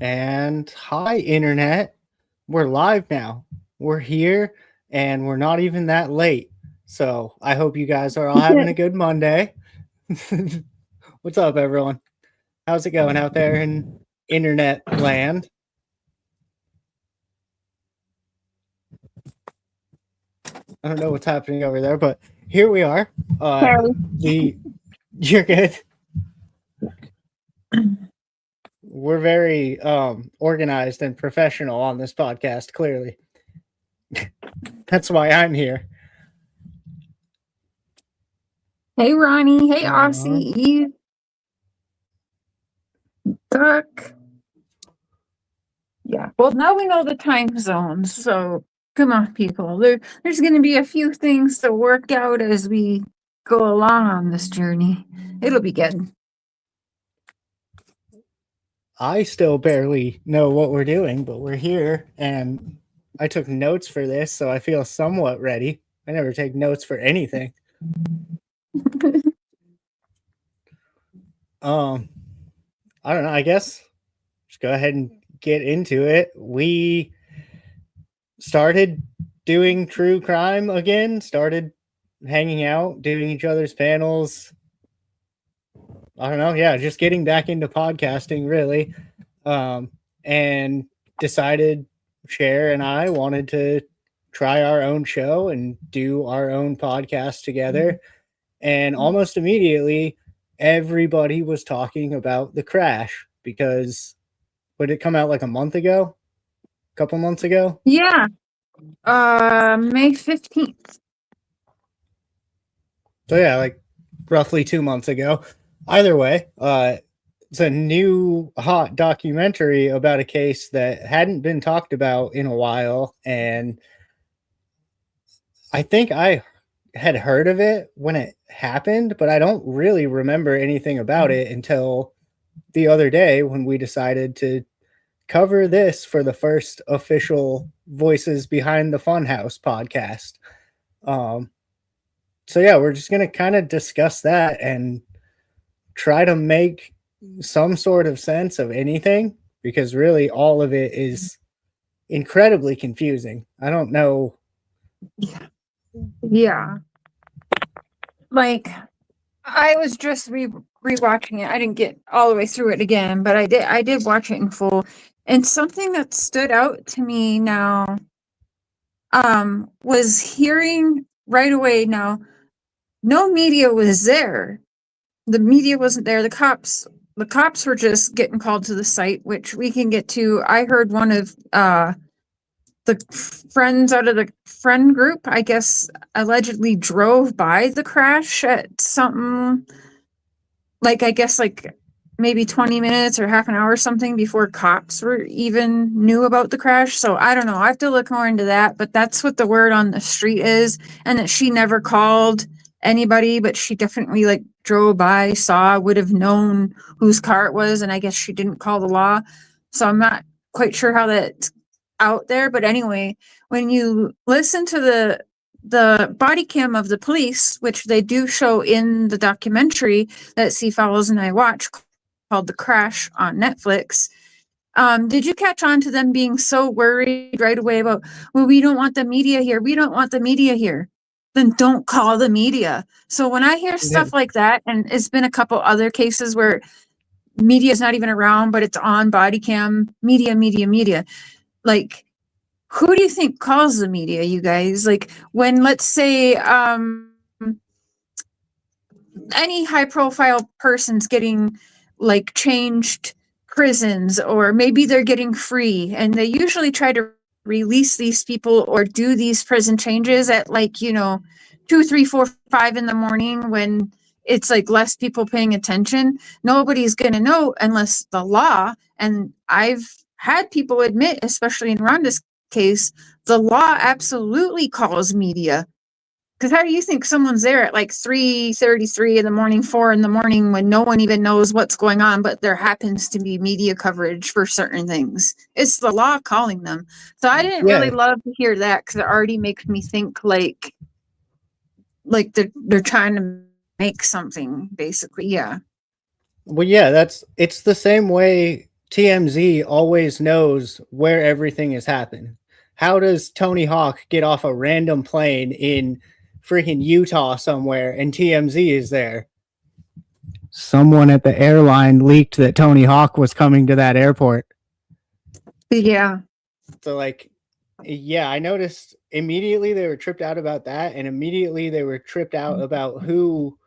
And hi, Internet. We're live now. We're here and we're not even that late. So I hope you guys are all having a good Monday. What's up, everyone? How's it going out there in Internet land? I don't know what's happening over there, but here we are. Sorry. The You're good. We're very organized and professional on this podcast, clearly. That's why I'm here. Hey, Ronnie. Hey, Aussie. Eve. Duck. Yeah. Well, now we know the time zones. So come on, people. There's going to be a few things to work out as we go along on this journey. It'll be good. I still barely know what we're doing, but we're here and I took notes for this, so I feel somewhat ready. I never take notes for anything. I don't know, I guess just go ahead and get into it. We started doing true crime again, started hanging out, doing each other's panels. I don't know, yeah, just getting back into podcasting really. And decided Cher and I wanted to try our own show and do our own podcast together. And almost immediately, everybody was talking about The Crash because would it come out like a month ago? A couple months ago? Yeah. May 15th. So yeah, like roughly 2 months ago. Either way, it's a new hot documentary about a case that hadn't been talked about in a while, and I think I had heard of it when it happened, but I don't really remember anything about it until the other day when we decided to cover this for the first official Voices Behind the Funhouse podcast. So yeah, we're just going to kind of discuss that and try to make some sort of sense of anything, because really all of it is incredibly confusing. I don't know. Yeah. Like, I was just rewatching it. I didn't get all the way through it again, but I did watch it in full. And something that stood out to me now was hearing right away now, no media was there. The media wasn't there. The cops were just getting called to the site, which we can get to. I heard one of the friends out of the friend group, I guess, allegedly drove by the crash at something like, I guess, like maybe 20 minutes or half an hour or something before cops were even knew about the crash. So I don't know. I have to look more into that, but that's what the word on the street is. And that she never called anybody, but she definitely like drove by, saw, would have known whose car it was. And I guess she didn't call the law. So I'm not quite sure how that's out there. But anyway, when you listen to the body cam of the police, which they do show in the documentary that C Follows and I watch called The Crash on Netflix. Did you catch on to them being so worried right away about, well, we don't want the media here. We don't want the media here. Then don't call the media. So when I hear stuff like that, and it's been a couple other cases where media is not even around, but it's on body cam, media, like, who do you think calls the media, you guys? Like, when, let's say, any high profile person's getting like changed prisons, or maybe they're getting free, and they usually try to release these people or do these prison changes at, like, 2, 3, 4, 5 in the morning when it's like less people paying attention. Nobody's going to know unless the law, and I've had people admit, especially in Rhonda's case, the law absolutely calls media. Because how do you think someone's there at like 3:33 in the morning, 4 in the morning, when no one even knows what's going on, but there happens to be media coverage for certain things? It's the law calling them. So I didn't really love to hear that, because it already makes me think like they're trying to make something, basically. Yeah. Well, yeah, it's the same way TMZ always knows where everything is happening. How does Tony Hawk get off a random plane in freaking Utah somewhere and TMZ is there? Someone at the airline leaked that Tony Hawk was coming to that airport. Yeah. So, like, yeah, I noticed immediately they were tripped out about that, and immediately they were tripped out about who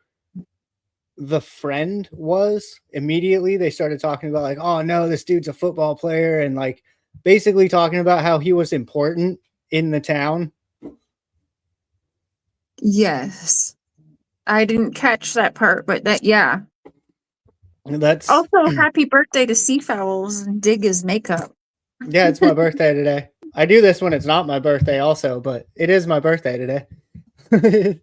the friend was. Immediately they started talking about, like, oh no, this dude's a football player, and like basically talking about how he was important in the town. Yes. I didn't catch that part, but that, yeah. That's Also, happy birthday to Seafowls and dig his makeup. yeah, it's my birthday today. I do this when it's not my birthday also, but it is my birthday today.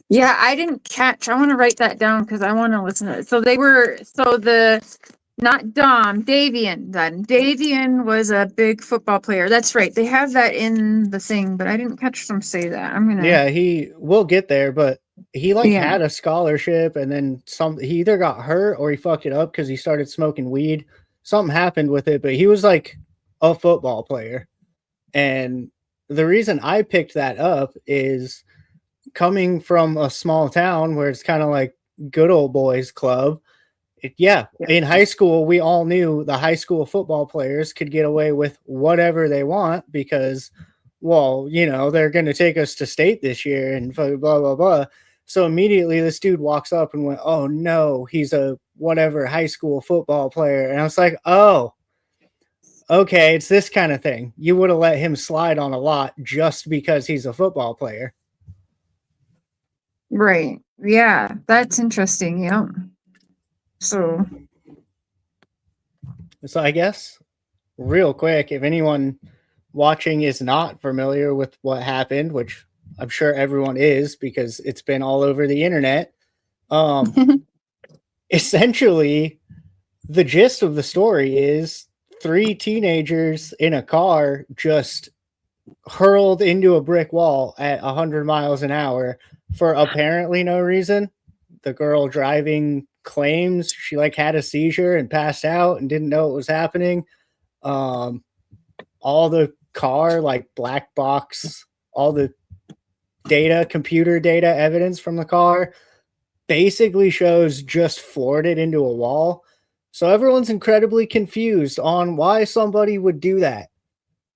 Yeah, I didn't catch. I want to write that down because I want to listen to it. Not Dom, Davian then. Davian was a big football player. That's right. They have that in the thing, but I didn't catch them say that. I'm gonna. Yeah, he will get there, but he like Yeah. had a scholarship and then he either got hurt or he fucked it up because he started smoking weed. Something happened with it, but he was like a football player. And the reason I picked that up is coming from a small town where it's kind of like good old boys club. Yeah, in high school, we all knew the high school football players could get away with whatever they want because, well, you know, they're going to take us to state this year and blah, blah, blah. So immediately this dude walks up and went, oh no, he's a whatever high school football player. And I was like, oh, okay, it's this kind of thing. You would have let him slide on a lot just because he's a football player. Right. Yeah, that's interesting. Yeah. So I guess real quick, if anyone watching is not familiar with what happened, which I'm sure everyone is because it's been all over the internet, essentially the gist of the story is three teenagers in a car just hurled into a brick wall at 100 miles an hour for apparently no reason. The girl driving claims she like had a seizure and passed out and didn't know what was happening. All the car like black box, all the data, computer data evidence from the car basically shows just floored it into a wall. So everyone's incredibly confused on why somebody would do that.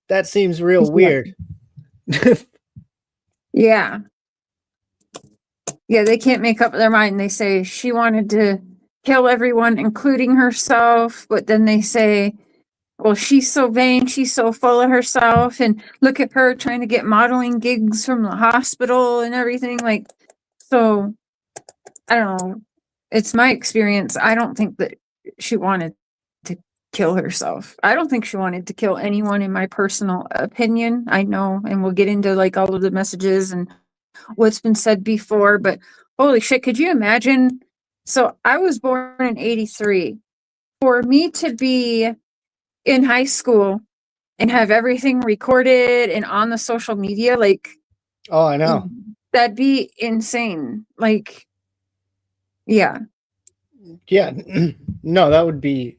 That seems real weird. yeah. Yeah, they can't make up their mind. They say she wanted to kill everyone, including herself, but then they say, well, she's so vain, she's so full of herself, and look at her trying to get modeling gigs from the hospital and everything. Like, so I don't know. It's my experience. I don't think that she wanted to kill herself. I don't think she wanted to kill anyone, in my personal opinion. I know, and we'll get into like all of the messages and what's been said before, but holy shit, could you imagine? So I was born in 83. For me to be in high school and have everything recorded and on the social media, like, oh, I know. That'd be insane. Like, yeah. Yeah. No, that would be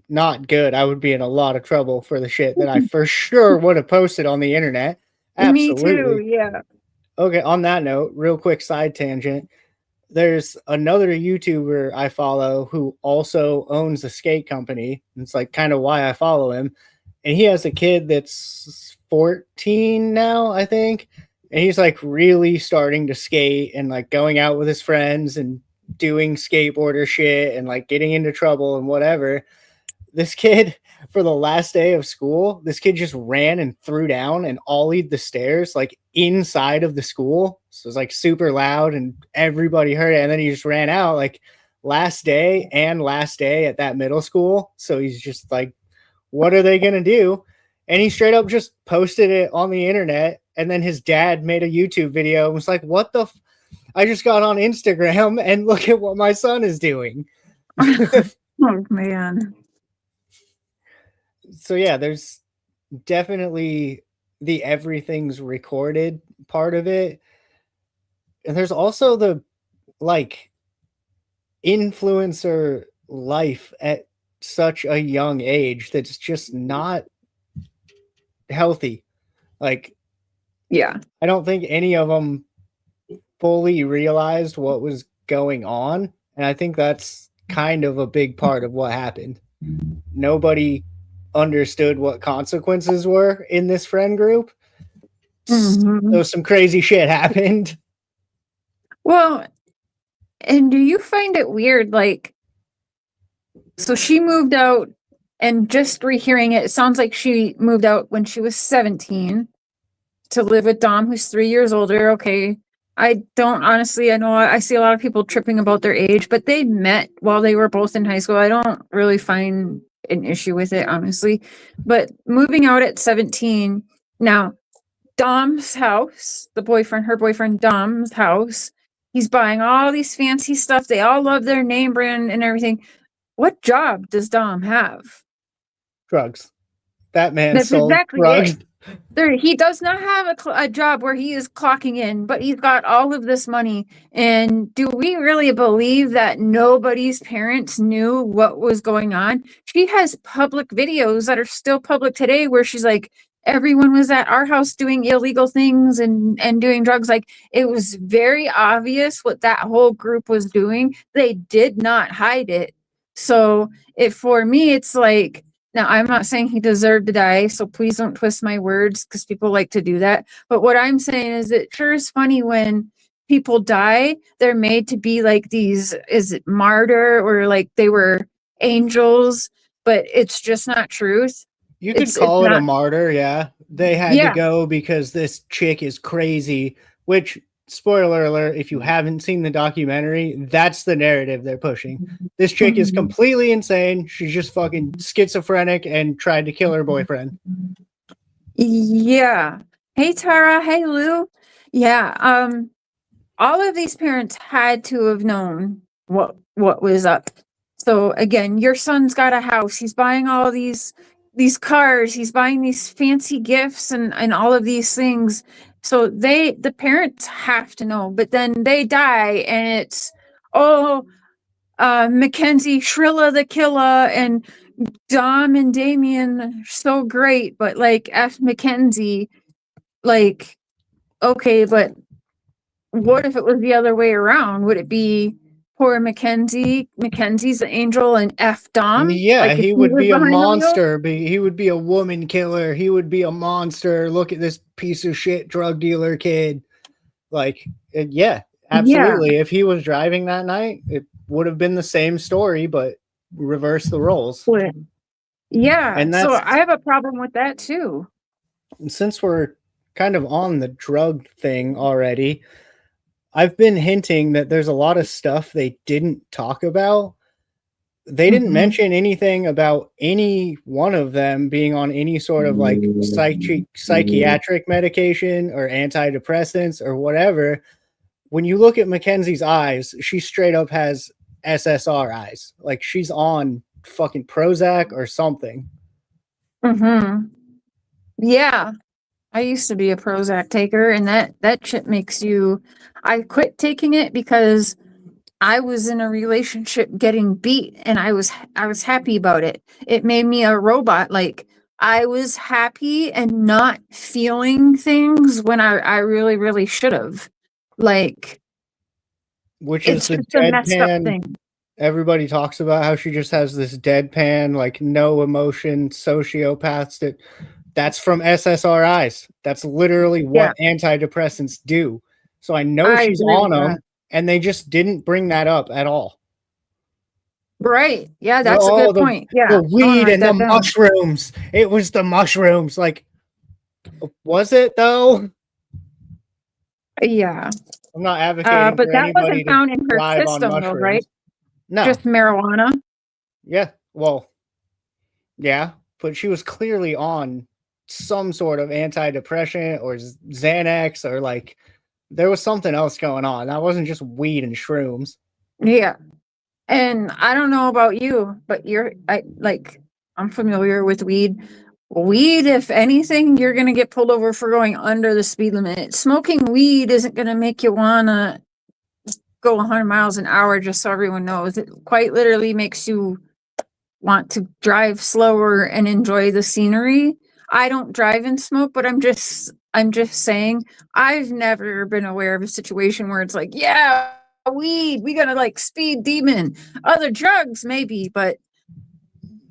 not good. I would be in a lot of trouble for the shit that I for sure would have posted on the internet. Absolutely. Me too, yeah. Okay, on that note, real quick side tangent. There's another YouTuber I follow who also owns a skate company. It's like kind of why I follow him. And he has a kid that's 14 now, I think. And he's like really starting to skate and like going out with his friends and doing skateboarder shit and like getting into trouble and whatever. This kid, for the last day of school, this kid just ran and threw down and ollied the stairs like inside of the school. So it was like super loud and everybody heard it. And then he just ran out like last day at that middle school. So he's just like, what are they going to do? And he straight up just posted it on the internet. And then his dad made a YouTube video and was like, what the I just got on Instagram and look at what my son is doing. Oh, man. So yeah, there's definitely the everything's recorded part of it. And there's also the like influencer life at such a young age that's just not healthy. Like, Yeah. I don't think any of them fully realized what was going on. And I think that's kind of a big part of what happened. Nobody understood what consequences were in this friend group. Mm-hmm. So some crazy shit happened. Well, and do you find it weird? Like, so she moved out, and just rehearing it, it sounds like she moved out when she was 17 to live with Dom, who's 3 years older. Okay. I don't honestly, I know I see a lot of people tripping about their age, but they met while they were both in high school. I don't really find an issue with it, honestly. But moving out at 17, now Dom's house, her boyfriend Dom's house, he's buying all these fancy stuff. They all love their name brand and everything. What job does Dom have? Drugs. That man That's sold exactly drugs. it. He does not have a job where he is clocking in, but he's got all of this money. And do we really believe that nobody's parents knew what was going on? She has public videos that are still public today where she's like, everyone was at our house doing illegal things and doing drugs. Like, it was very obvious what that whole group was doing. They did not hide it. So for me, it's like, now, I'm not saying he deserved to die, so please don't twist my words because people like to do that. But what I'm saying is it sure is funny when people die, they're made to be like these, is it martyr, or like they were angels, but it's just not truth. You could It's call it a not, martyr, yeah. They had to yeah, go because this chick is crazy, which, spoiler alert, if you haven't seen the documentary, that's the narrative they're pushing. This chick is completely insane. She's just fucking schizophrenic and tried to kill her boyfriend. yeah. Hey Tara, hey Lou. Yeah, all of these parents had to have known what was up. So again, your son's got a house. He's buying all these cars. He's buying these fancy gifts and all of these things. So the parents have to know. But then they die, and it's, oh, Mackenzie, Shrilla the Killer, and Dom and Damien are so great. But like, F Mackenzie, like, okay, but what if it was the other way around? Would it be poor Mackenzie? Mackenzie's the angel and F Dom? Yeah, Like, if he he would was be a behind the wheel? monster. He would be a woman killer. He would be a monster. Look at this piece of shit drug dealer kid. Like, yeah, Yeah. absolutely. If he was driving that night, it would have been the same story, but reverse the roles. Yeah. And So that's, I have a problem with that too. since we're kind of on the drug thing already, I've been hinting that there's a lot of stuff they didn't talk about. They didn't Mhm. mention anything about any one of them being on any sort of like psychiatric medication or antidepressants or whatever. When you look at Mackenzie's eyes, she straight up has SSR eyes. Like, she's on fucking Prozac or something. Mhm. Yeah. I used to be a Prozac taker, and that shit makes you. I quit taking it because I was in a relationship getting beat, and I was happy about it. It made me a robot. Like, I was happy and not feeling things when I really, really should have. Like, Which is it's the just a messed up deadpan. thing. Everybody talks about how she just has this deadpan, like no emotion, sociopaths. That's from SSRIs. That's literally Yeah, what antidepressants do. So I know I she's agree on with that. them, and they just didn't bring that up at all. Right. Yeah, that's a Oh, good the point. Yeah, the I want to weed write and that the down. mushrooms. It was the mushrooms. Like, was it though? Yeah. I'm not advocating But for that anybody wasn't to found in her thrive on system though, right? mushrooms. No. Just marijuana. Yeah. Well, yeah, but she was clearly on some sort of antidepressant or Xanax, or like there was something else going on. That wasn't just weed and shrooms. Yeah. And I don't know about you, but I'm familiar with weed. Weed, if anything, you're gonna get pulled over for going under the speed limit. Smoking weed isn't gonna make you wanna go 100 miles an hour, just so everyone knows. It quite literally makes you want to drive slower and enjoy the scenery. I don't drive and smoke, but I'm just saying I've never been aware of a situation where it's like, yeah, weed, we gotta like speed demon, other drugs maybe, but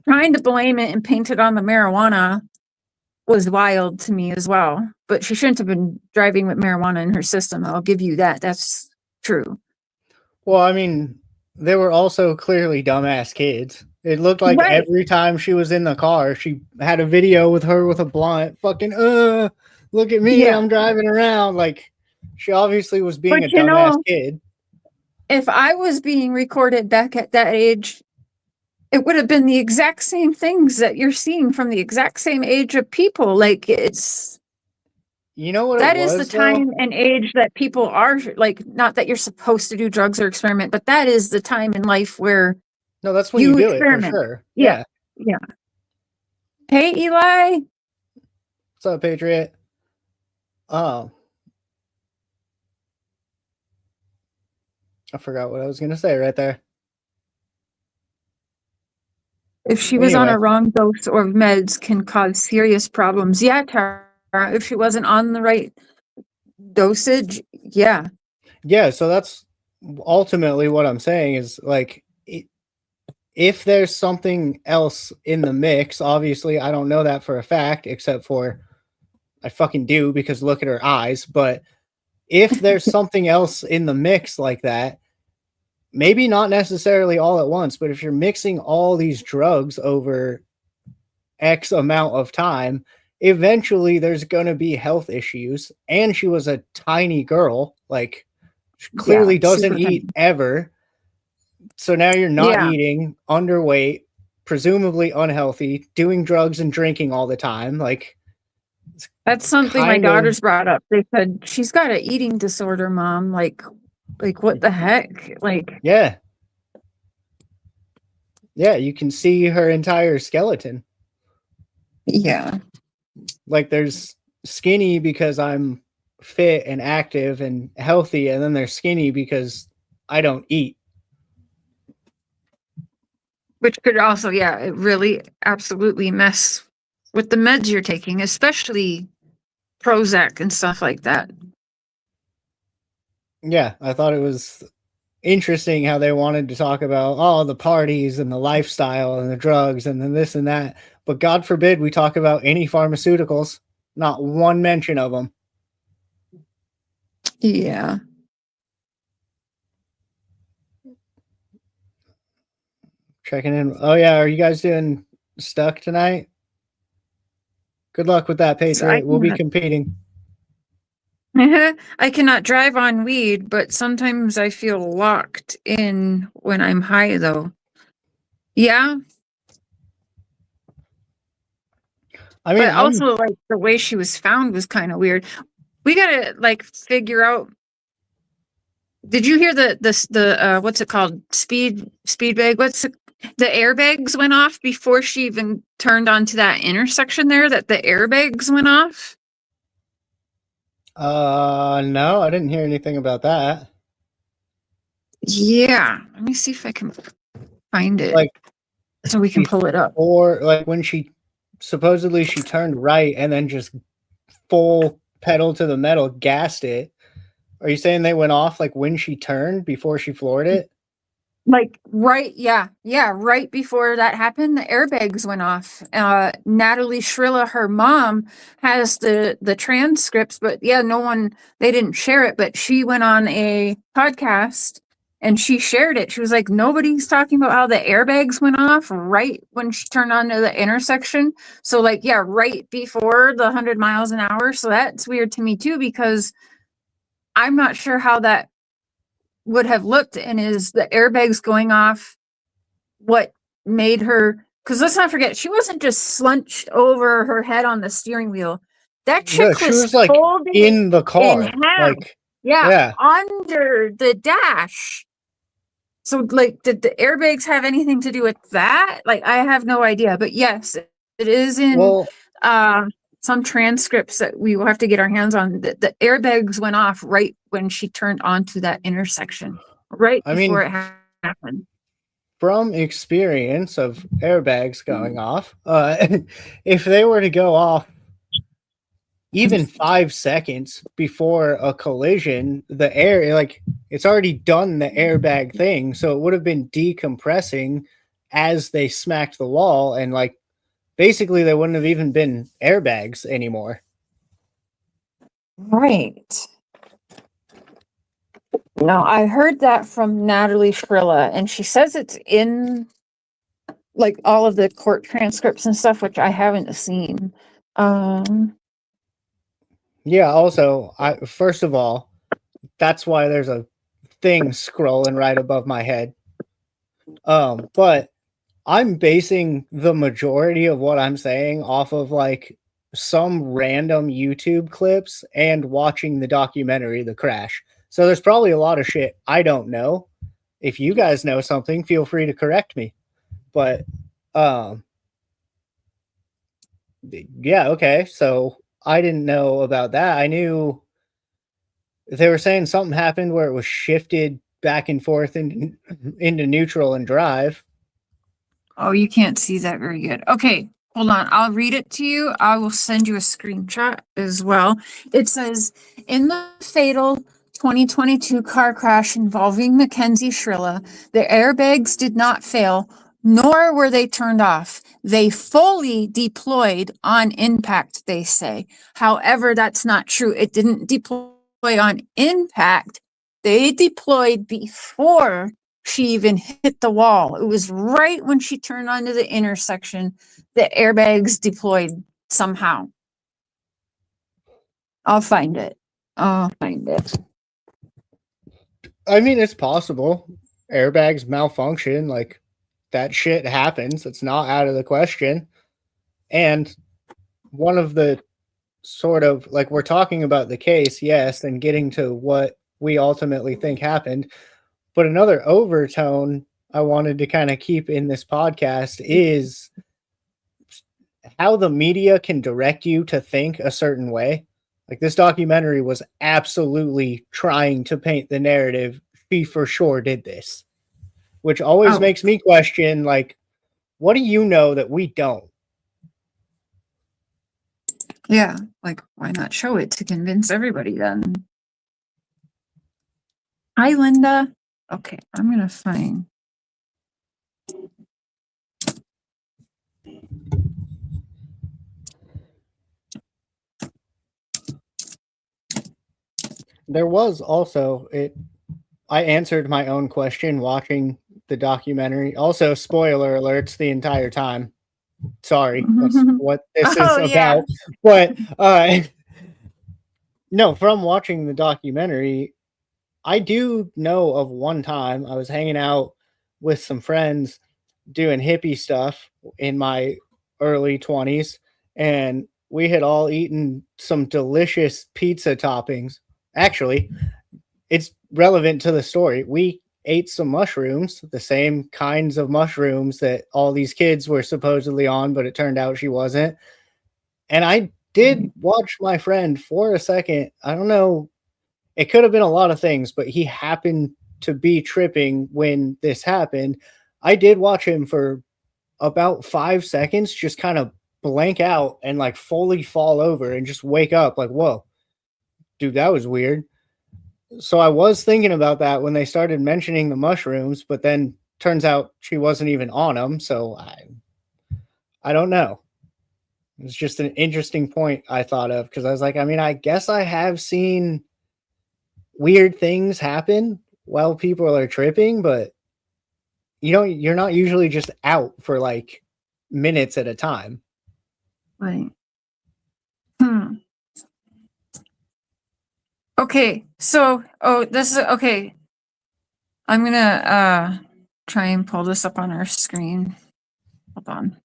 trying to blame it and paint it on the marijuana was wild to me as well. But she shouldn't have been driving with marijuana in her system. I'll give you that. That's true. Well, I mean, they were also clearly dumbass kids. It looked like Right. every time she was in the car, she had a video with her with a blunt, fucking, look at me, Yeah. I'm driving around. Like, she obviously was being But a dumbass kid. if I was being recorded back at that age, it would have been the exact same things that you're seeing from the exact same age of people. Like You know what that it is the was, though? time and age that people are like, not that you're supposed to do drugs or experiment, but that is the time in life where No, that's when you you do it, for experiment. sure. Yeah. Yeah. Hey, Eli. What's up, Patriot? Oh, I forgot what I was going to say right there. If she was on Anyway. a wrong dose or meds can cause serious problems. Yeah, Tara, if she wasn't on the right dosage, yeah. Yeah, so that's ultimately what I'm saying is like, if there's something else in the mix, obviously I don't know that for a fact, except for I fucking do because look at her eyes. But if there's something else in the mix like that, maybe not necessarily all at once, but if you're mixing all these drugs over X amount of time, eventually there's going to be health issues. And she was a tiny girl, like, clearly doesn't eat ever. So now you're not eating, underweight, presumably unhealthy, doing drugs and drinking all the time. Like, that's something my daughters brought up. They said she's got an eating disorder, Mom. Like what the heck? Like, yeah, you can see her entire skeleton. Yeah. Like, there's skinny because I'm fit and active and healthy, and then there's skinny because I don't eat. Which could also, it really absolutely mess with the meds you're taking, especially Prozac and stuff like that. Yeah, I thought it was interesting how they wanted to talk about all the parties and the lifestyle and the drugs and then this and that. But God forbid we talk about any pharmaceuticals. Not one mention of them. Yeah. Checking in. Oh, yeah. Are you guys doing Stuck tonight? Good luck with that, Patriot. We'll be competing. I cannot drive on weed, but sometimes I feel locked in when I'm high, though. Yeah. I mean, but also, like, the way she was found was kind of weird. We gotta like figure out. Did you hear the what's it called? Speed bag? The airbags went off before she even turned onto that intersection there, that the airbags went off? No, I didn't hear anything about that. Yeah. Let me see if I can find it. Like, so we can pull it up. Or like when she supposedly she turned right and then just full pedal to the metal gassed it. Are you saying they went off like when she turned before she floored it? Like right before that happened, the airbags went off. Natalie Shrilla, her mom, has the transcripts, but they didn't share it, but she went on a podcast and she shared it. She was like, nobody's talking about how the airbags went off right when she turned onto the intersection. So like, right before the 100 miles an hour. So that's weird to me too, because I'm not sure how that would have looked, and is the airbags going off what made her, because let's not forget, she wasn't just slunched over her head on the steering wheel. That chick she was like in the car, in half. Under the dash. So like, did the airbags have anything to do with that? Like, I have no idea, but yes, it is in some transcripts that we will have to get our hands on. The airbags went off right when she turned onto that intersection. right I before mean, it happened. from experience of airbags going off, if they were to go off even 5 seconds before a collision, the air, like, it's already done the airbag thing. So it would have been decompressing as they smacked the wall. And, like, basically, they wouldn't have even been airbags anymore. Right. No, I heard that from Natalie Shrilla, and she says it's in like all of the court transcripts and stuff, which I haven't seen. Yeah. Also, first of all, that's why there's a thing scrolling right above my head. But I'm basing the majority of what I'm saying off of like some random YouTube clips and watching the documentary The Crash. So there's probably a lot of shit I don't know. If you guys know something, feel free to correct me. But um yeah, okay. So I didn't know about that. I knew they were saying something happened where it was shifted back and forth into neutral and drive. Oh, you can't see that very good. Okay, hold on. I'll read it to you. I will send you a screenshot as well. It says, in the fatal 2022 car crash involving Mackenzie Shrilla, the airbags did not fail, nor were they turned off. They fully deployed on impact, they say. However, that's not true. It didn't deploy on impact. They deployed before she even hit the wall. It was right when she turned onto the intersection. The airbags deployed somehow. I'll find it. I'll find it. I mean, it's possible. Airbags malfunction, like that shit happens. It's not out of the question. And one of the sort of like we're talking about the case, yes, and getting to what we ultimately think happened. But another overtone I wanted to kind of keep in this podcast is how the media can direct you to think a certain way. Like this documentary was absolutely trying to paint the narrative. She for sure did this, which always Oh, makes me question, like, what do you know that we don't? yeah. Like, why not show it to convince everybody then? Hi, Linda. Okay, I'm going to find. There was also it. I answered my own question watching the documentary. Also, spoiler alerts the entire time. Sorry, that's what this is Oh, yeah. about. But no, from watching the documentary, I do know of one time I was hanging out with some friends doing hippie stuff in my early 20s, and we had all eaten some delicious pizza toppings. Actually, it's relevant to the story. We ate some mushrooms, the same kinds of mushrooms that all these kids were supposedly on, but it turned out she wasn't. And I did watch my friend for a second. I don't know. It could have been a lot of things, but he happened to be tripping when this happened. I did watch him for about 5 seconds, just kind of blank out and like fully fall over and just wake up like, whoa, dude, that was weird. So I was thinking about that when they started mentioning the mushrooms, but then turns out she wasn't even on them. So I don't know. It's just an interesting point I thought of because I was like, I mean, I guess I have seen weird things happen while people are tripping, but you're not usually just out for like minutes at a time. Right. Okay, so this is okay. I'm gonna try and pull this up on our screen. Hold on.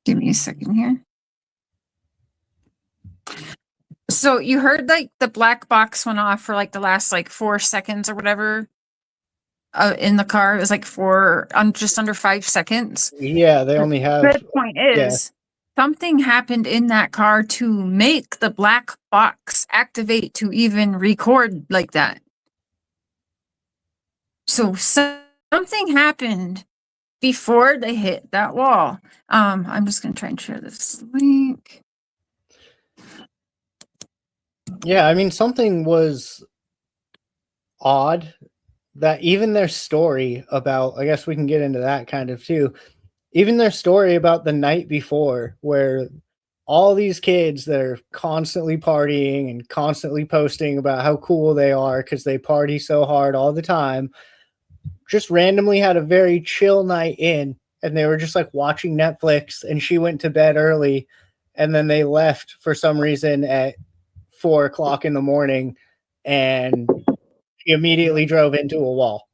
Give me a second here. So you heard like the black box went off for like the last like 4 seconds or whatever in the car. It was like just under 5 seconds. Yeah, they The only have good point yeah. is something happened in that car to make the black box activate to even record like that. So something happened before they hit that wall. I'm just gonna try and share this link. Yeah, I mean, something was odd that even their story about, I guess we can get into that kind of too. Even their story about the night before, where all these kids that are constantly partying and constantly posting about how cool they are because they party so hard all the time, just randomly had a very chill night in, and they were just like watching Netflix, and she went to bed early, and then they left for some reason at 4 o'clock in the morning, and she immediately drove into a wall.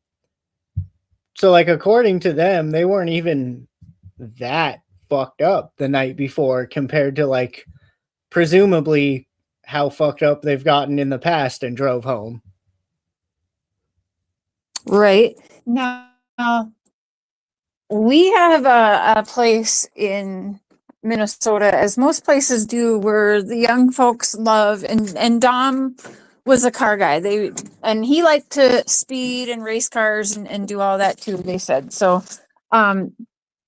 So, like, according to them, they weren't even that fucked up the night before compared to, like, presumably how fucked up they've gotten in the past and drove home. Right. Now, we have a place in Minnesota, as most places do, where the young folks love, and Dom was a car guy. And he liked to speed and race cars and do all that too, they said. So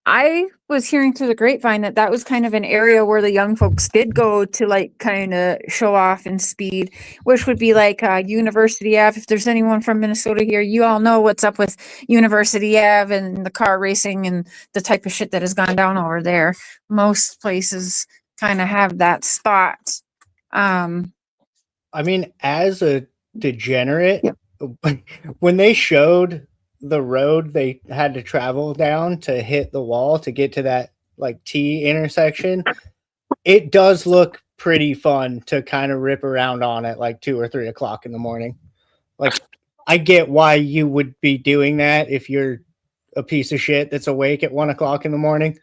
I was hearing through the grapevine that that was kind of an area where the young folks did go to like kind of show off and speed, which would be like University Ave. If there's anyone from Minnesota here, you all know what's up with University Ave and the car racing and the type of shit that has gone down over there. Most places kind of have that spot. I mean, as a degenerate, Yep. when they showed the road they had to travel down to hit the wall to get to that like T intersection, it does look pretty fun to kind of rip around on at like 2 or 3 o'clock in the morning. Like, I get why you would be doing that if you're a piece of shit that's awake at 1 o'clock in the morning.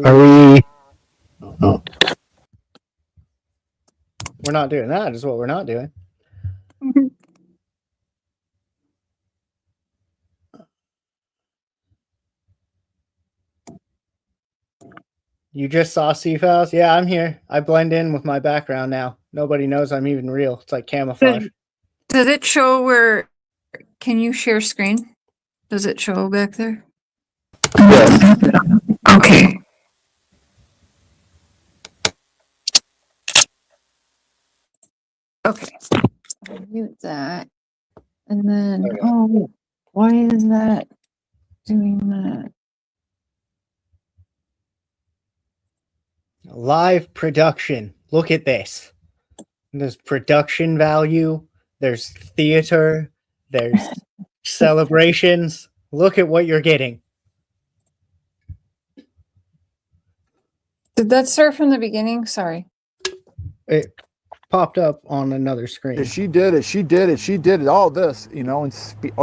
Are we? Oh. We're not doing that, is what we're not doing. You just saw Funhouse? Yeah, I'm here. I blend in with my background now. Nobody knows I'm even real. It's like camouflage. Does it show where? Can you share screen? Does it show back there? Yes. Okay. Okay. I'll mute that. And then, Okay. oh, why is that doing that? Live production. Look at this. There's production value. There's theater. There's celebrations. Look at what you're getting. Did that start from the beginning? Sorry. It popped up on another screen. She did it, all this, you know, and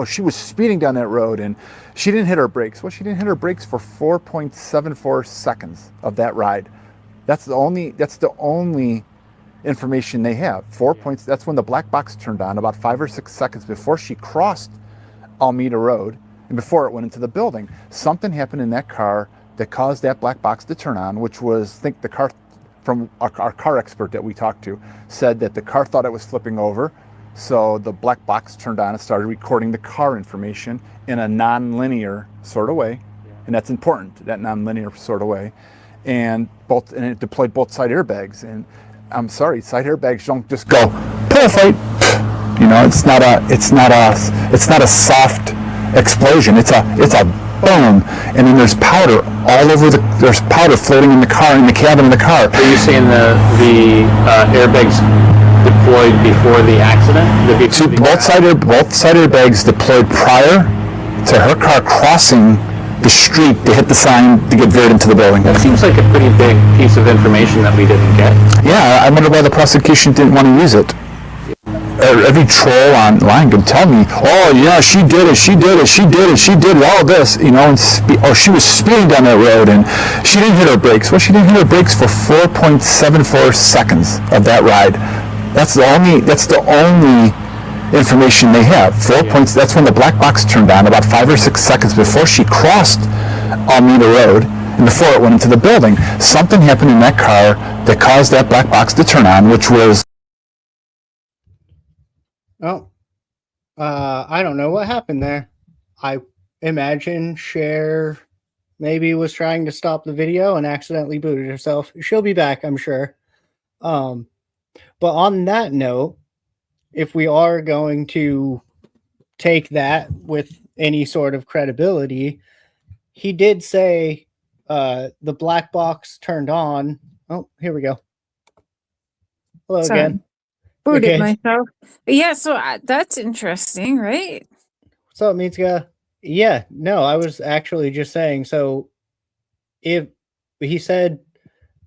she was speeding down that road, and she didn't hit her brakes. Well, she didn't hit her brakes for 4.74 seconds of that ride. That's the only information they have. 4 points. That's when the black box turned on, about 5 or 6 seconds before she crossed Almeda Road and before it went into the building. Something happened in that car that caused that black box to turn on, which was, I think the car, from our car expert that we talked to, said that the car thought it was flipping over. So the black box turned on and started recording the car information in a non-linear sort of way. And that's important, that non-linear sort of way. And it deployed both side airbags. And I'm sorry, side airbags don't just go perfect. You know, it's not a soft explosion. It's a boom, and then there's powder all over there's powder floating in the car, in the cabin of the car. Are you saying the airbags deployed before the accident? Both side airbags deployed prior to her car crossing the street to hit the sign to get veered into the building. That seems like a pretty big piece of information that we didn't get. Yeah, I wonder why the prosecution didn't want to use it. Every troll online can tell me, oh yeah, she did it, all this, you know, and she was speeding down that road and she didn't hit her brakes. Well, she didn't hit her brakes for 4.74 seconds of that ride. That's the only information they have. 4 points. That's when the black box turned on, about 5 or 6 seconds before she crossed Almeda Road and before it went into the building. Something happened in that car that caused that black box to turn on, which was... Oh, I don't know what happened there. I imagine Cher maybe was trying to stop the video and accidentally booted herself. She'll be back, I'm sure. But on that note, if we are going to take that with any sort of credibility, he did say the black box turned on. Oh, here we go. Hello Sorry. again. Booted Okay. myself. But yeah, so that's interesting, right? What's up, Mitsuka? Yeah, no, I was actually just saying, so if he said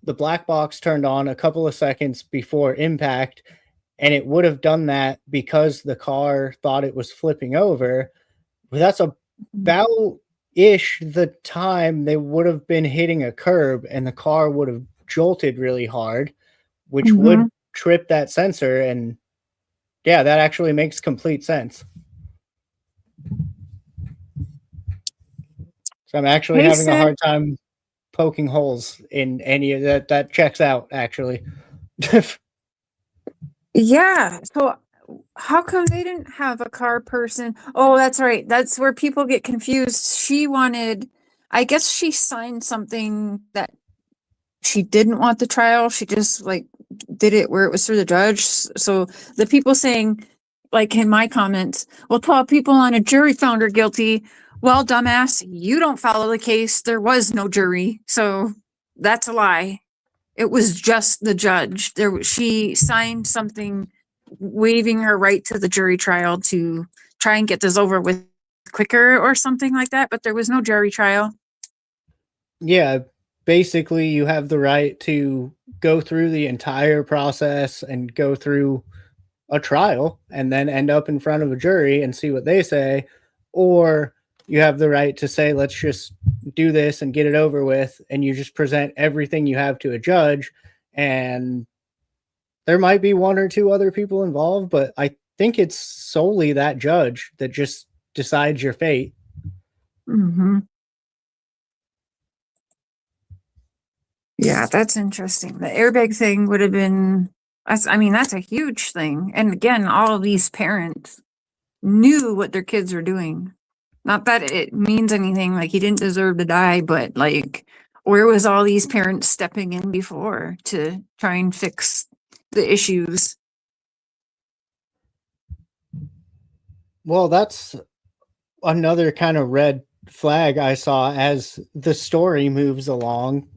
the black box turned on a couple of seconds before impact, and it would have done that because the car thought it was flipping over, but that's about ish the time they would have been hitting a curb and the car would have jolted really hard, which would trip that sensor. And yeah, that actually makes complete sense. So I'm actually having a hard time poking holes in any of that. That checks out, actually. Yeah. So how come they didn't have a car person? Oh, that's right. That's where people get confused. She wanted, I guess she signed something that she didn't want the trial. She just like did it where it was through the judge. So the people saying, like in my comments, well, 12 people on a jury found her guilty. Well, dumbass, you don't follow the case. There was no jury. So that's a lie. It was just the judge. She signed something waiving her right to the jury trial to try and get this over with quicker or something like that, but there was no jury trial. Yeah, basically you have the right to go through the entire process and go through a trial and then end up in front of a jury and see what they say, or you have the right to say, let's just do this and get it over with, and you just present everything you have to a judge, and there might be one or two other people involved, but I think it's solely that judge that just decides your fate. Yeah, that's interesting. The airbag thing would have been, I mean, that's a huge thing. And again, all of these parents knew what their kids were doing. Not that it means anything, like he didn't deserve to die, but like, where was all these parents stepping in before to try and fix the issues? Well, that's another kind of red flag I saw as the story moves along.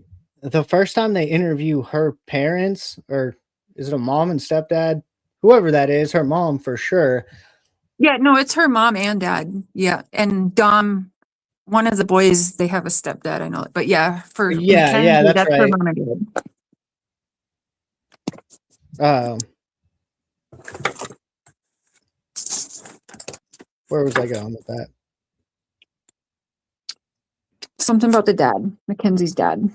The first time they interview her parents, or is it a mom and stepdad? Whoever that is, her mom for sure. Yeah, no, it's her mom and dad. Yeah. And Dom, one of the boys, they have a stepdad, I know it. But yeah, for Yeah, that's her right. mom and dad. Where was I going with that? Something about the dad, Mackenzie's dad.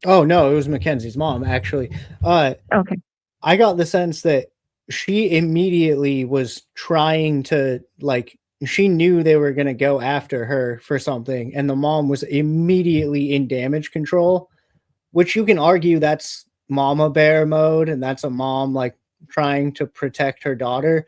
Oh no, it was Mackenzie's mom, actually. Okay. I got the sense that she immediately was trying to, like, she knew they were going to go after her for something, and the mom was immediately in damage control, which you can argue that's mama bear mode, and that's a mom like trying to protect her daughter.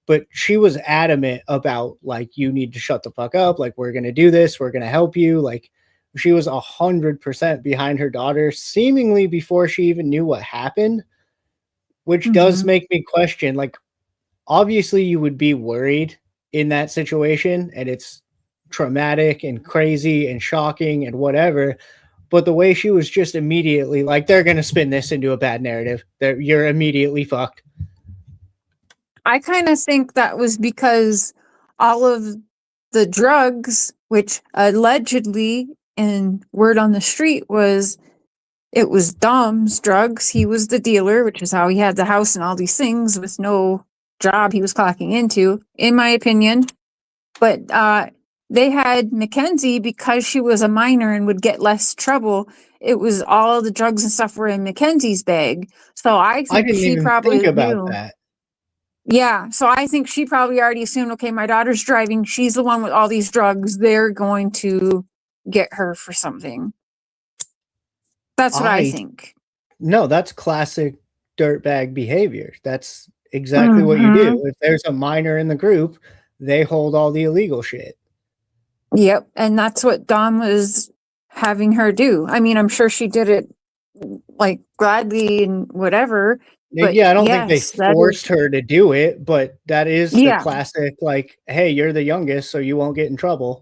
But she was adamant about, like, you need to shut the fuck up. Like, we're going to do this. We're going to help you. Like, she was 100% behind her daughter, seemingly before she even knew what happened, which does make me question, like, obviously you would be worried in that situation, and it's traumatic and crazy and shocking and whatever. But the way she was just immediately like, they're going to spin this into a bad narrative, that you're immediately fucked. I kind of think that was because all of the drugs, which allegedly, and word on the street was, it was Dom's drugs. He was the dealer, which is how he had the house and all these things with no job he was clocking into, in my opinion. But they had Mackenzie, because she was a minor and would get less trouble. It was all the drugs and stuff were in Mackenzie's bag. So I think didn't she even probably think about knew. that. Yeah, so I think she probably already assumed, okay, my daughter's driving. She's the one with all these drugs. They're going to get her for something. That's what I think. No, that's classic dirtbag behavior. That's exactly what you do. If there's a minor in the group, they hold all the illegal shit. Yep, and that's what Dom was having her do. I mean, I'm sure she did it like gladly and whatever. But Yeah, I don't think they yes, that forced is, her to do it, but that is the yeah, classic, like, hey, you're the youngest, so you won't get in trouble.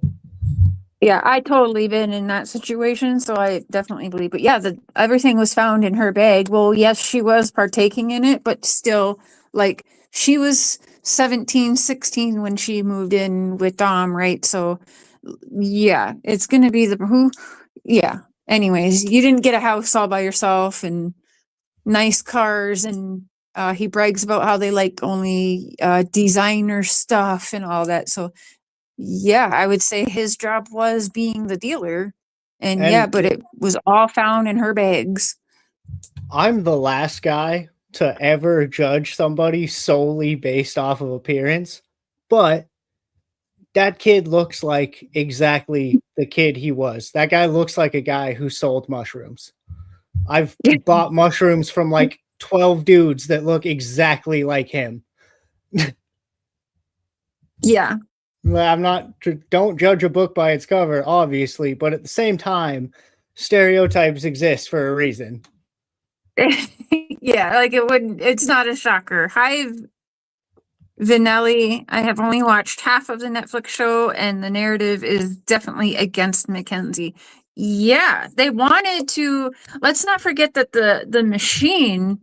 yeah. I totally been in that situation, so I definitely believe. But yeah, everything was found in her bag. Well, yes, she was partaking in it, but still, like, she was 17, 16 when she moved in with Dom, right? So yeah, it's gonna be the who. Yeah. Anyways, you didn't get a house all by yourself and nice cars, and he brags about how they like only designer stuff and all that. So yeah, I would say his job was being the dealer. And yeah, And but it was all found in her bags. I'm the last guy to ever judge somebody solely based off of appearance, but that kid looks like exactly the kid he was. That guy looks like a guy who sold mushrooms. I've bought mushrooms from like 12 dudes that look exactly like him. Yeah. I'm not, don't judge a book by its cover, obviously, but at the same time, stereotypes exist for a reason. Yeah, like it's not a shocker. Hi, Vinelli. I have only watched half of the Netflix show, and the narrative is definitely against Mackenzie. Yeah, they wanted to. Let's not forget that the machine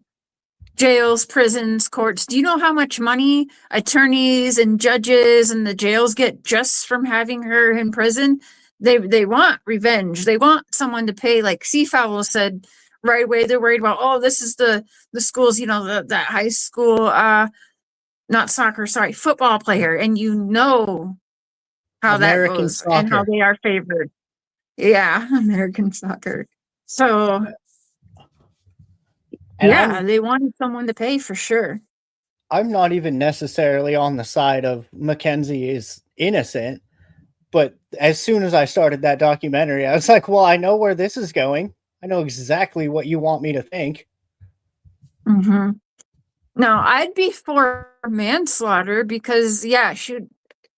jails, prisons, courts. Do you know how much money attorneys and judges and the jails get just from having her in prison? They want revenge. They want someone to pay. Like Seafowl said right away, they're worried about, oh, this is the schools, that high school not soccer, sorry, football player, and you know how that American goes and how soccer. they are favored. Yeah, American soccer. So And yeah, they wanted someone to pay for sure. I'm not even necessarily on the side of Mackenzie is innocent, but as soon as I started that documentary, I was like, well, I know where this is going. I know exactly what you want me to think. Mm-hmm. Now, I'd be for manslaughter because, yeah, shoot,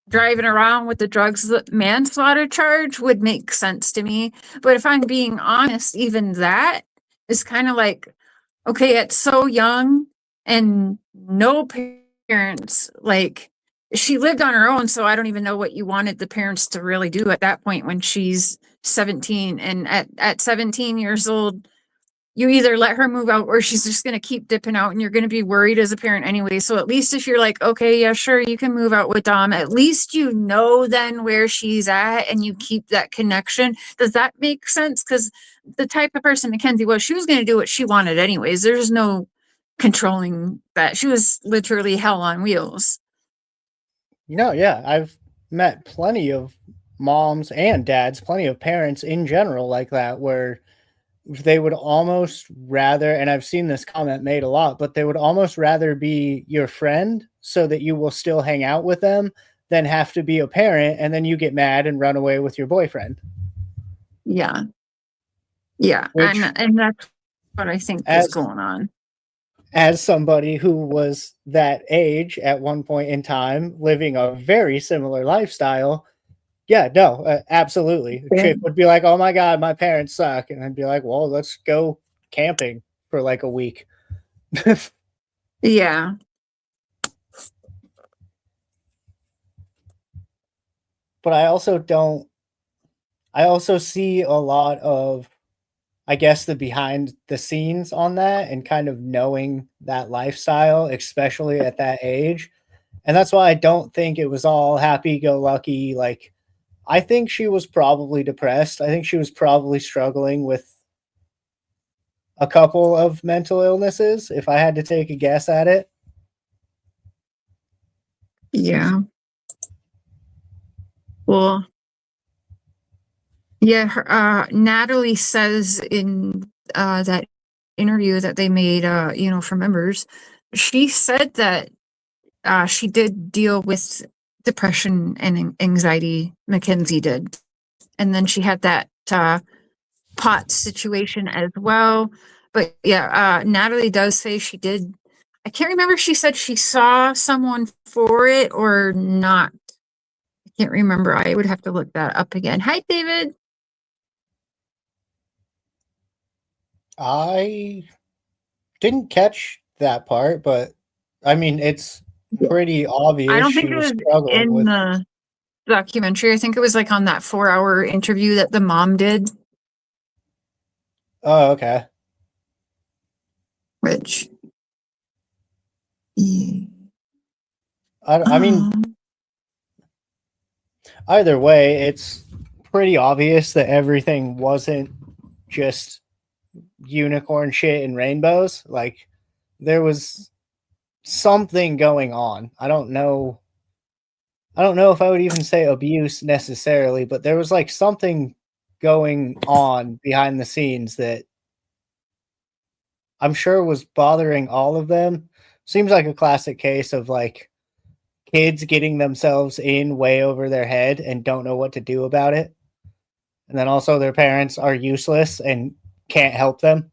driving around with the drugs, the manslaughter charge would make sense to me. But if I'm being honest, even that is kind of like, okay, it's so young and no parents, like, she lived on her own. So I don't even know what you wanted the parents to really do at that point when she's 17. And at 17 years old, you either let her move out or she's just going to keep dipping out and you're going to be worried as a parent anyway. So at least if you're like, okay, yeah, sure, you can move out with Dom, at least you know then where she's at and you keep that connection. Does that make sense? Because the type of person Mackenzie was, she was going to do what she wanted anyways. There's no controlling that. She was literally hell on wheels. Yeah, I've met plenty of moms and dads, plenty of parents in general like that, where they would almost rather, and I've seen this comment made a lot, but they would almost rather be your friend so that you will still hang out with them than have to be a parent and then you get mad and run away with your boyfriend. Yeah. Yeah. Which, and that's what I think is going on. As somebody who was that age at one point in time, living a very similar lifestyle, yeah, no, absolutely. A chick would be like, oh my God, my parents suck. And I'd be like, well, let's go camping for like a week. Yeah. But I also see a lot of, I guess, the behind the scenes on that and kind of knowing that lifestyle, especially at that age. And that's why I don't think it was all happy go lucky. Like, I think she was probably depressed. I think she was probably struggling with a couple of mental illnesses, if I had to take a guess at it. Yeah. Well, yeah, Natalie says in that interview that they made, for members, she said that she did deal with depression and anxiety. Mackenzie did. And then she had that pot situation as well. But yeah, Natalie does say she did. I can't remember if she said she saw someone for it or not. I can't remember. I would have to look that up again. Hi, David. I didn't catch that part, but I mean, it's pretty I obvious don't she think it was was struggling in with. the documentary. I think it was like on that 4-hour interview that the mom did, Oh, okay. which. I mean, either way, it's pretty obvious that everything wasn't just unicorn shit and rainbows. Like, there was something going on. I don't know if I would even say abuse necessarily, but there was like something going on behind the scenes that I'm sure was bothering all of them. Seems like a classic case of like kids getting themselves in way over their head and don't know what to do about it. And then also their parents are useless and can't help them.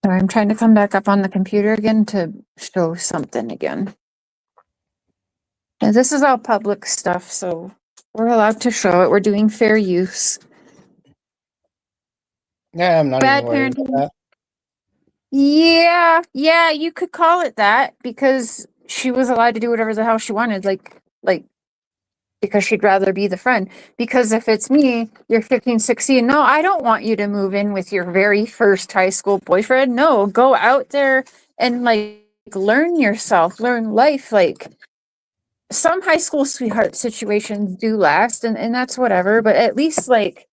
So I'm trying to come back up on the computer again to show something again. And this is all public stuff, so we're allowed to show it. We're doing fair use. Yeah, I'm not even Bad worried about parenting. that. Yeah, you could call it that because she was allowed to do whatever the hell she wanted, like because she'd rather be the friend. Because if it's me, you're 15, 16, no, I don't want you to move in with your very first high school boyfriend. No, go out there and like learn yourself, learn life. Like some high school sweetheart situations do last and that's whatever, but at least like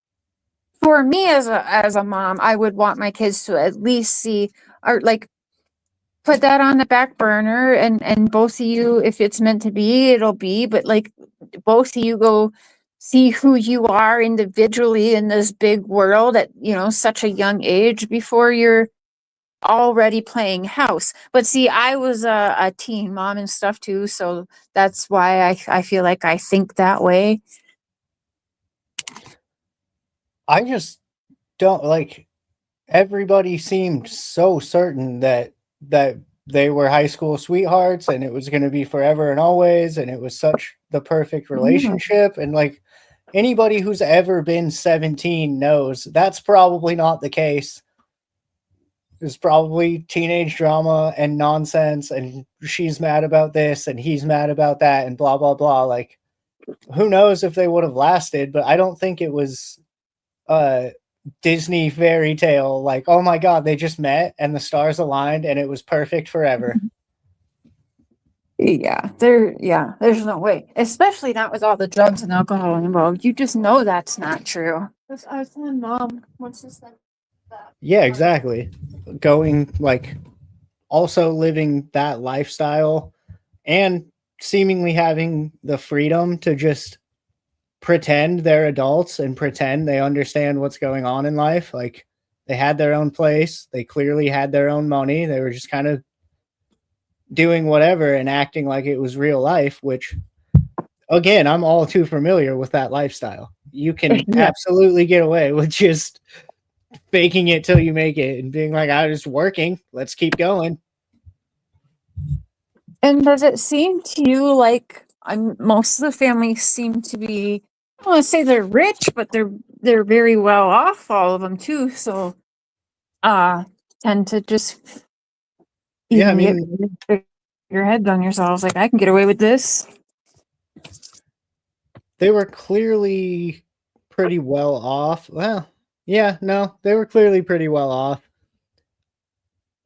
for me as a mom, I would want my kids to at least see or like put that on the back burner and both of you, if it's meant to be, it'll be, but like both of you go see who you are individually in this big world at such a young age before you're already playing house. But see, I was a teen mom and stuff too, so that's why I feel like I think that way. I just don't like everybody seemed so certain that they were high school sweethearts and it was going to be forever and always and it was such the perfect relationship and like anybody who's ever been 17 knows that's probably not the case. It's probably teenage drama and nonsense and she's mad about this and he's mad about that and blah blah blah. Like who knows if they would have lasted, but I don't think it was Disney fairy tale, like, oh my god, they just met and the stars aligned and it was perfect forever. There's no way, especially not with all the drugs and alcohol involved. You just know that's not true. I was telling mom once this that. Yeah, exactly. Going like also living that lifestyle and seemingly having the freedom to just pretend they're adults and pretend they understand what's going on in life. Like they had their own place, they clearly had their own money, they were just kind of doing whatever and acting like it was real life, which again, I'm all too familiar with that lifestyle. You can absolutely get away with just faking it till you make it and being like, I was working, let's keep going. And does it seem to you like most of the families seem to be, I don't want to say they're rich, but they're very well off, all of them too. So tend to just Yeah, I mean, get your heads on yourselves like I can get away with this. they were clearly pretty well off. Well, yeah, no, they were clearly pretty well off.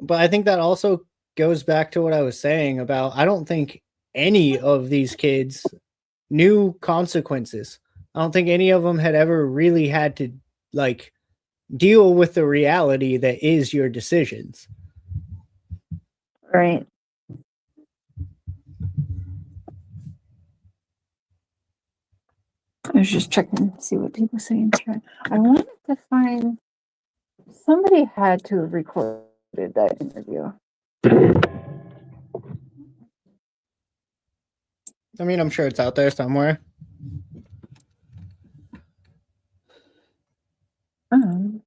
But I think that also goes back to what I was saying about I don't think any of these kids knew consequences. I don't think any of them had ever really had to like deal with the reality that is your decisions. Right. I was just checking to see what people say in chat. I wanted to find somebody had to have recorded that interview. I mean, I'm sure it's out there somewhere. Um,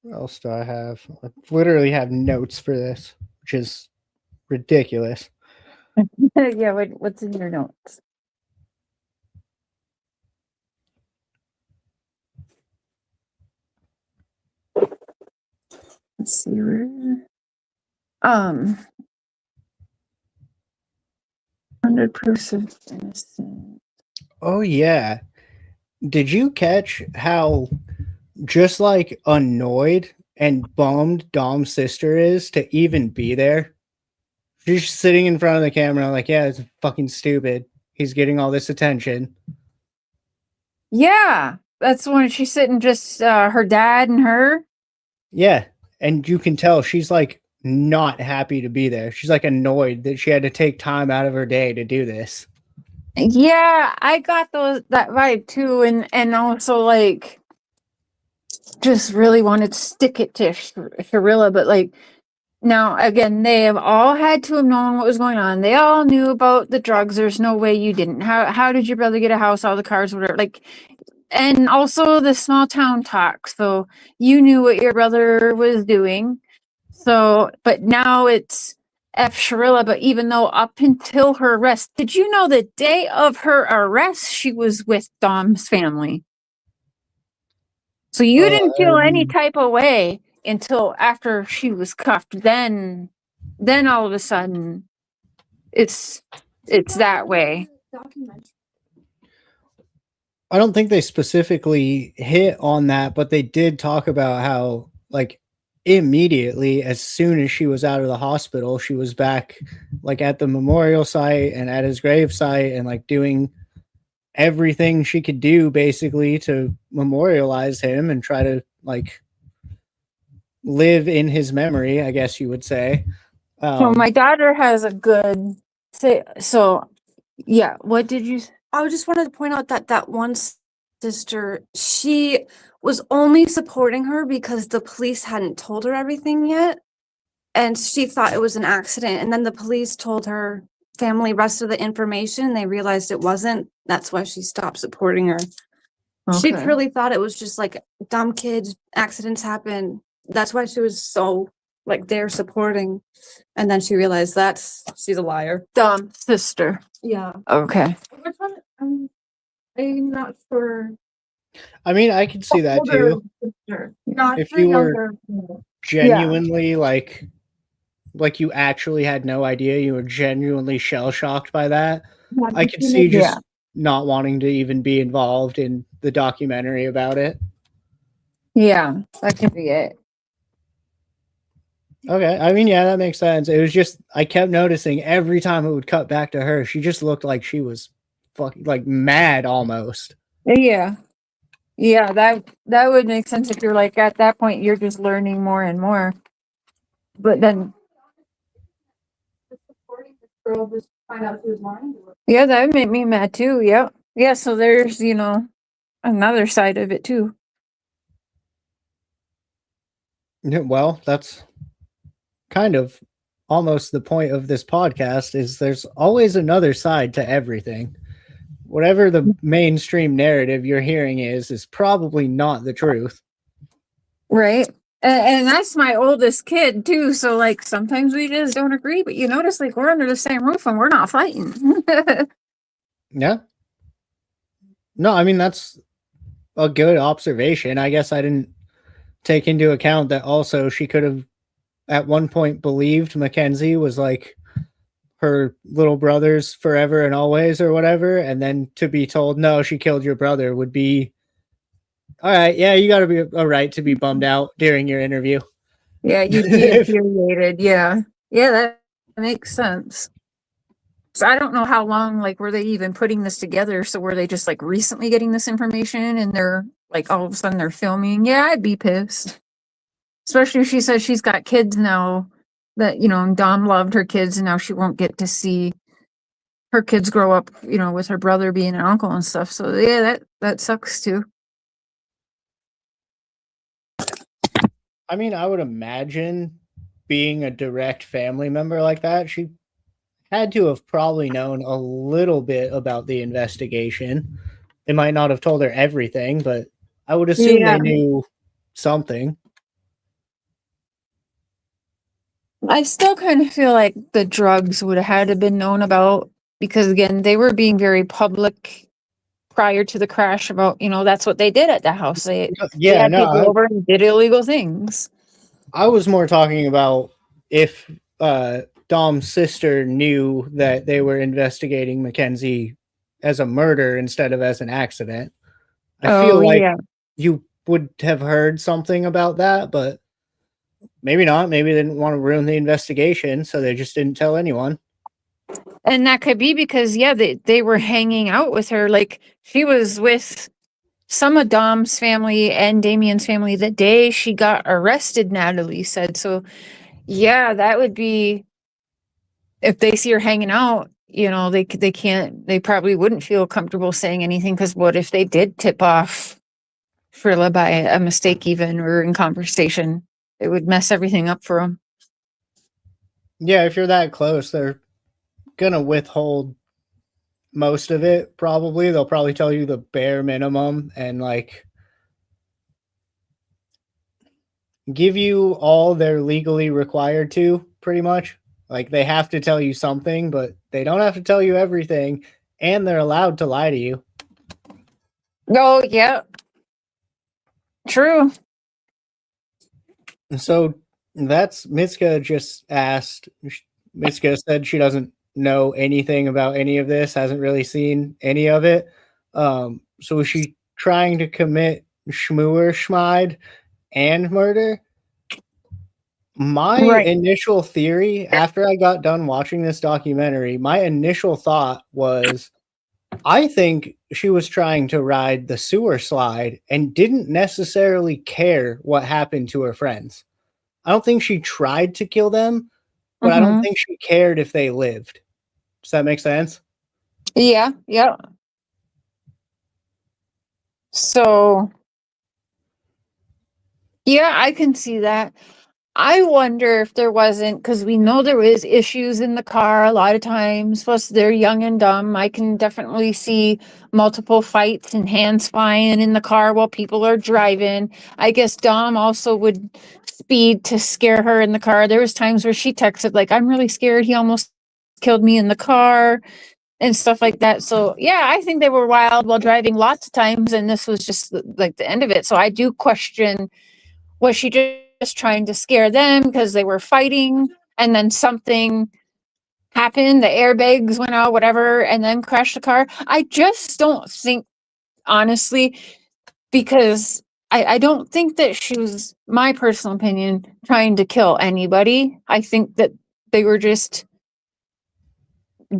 What else do I have? I literally have notes for this, which is ridiculous. yeah, what's in your notes? Let's see. Um, 100% innocent. Oh yeah. Did you catch how just like annoyed and bummed Dom's sister is to even be there? She's just sitting in front of the camera, like, yeah, it's fucking stupid. He's getting all this attention. Yeah, that's when she's sitting just her dad and her. Yeah. And you can tell she's like not happy to be there. She's like annoyed that she had to take time out of her day to do this. Yeah, I got that vibe too, and also like just really wanted to stick it to Sharilla, but like now again, they have all had to have known what was going on. They all knew about the drugs. There's no way you didn't. How did your brother get a house, all the cars, whatever? Like, and also the small town talk. So you knew what your brother was doing. So, but now it's F Sharilla. But even though up until her arrest, did you know the day of her arrest, she was with Dom's family? So you didn't feel any type of way until after she was cuffed. Then all of a sudden, it's that way. I don't think they specifically hit on that, but they did talk about how, like, immediately, as soon as she was out of the hospital, she was back, like, at the memorial site and at his grave site and, like, doing everything she could do basically to memorialize him and try to, like, live in his memory, I guess you would say. So my daughter has a good say. So yeah, what did you? I just wanted to point out that that one sister, she was only supporting her because the police hadn't told her everything yet. And she thought it was an accident. And then the police told her family rest of the information. And they realized it wasn't. That's why she stopped supporting her. She Okay. truly thought it was just like dumb kids, accidents happen. That's why she was so like there supporting. And then she realized that she's a liar. Dumb sister. Yeah. Okay. Which one? I'm not sure. I mean, I could see that Older too. sister. Not If the you were younger. genuinely like you actually had no idea, you were genuinely shell shocked by that. I could see just not wanting to even be involved in the documentary about it. Yeah, that could be it. Okay, I mean, yeah, that makes sense. It was just I kept noticing every time it would cut back to her, she just looked like she was fucking like mad almost. Yeah. Yeah, that would make sense if you're like at that point you're just learning more and more. But then Girl just find out who's lying. yeah, that would make me mad too. Yep. Yeah, so there's, another side of it too. Yeah, well, that's kind of almost the point of this podcast is there's always another side to everything. Whatever the mainstream narrative you're hearing is probably not the truth. Right. And that's my oldest kid too. So like sometimes we just don't agree, but you notice like we're under the same roof and we're not fighting. Yeah. No, I mean, that's a good observation. I guess I didn't take into account that also she could have at one point believed Mackenzie was like her little brother's forever and always or whatever. And then to be told, no, she killed your brother would be, all right. Yeah, you got to be a right to be bummed out during your interview. Yeah, you'd be infuriated. Yeah. Yeah, that makes sense. So I don't know how long, like, were they even putting this together? So were they just like recently getting this information and they're like all of a sudden they're filming? Yeah, I'd be pissed. Especially if she says she's got kids now that, Dom loved her kids and now she won't get to see her kids grow up, with her brother being an uncle and stuff. So yeah, that sucks too. I mean, I would imagine being a direct family member like that, she had to have probably known a little bit about the investigation. They might not have told her everything, but I would assume Yeah. they knew something. I still kind of feel like the drugs would have had to been known about because again, they were being very public prior to the crash about, that's what they did at the house. They Yeah, had people no, over and did illegal things. I was more talking about if Dom's sister knew that they were investigating Mackenzie as a murder instead of as an accident. I Oh, feel like yeah. you would have heard something about that, but maybe not. Maybe they didn't want to ruin the investigation, so they just didn't tell anyone. And that could be because, yeah, they were hanging out with her. Like she was with some of Dom's family and Damien's family the day she got arrested, Natalie said. So, yeah, that would be if they see her hanging out, they probably wouldn't feel comfortable saying anything because what if they did tip off Frilla by a mistake, even or in conversation? It would mess everything up for them. Yeah, if you're that close, they're gonna withhold most of it. Probably they'll probably tell you the bare minimum and like give you all they're legally required to. Pretty much, like they have to tell you something, but they don't have to tell you everything, and they're allowed to lie to you. Oh, yeah. True. So that's Mitska just asked. Mitska said she doesn't know anything about any of this, hasn't really seen any of it. So is she trying to commit schmooer schmide and murder? My Right. initial theory after I got done watching this documentary, my initial thought was I think she was trying to ride the sewer slide and didn't necessarily care what happened to her friends. I don't think she tried to kill them, but I don't Mm-hmm. think she cared if they lived. Does that make sense? Yeah. Yeah. So, yeah, I can see that. I wonder if there wasn't, because we know there was issues in the car a lot of times. Plus, they're young and dumb. I can definitely see multiple fights and hands flying in the car while people are driving. I guess Dom also would speed to scare her in the car. There was times where she texted like, "I'm really scared. He almost killed me in the car," and stuff like that. So, yeah, I think they were wild while driving lots of times, and this was just like the end of it. So, I do question, was she just trying to scare them because they were fighting and then something happened, the airbags went out, whatever, and then crashed the car? I just don't think, honestly, because I don't think that she was, my personal opinion, trying to kill anybody. I think that they were just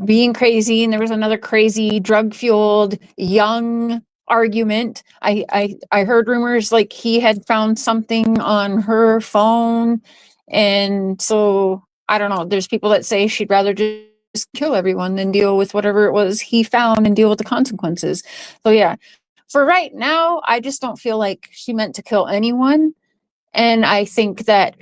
being crazy, and there was another crazy drug fueled young argument. I heard rumors like he had found something on her phone, and so I don't know, there's people that say she'd rather just kill everyone than deal with whatever it was he found and deal with the consequences. So yeah, for right now I just don't feel like she meant to kill anyone, and I think that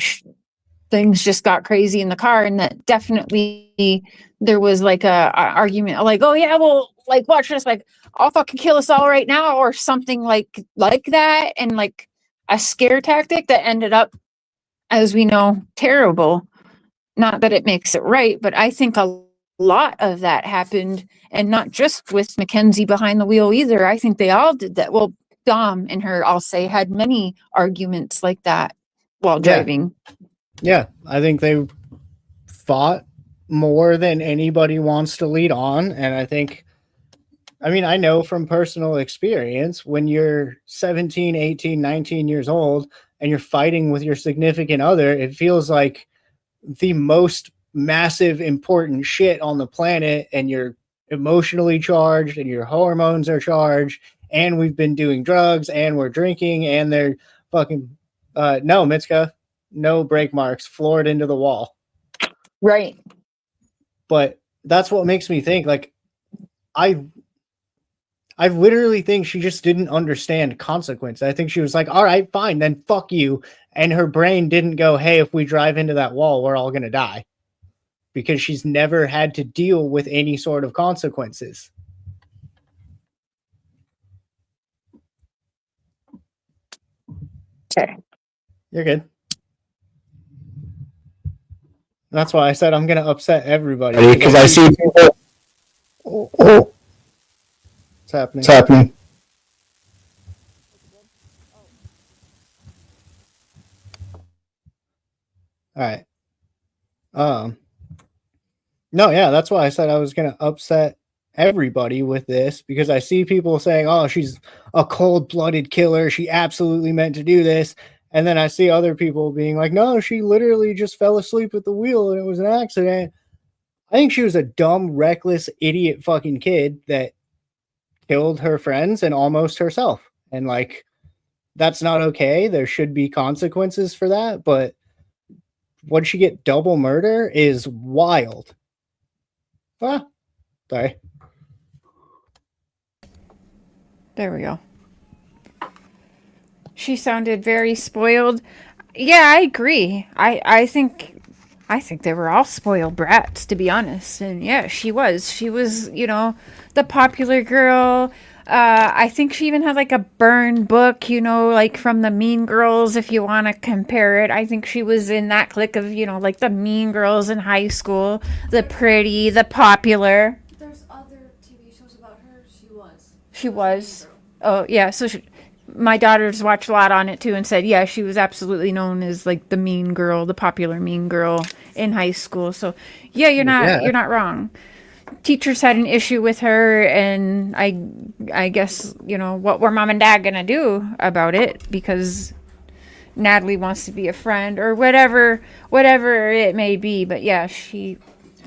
things just got crazy in the car, and that definitely there was like a argument like, oh yeah, well, like watch this, like I'll fucking kill us all right now or something like that, and like a scare tactic that ended up, as we know, terrible. Not that it makes it right, but I think a lot of that happened, and not just with Mackenzie behind the wheel either. I think they all did that. Well, Dom and her, I'll say, had many arguments like that while Yeah. driving. Yeah. I think they fought more than anybody wants to lead on. And I mean, I know from personal experience when you're 17, 18, 19 years old and you're fighting with your significant other, it feels like the most massive, important shit on the planet. And you're emotionally charged and your hormones are charged. And we've been doing drugs and we're drinking and they're fucking, no, Mitska, no brake marks, floored into the wall. Right. But that's what makes me think like I literally think she just didn't understand consequence. I think she was like, all right, fine, then fuck you. And her brain didn't go, hey, if we drive into that wall, we're all going to die. because she's never had to deal with any sort of consequences. Okay. You're good. That's why I said I'm going to upset everybody. Because I see people. Oh, what's happening? What's happening? All right. No, yeah, that's why I said I was going to upset everybody with this, because I see people saying, oh, she's a cold-blooded killer. She absolutely meant to do this. And then I see other people being like, no, she literally just fell asleep at the wheel and it was an accident. I think she was a dumb, reckless, idiot fucking kid that killed her friends and almost herself. And like, that's not okay. There should be consequences for that. But would she get double murder is wild. Ah, sorry. There we go. She sounded very spoiled. Yeah, I agree. I think they were all spoiled brats, to be honest. And yeah, she was. She was, you know, the popular girl. I think she even had like a burned book, you know, like from the Mean Girls, if you want to compare it. I think she was in that clique of, you know, like the Mean Girls in high school, the pretty, the popular. There's other TV shows about her. She was. Oh, yeah. So my daughters watched a lot on it too and said, yeah, she was absolutely known as like the mean girl, the popular mean girl in high school. So yeah, you're not wrong. Teachers had an issue with her, and I guess, you know, what were mom and dad gonna do about it, because Natalie wants to be a friend or whatever it may be. But yeah, they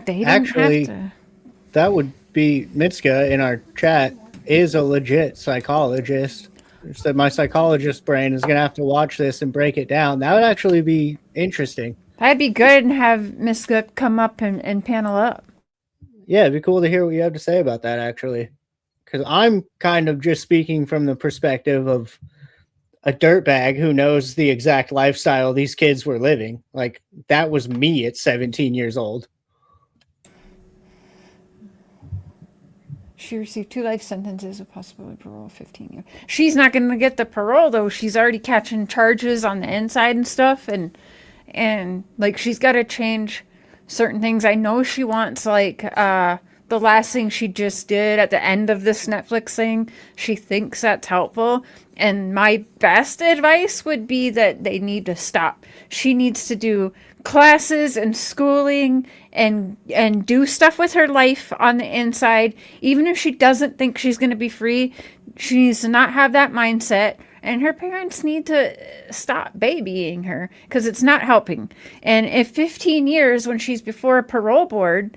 didn't Actually, have to. That would be Mitska in our chat is a legit psychologist. So my psychologist brain is going to have to watch this and break it down. That would actually be interesting. That'd be good, and have Miss Cook come up and panel up. Yeah, it'd be cool to hear what you have to say about that, actually. Because I'm kind of just speaking from the perspective of a dirtbag who knows the exact lifestyle these kids were living. Like, that was me at 17 years old. She received 2 life sentences with possible parole 15 years. She's not going to get the parole, though. She's already catching charges on the inside and stuff. And like, she's got to change certain things. I know she wants, like, the last thing she just did at the end of this Netflix thing, she thinks that's helpful. And my best advice would be that they need to stop. She needs to do classes and schooling and do stuff with her life on the inside. Even if she doesn't think she's going to be free, she needs to not have that mindset. And her parents need to stop babying her, because it's not helping. And if 15 years, when she's before a parole board,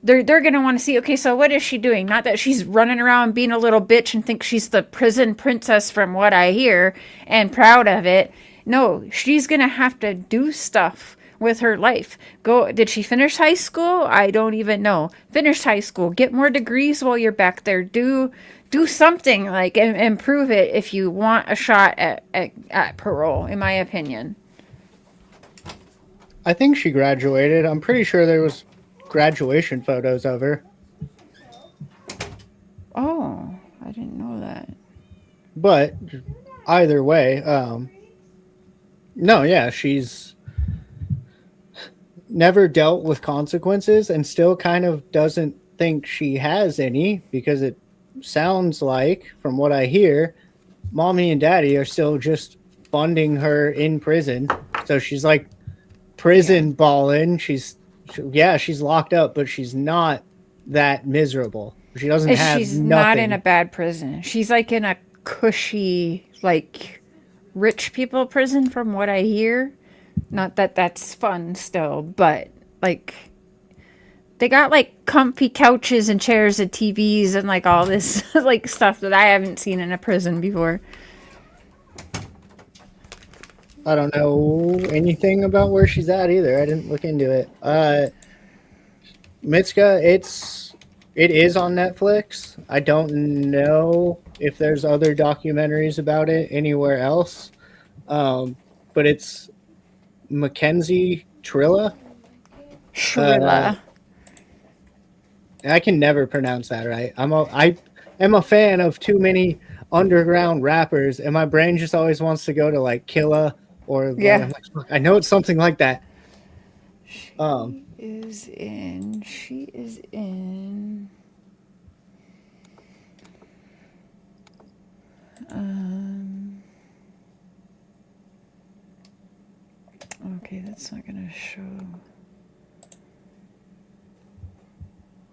they're going to want to see, okay, so what is she doing? Not that she's running around being a little bitch and thinks she's the prison princess from what I hear and proud of it. No, she's going to have to do stuff with her life. Did she finish high school? I don't even know. Finish high school. Get more degrees while you're back there. Do something, like, and improve it if you want a shot at parole, in my opinion. I think she graduated. I'm pretty sure there was graduation photos of her. Oh, I didn't know that. But either way, no, yeah, she's never dealt with consequences and still kind of doesn't think she has any, because it sounds like, from what I hear, mommy and daddy are still just funding her in prison. So she's like prison balling. She's locked up, but she's not that miserable. She doesn't have She's nothing. not in a bad prison. She's like in a cushy, like, rich people prison, from what I hear. Not that that's fun still, but like, they got like comfy couches and chairs and TVs and like all this like stuff that I haven't seen in a prison before. I don't know anything about where she's at either. I didn't look into it. Mitska, it is on Netflix. I don't know if there's other documentaries about it anywhere else. But it's Mackenzie Trilla. Shrilla. I can never pronounce that right. I am a fan of too many underground rappers, and my brain just always wants to go to like Killa or like, Yeah. I'm like, fuck, I know it's something like that. She is in. She is in. Okay, that's not gonna show.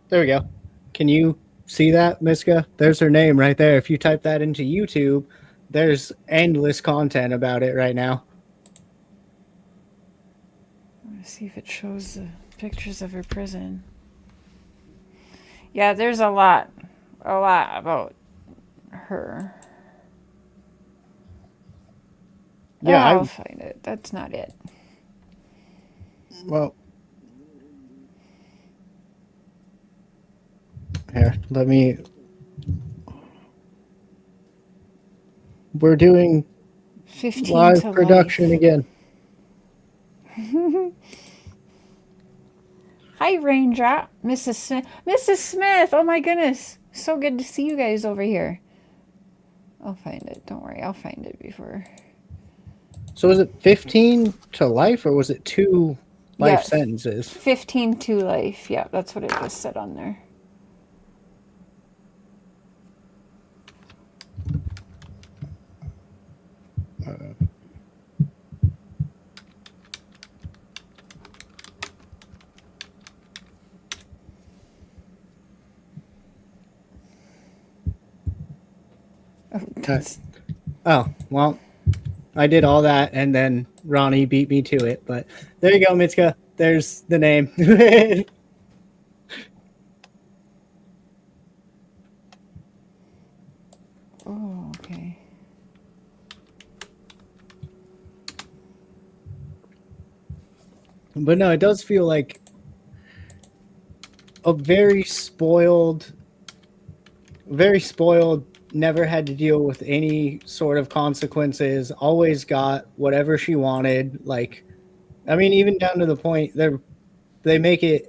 There we go. Can you see that, Miska? There's her name right there. If you type that into YouTube, there's endless content about it right now. Let's see if it shows the pictures of her prison. Yeah, there's a lot about her. Yeah, I'll find it. That's not it. Well, here, let me. We're doing 15 live to production life. again. Hi, Raindrop, Mrs. Smith. Mrs. Smith, oh my goodness. So good to see you guys over here. I'll find it. Don't worry, I'll find it before. So was it 15 to life, or was it 2 life sentences? 15 to life. Yeah, that's what it just said on there. Oh, well, I did all that, and then Ronnie beat me to it. But there you go, Mitska. There's the name. Oh, okay. But no, it does feel like a very spoiled, never had to deal with any sort of consequences, always got whatever she wanted. Like, I mean, even down to the point they make it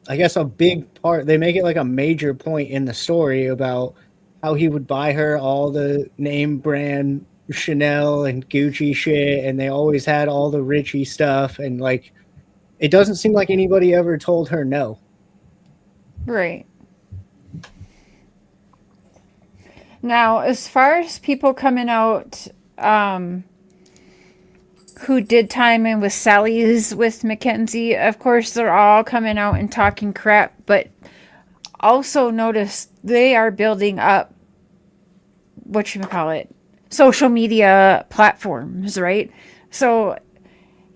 I guess a big part, they make it like a major point in the story about how he would buy her all the name brand Chanel and Gucci shit, and they always had all the Richie stuff, and like it doesn't seem like anybody ever told her no. Right. Now, as far as people coming out who did time in with Sally's with Mackenzie, of course, they're all coming out and talking crap, but also notice they are building up social media platforms, right? So,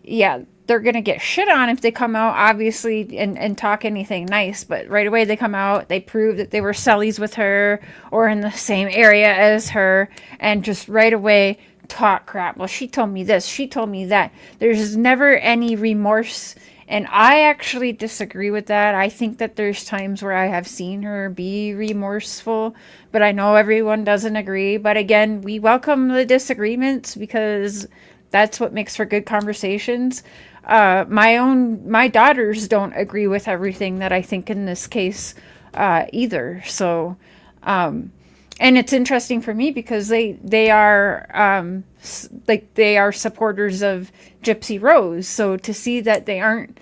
yeah, they're going to get shit on if they come out, obviously, and talk anything nice. But right away, they come out, they prove that they were cellies with her or in the same area as her, and just right away talk crap. Well, she told me this, she told me that. There's never any remorse. And I actually disagree with that. I think that there's times where I have seen her be remorseful, but I know everyone doesn't agree. But again, we welcome the disagreements because that's what makes for good conversations. My daughters don't agree with everything that I think in this case either. So, and it's interesting for me because they are they are supporters of Gypsy Rose. So to see that they aren't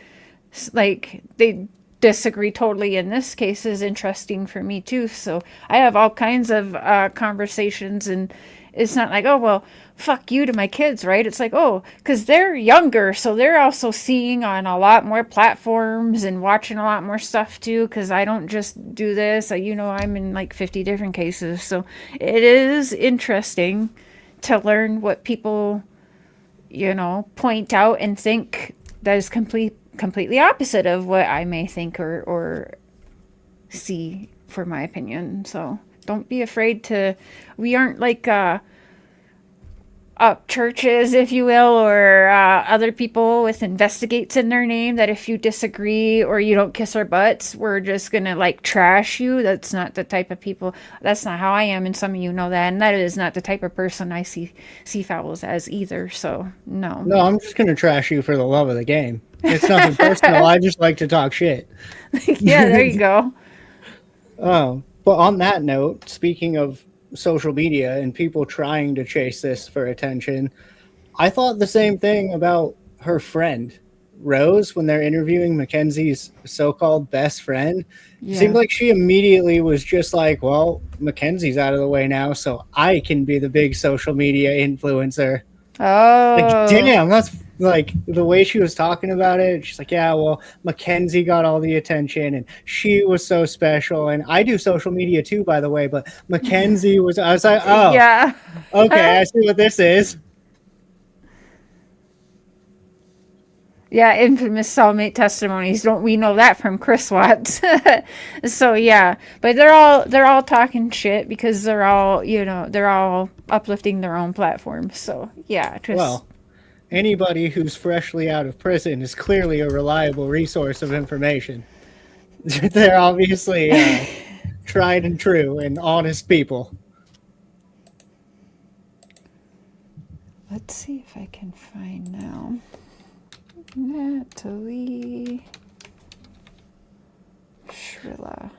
like they disagree totally in this case is interesting for me too. So I have all kinds of conversations, and it's not like, oh well, fuck you to my kids, right? It's like, oh, because they're younger, so they're also seeing on a lot more platforms and watching a lot more stuff too, because I don't just do this. I'm in like 50 different cases, so it is interesting to learn what people point out and think that is completely opposite of what I may think or see for my opinion. So don't be afraid to, we aren't like churches, if you will, or other people with investigates in their name, that if you disagree or you don't kiss our butts, we're just gonna like trash you. That's not the type of people. That's not how I am, and some of you know that. And that is not the type of person I see Fowls as either. So no. No, I'm just gonna trash you for the love of the game. It's nothing personal. I just like to talk shit. Yeah, there you go. But on that note, speaking of social media and people trying to chase this for attention, I thought the same thing about her friend, Rose, when they're interviewing Mackenzie's so-called best friend. It seemed like she immediately was just like, well, Mackenzie's out of the way now, so I can be the big social media influencer. Oh, Like, damn, that's like the way she was talking about it. She's like, yeah, well, Mackenzie got all the attention and she was so special. And I do social media too, by the way, but Mackenzie was, I was like, oh, yeah. okay, I see what this is. Yeah, infamous cellmate testimonies. Don't we know that from Chris Watts? So yeah, but they're all talking shit because they're all uplifting their own platforms. So yeah, just Well, anybody who's freshly out of prison is clearly a reliable resource of information. They're obviously tried and true and honest people. let's see if I can find now. Natalie Shrilla.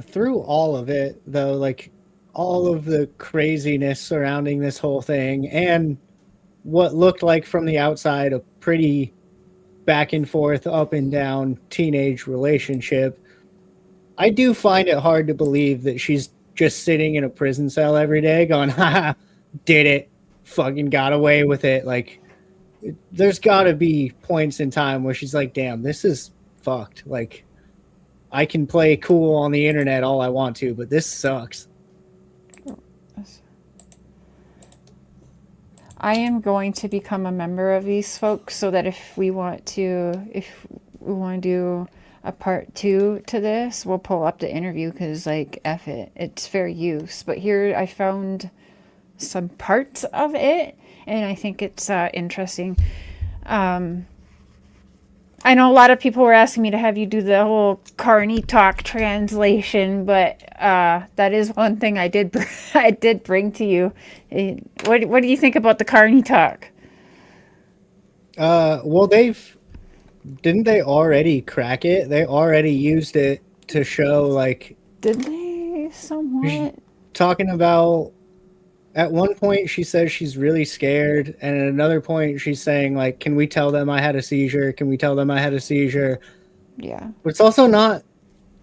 Through all of it, though, like all of the craziness surrounding this whole thing and what looked like from the outside a pretty back and forth, up and down teenage relationship, I do find it hard to believe that she's just sitting in a prison cell every day going, haha, did it, fucking got away with it. Like, there's got to be points in time where she's like, damn, this is fucked. Like, I can play cool on the internet all I want to, but this sucks. I am going to become a member of these folks so that if we want to do a part 2 to this, we'll pull up the interview because like F it, it's fair use. But here I found some parts of it and I think it's interesting. I know a lot of people were asking me to have you do the whole Carney talk translation, but that is one thing I did bring to you. What do you think about the Carney talk? Well, didn't they already crack it? They already used it to show, like, Did they somewhat? talking about, at one point she says she's really scared, and at another point she's saying, like, can we tell them I had a seizure? Can we tell them I had a seizure? Yeah. But it's also not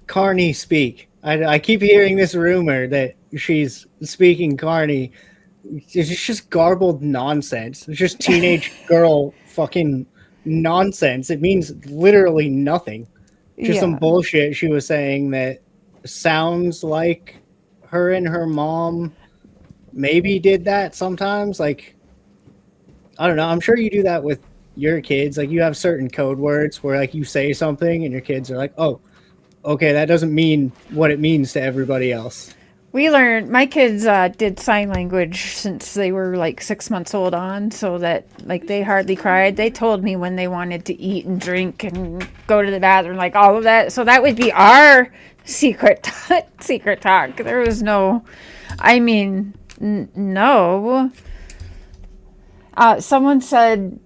Carney speak. I keep hearing this rumor that she's speaking Carney. It's just garbled nonsense. It's just teenage girl fucking nonsense. It means literally nothing. Just some bullshit she was saying that sounds like her and her mom maybe did that sometimes. Like, I don't know. I'm sure you do that with your kids. Like, you have certain code words where, like, you say something and your kids are like, oh, okay, that doesn't mean what it means to everybody else. We learned, my kids did sign language since they were like 6 months old on, so that like they hardly cried. They told me when they wanted to eat and drink and go to the bathroom, like all of that. So that would be our secret talk. There was no, I mean, no. Someone said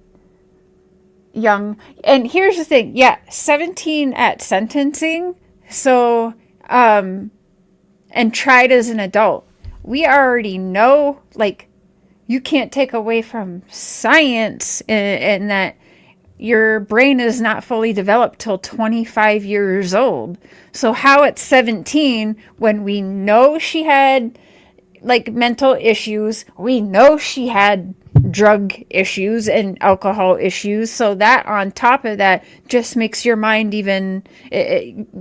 young, and here's the thing. Yeah, 17 at sentencing. So, and tried as an adult. We already know, like, you can't take away from science in that your brain is not fully developed till 25 years old. So how at 17, when we know she had like mental issues, we know she had drug issues and alcohol issues, so that on top of that just makes your mind even,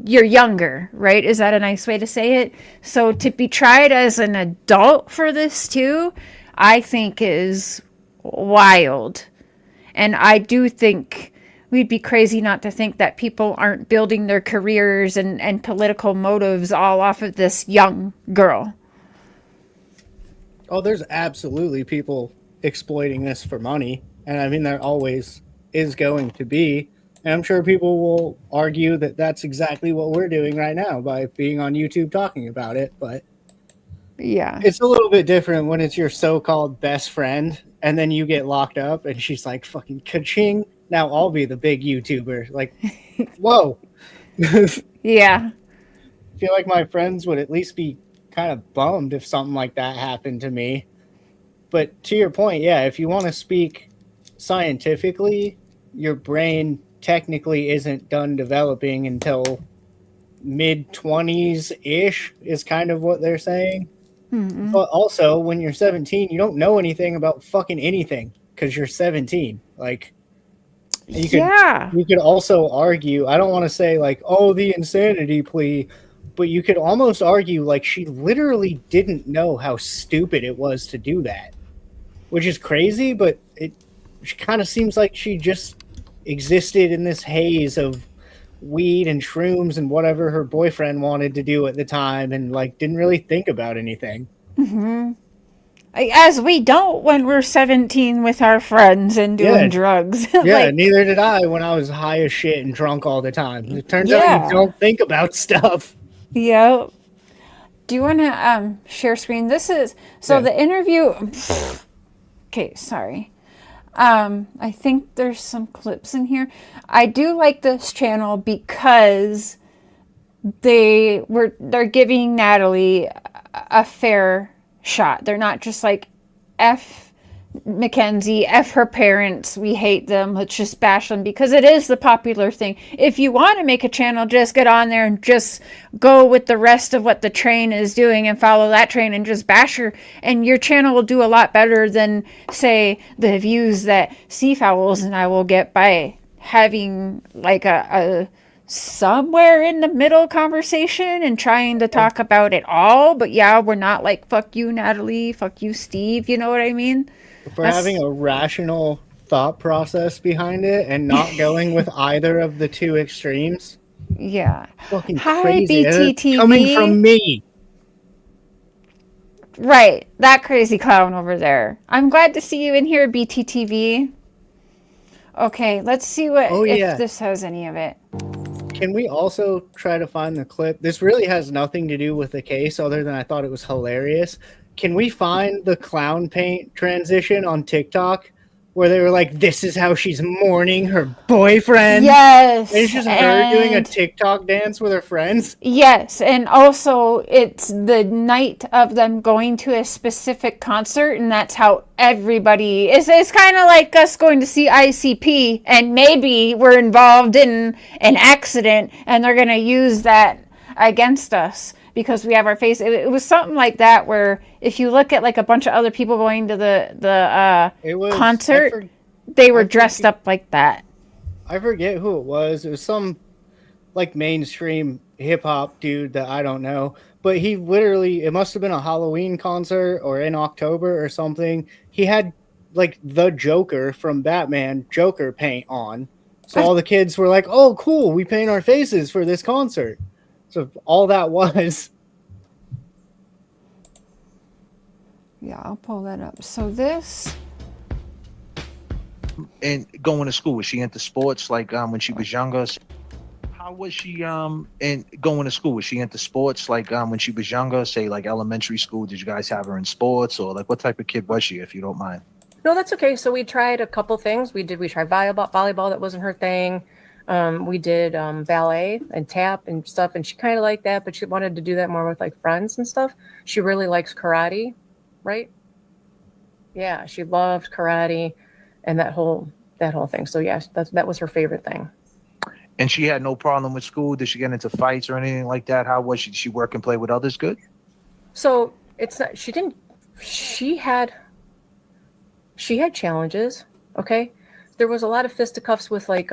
you're younger, right? Is that a nice way to say it? So to be tried as an adult for this too, I think is wild. And I do think we'd be crazy not to think that people aren't building their careers and political motives all off of this young girl. Oh, there's absolutely people exploiting this for money. And I mean, there always is going to be. And I'm sure people will argue that that's exactly what we're doing right now by being on YouTube talking about it. But Yeah. it's a little bit different when it's your so-called best friend and then you get locked up and she's like, fucking ka-ching, now I'll be the big YouTuber. Like, whoa. Yeah. I feel like my friends would at least be kind of bummed if something like that happened to me. But to your point, yeah, if you want to speak scientifically, your brain technically isn't done developing until mid 20s ish, is kind of what they're saying. Mm-mm. But also, when you're 17, you don't know anything about fucking anything because you're 17. Like, you could also argue, I don't want to say like, oh, the insanity plea, but you could almost argue like she literally didn't know how stupid it was to do that, which is crazy, but it kind of seems like she just existed in this haze of weed and shrooms and whatever her boyfriend wanted to do at the time and like didn't really think about anything. Mm-hmm. As we don't when we're 17 with our friends and doing drugs. Yeah, Like, neither did I when I was high as shit and drunk all the time. It turns out Yeah. you don't think about stuff. yeah. Do you want to share screen? This is so Yeah. the interview. Okay, sorry. I think there's some clips in here. I do like this channel because they're giving Natalie a fair shot. They're not just like F Mackenzie, F her parents, we hate them, let's just bash them, because it is the popular thing. If you want to make a channel, just get on there and just go with the rest of what the train is doing and follow that train and just bash her, and your channel will do a lot better than, say, the views that Seafowls and I will get by having like a somewhere in the middle conversation and trying to talk about it all. But yeah, we're not like, fuck you, Natalie, fuck you, Steve, you know what I mean? For having a rational thought process behind it and not going with either of the two extremes. Yeah. Fucking Hi, crazy. BTTV. Coming from me. Right, that crazy clown over there. I'm glad to see you in here, BTTV. Okay, let's see if this has any of it. Can we also try to find the clip? This really has nothing to do with the case other than I thought it was hilarious. Can we find the clown paint transition on TikTok where they were like, this is how she's mourning her boyfriend? Yes. And it's just her doing a TikTok dance with her friends? Yes, and also it's the night of them going to a specific concert, and that's how everybody is. It's kind of like us going to see ICP, and maybe we're involved in an accident, and they're going to use that against us because we have our face. It was something like that, where if you look at like a bunch of other people going to the concert, they were dressed up like that. I forget who it was. It was some like mainstream hip hop dude that I don't know, but he literally, it must have been a Halloween concert or in October or something. He had like the Joker from Batman Joker paint on. So all the kids were like, oh, cool, we paint our faces for this concert. So all that was. Yeah, I'll pull that up. So this. And going to school, was she into sports like when she was younger? How was she and going to school? Was she into sports like when she was younger, say like elementary school? Did you guys have her in sports, or like what type of kid was she, if you don't mind? No, that's okay. So we tried a couple things. We tried volleyball. That wasn't her thing. We did ballet and tap and stuff, and she kind of liked that, but she wanted to do that more with like friends and stuff. She really likes karate, right? Yeah, she loved karate and that whole thing. So yeah, that was her favorite thing. And she had no problem with school? Did she get into fights or anything like that? How was she? Did she work and play with others good? So it's not, she had challenges. Okay. There was a lot of fisticuffs with like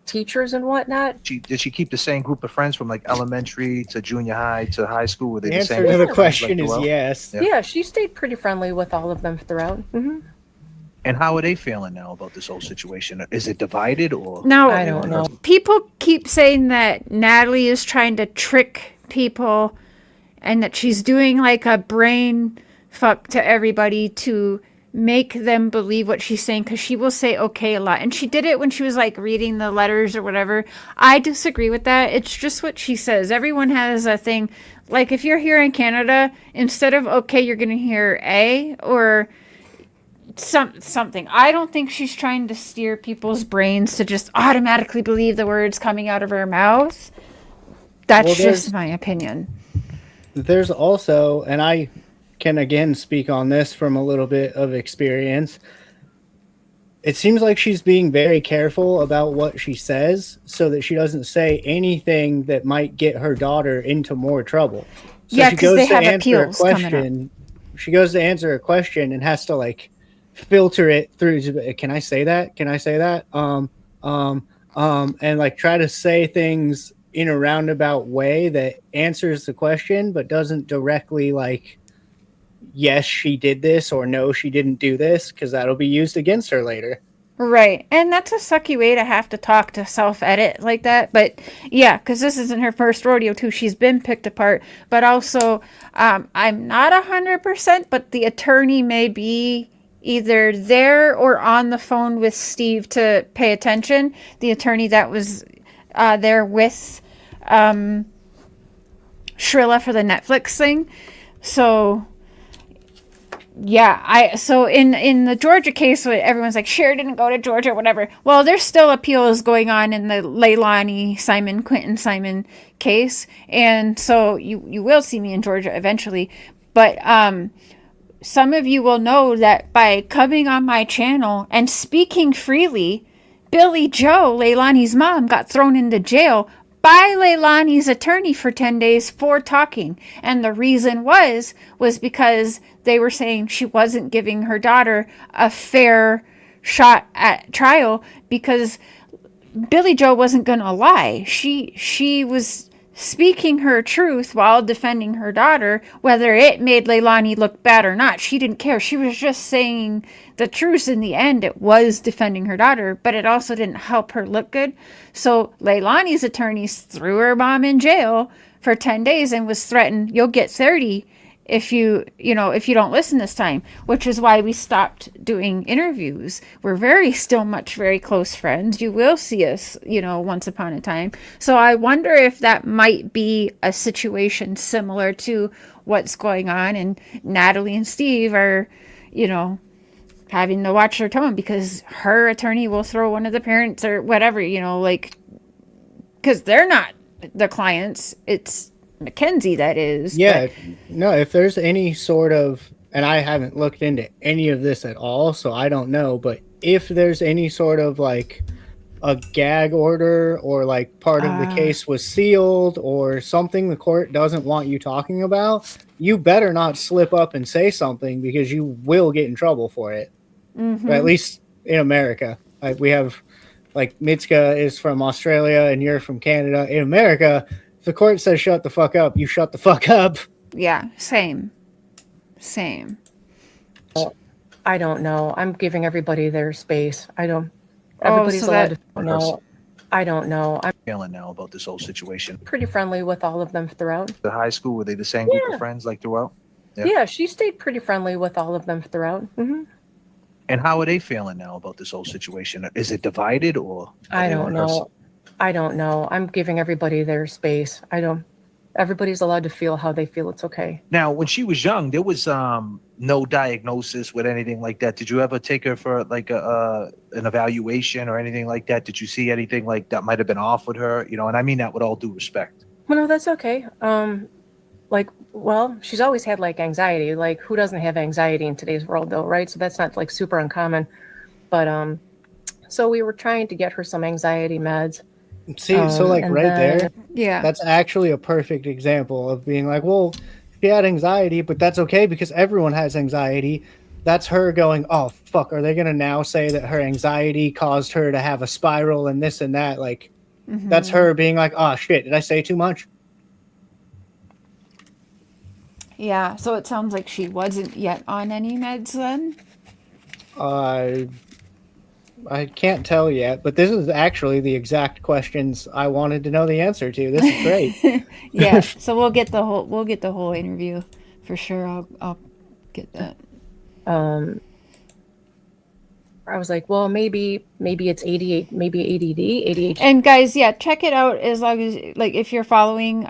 teachers and whatnot. Did she keep the same group of friends from like elementary to junior high to high school? Were they The the same? answer to the question is yes. Yeah, she stayed pretty friendly with all of them throughout. Mm-hmm. And how are they feeling now about this whole situation? Is it divided or? No, I don't know. People keep saying that Natalie is trying to trick people and that she's doing like a brain fuck to everybody to make them believe what she's saying, because she will say okay a lot. And she did it when she was like reading the letters or whatever. I disagree with that. It's just what she says. Everyone has a thing. Like if you're here in Canada, instead of okay, you're going to hear a or something. I don't think she's trying to steer people's brains to just automatically believe the words coming out of her mouth. That's Well, just my opinion. There's also, and I can again speak on this from a little bit of experience. It seems like she's being very careful about what she says so that she doesn't say anything that might get her daughter into more trouble. So Yeah, she 'cause goes they to have answer a appeals coming up. question. She goes to answer a question and has to like filter it through. Can I say that? Can I say that? And like try to say things in a roundabout way that answers the question but doesn't directly like, yes, she did this, or no, she didn't do this, because that'll be used against her later. Right. And that's a sucky way to have to talk to self-edit like that. But yeah, because this isn't her first rodeo too. She's been picked apart. But also, I'm not 100%, but the attorney may be either there or on the phone with Steve to pay attention. The attorney that was there with Shrilla for the Netflix thing. So yeah, so in the Georgia case, everyone's like, Cher didn't go to Georgia, whatever. Well, there's still appeals going on in the Leilani Simon, Quentin Simon case, and so you will see me in Georgia eventually. But some of you will know that by coming on my channel and speaking freely, Billy Joe, Leilani's mom, got thrown into jail by Leilani's attorney for 10 days for talking. And the reason was because they were saying she wasn't giving her daughter a fair shot at trial because Billy Joe wasn't going to lie. She was speaking her truth while defending her daughter, whether it made Leilani look bad or not. She didn't care. She was just saying the truth. In the end, it was defending her daughter, but it also didn't help her look good. So Leilani's attorneys threw her mom in jail for 10 days and was threatened, you'll get 30 if you don't listen this time, which is why we stopped doing interviews. We're very close friends. You will see us, once upon a time. So I wonder if that might be a situation similar to what's going on, and Natalie and Steve are, having to watch their tone because her attorney will throw one of the parents or whatever, because they're not the clients. It's Mackenzie that is. Yeah, no, if there's any sort of, and I haven't looked into any of this at all, so I don't know, but if there's any sort of like a gag order or like part of the case was sealed or something the court doesn't want you talking about, you better not slip up and say something because you will get in trouble for it. Or at least in America. Like we have, like Mitska is from Australia and you're from Canada. In America, if the court says shut the fuck up, you shut the fuck up. Yeah, same. I don't know. I'm giving everybody their space. Everybody's allowed to know. I don't know. I'm Feeling now about this whole situation. pretty friendly with all of them throughout. The high school, were they the same group of friends like throughout? Yeah. Yeah, she stayed pretty friendly with all of them throughout. And how are they feeling now about this whole situation? Is it divided or? I don't know. I'm giving everybody their space. Everybody's allowed to feel how they feel. It's okay. Now, when she was young, there was no diagnosis with anything like that. Did you ever take her for like an evaluation or anything like that? Did you see anything like that might have been off with her? And I mean that with all due respect. Well, no, that's okay. She's always had like anxiety. Like, who doesn't have anxiety in today's world though, right? So that's not like super uncommon. But so we were trying to get her some anxiety meds. See, so like right there, yeah, that's actually a perfect example of being like, well, she had anxiety, but that's okay because everyone has anxiety. That's her going, oh, fuck, are they going to now say that her anxiety caused her to have a spiral and this and that? Like, that's her being like, oh, shit, did I say too much? Yeah, so it sounds like she wasn't yet on any meds then? I can't tell yet, but this is actually the exact questions I wanted to know the answer to. This is great. Yeah, so we'll get the whole interview for sure. I'll get that. I was like, well, maybe it's 88, maybe ADD, ADHD. And guys, yeah, check it out as long as, like, if you're following,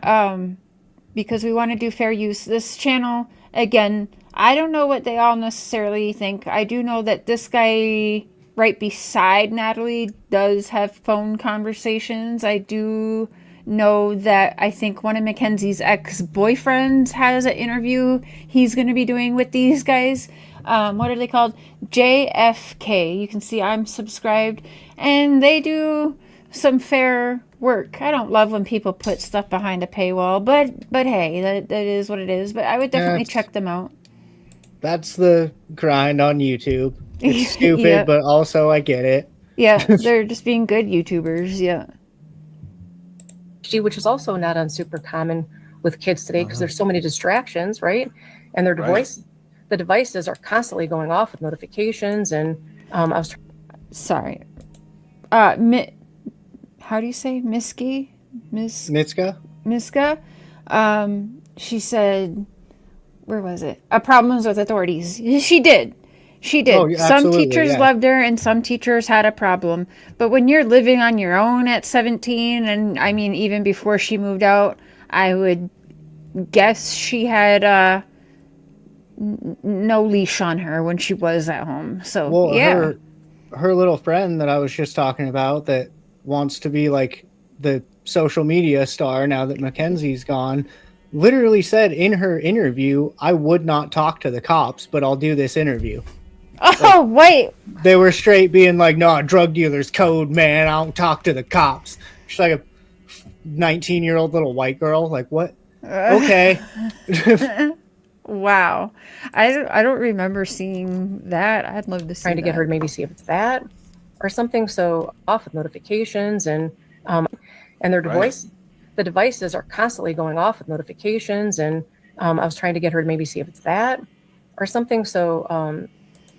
because we want to do fair use. This channel, again, I don't know what they all necessarily think. I do know that this guy right beside Natalie does have phone conversations. I do know that I think one of Mackenzie's ex-boyfriends has an interview he's going to be doing with these guys. What are they called? JFK. You can see I'm subscribed, and they do some fair work. I don't love when people put stuff behind a paywall, but hey, that is what it is. But I would definitely check them out. That's the grind on YouTube. It's stupid, Yeah. but also I get it. Yeah, they're just being good YouTubers. Yeah. Which is also not on super common with kids today because there's so many distractions, right? And their the devices are constantly going off with notifications. And I was sorry. How do you say Miski? Mitska? Miska? She said, where was it? Problems with authorities. She did. Oh, yeah, Some absolutely, teachers yeah. loved her and some teachers had a problem. But when you're living on your own at 17, and I mean, even before she moved out, I would guess she had no leash on her when she was at home. So, Well, yeah. her little friend that I was just talking about that wants to be like the social media star now that Mackenzie's gone, literally said in her interview, I would not talk to the cops, but I'll do this interview. Oh, wait. They were straight being like, no, drug dealer's code, man. I don't talk to the cops. She's like a 19-year-old little white girl. Like, what? Okay. Wow. I don't remember seeing that. I'd love to see trying to get her to maybe see if it's that or something. So off with notifications and their the devices are constantly going off with notifications. And I was trying to get her to maybe see if it's that or something. So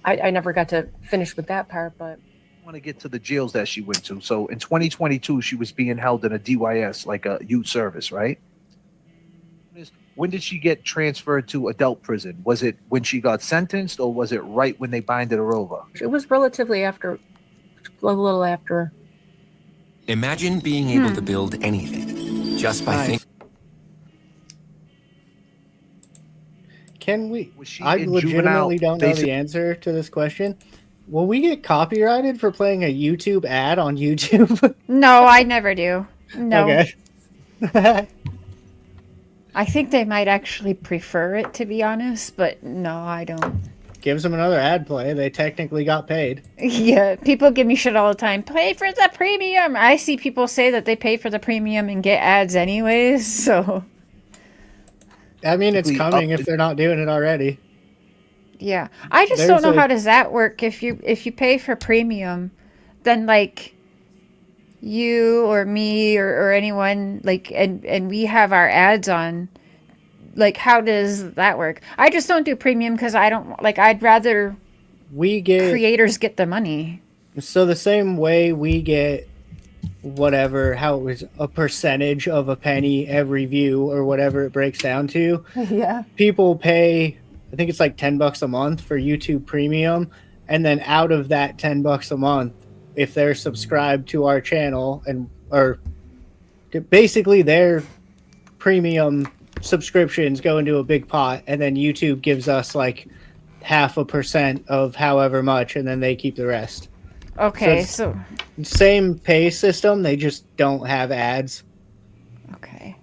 I never got to finish with that part, but I want to get to the jails that she went to. So in 2022, she was being held in a DYS, like a youth service, right? When did she get transferred to adult prison? Was it when she got sentenced, or was it right when they binded her over? it was relatively after, a little after. Imagine being able to build anything just by thinking. Can we? Was she I in legitimately juvenile don't know the answer to this question. Will we get copyrighted for playing a YouTube ad on YouTube? No, I never do. No. Okay. I think they might actually prefer it, to be honest, but no, I don't. Gives them another ad play. They technically got paid. Yeah, people give me shit all the time. Pay for the premium. I see people say that they pay for the premium and get ads anyways, so. I mean, it's coming if they're not doing it already. Yeah. I just don't know how does that work. If you pay for premium, then like you or me or anyone like and we have our ads on, like how does that work? I just don't do premium because I don't like, I'd rather creators get the money. So the same way we get whatever, how it was a percentage of a penny every view or whatever it breaks down to. Yeah. People pay, I think it's like $10 a month for YouTube Premium, and then out of that $10 a month, if they're subscribed to our channel or basically their premium subscriptions go into a big pot, and then YouTube gives us like 0.5% of however much, and then they keep the rest. Okay, so same pay system, they just don't have ads. Okay.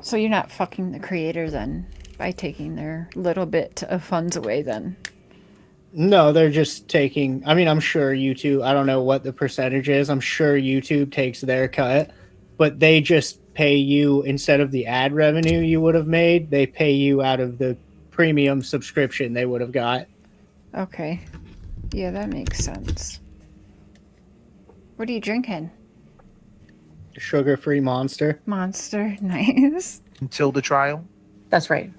So you're not fucking the creator then by taking their little bit of funds away then? No, they're just taking, I mean, I'm sure YouTube, I don't know what the percentage is. I'm sure YouTube takes their cut, but they just pay you instead of the ad revenue you would have made, they pay you out of the premium subscription they would have got. Okay. Yeah, that makes sense. What are you drinking? Sugar-free Monster. Monster, nice. Until the trial? That's right.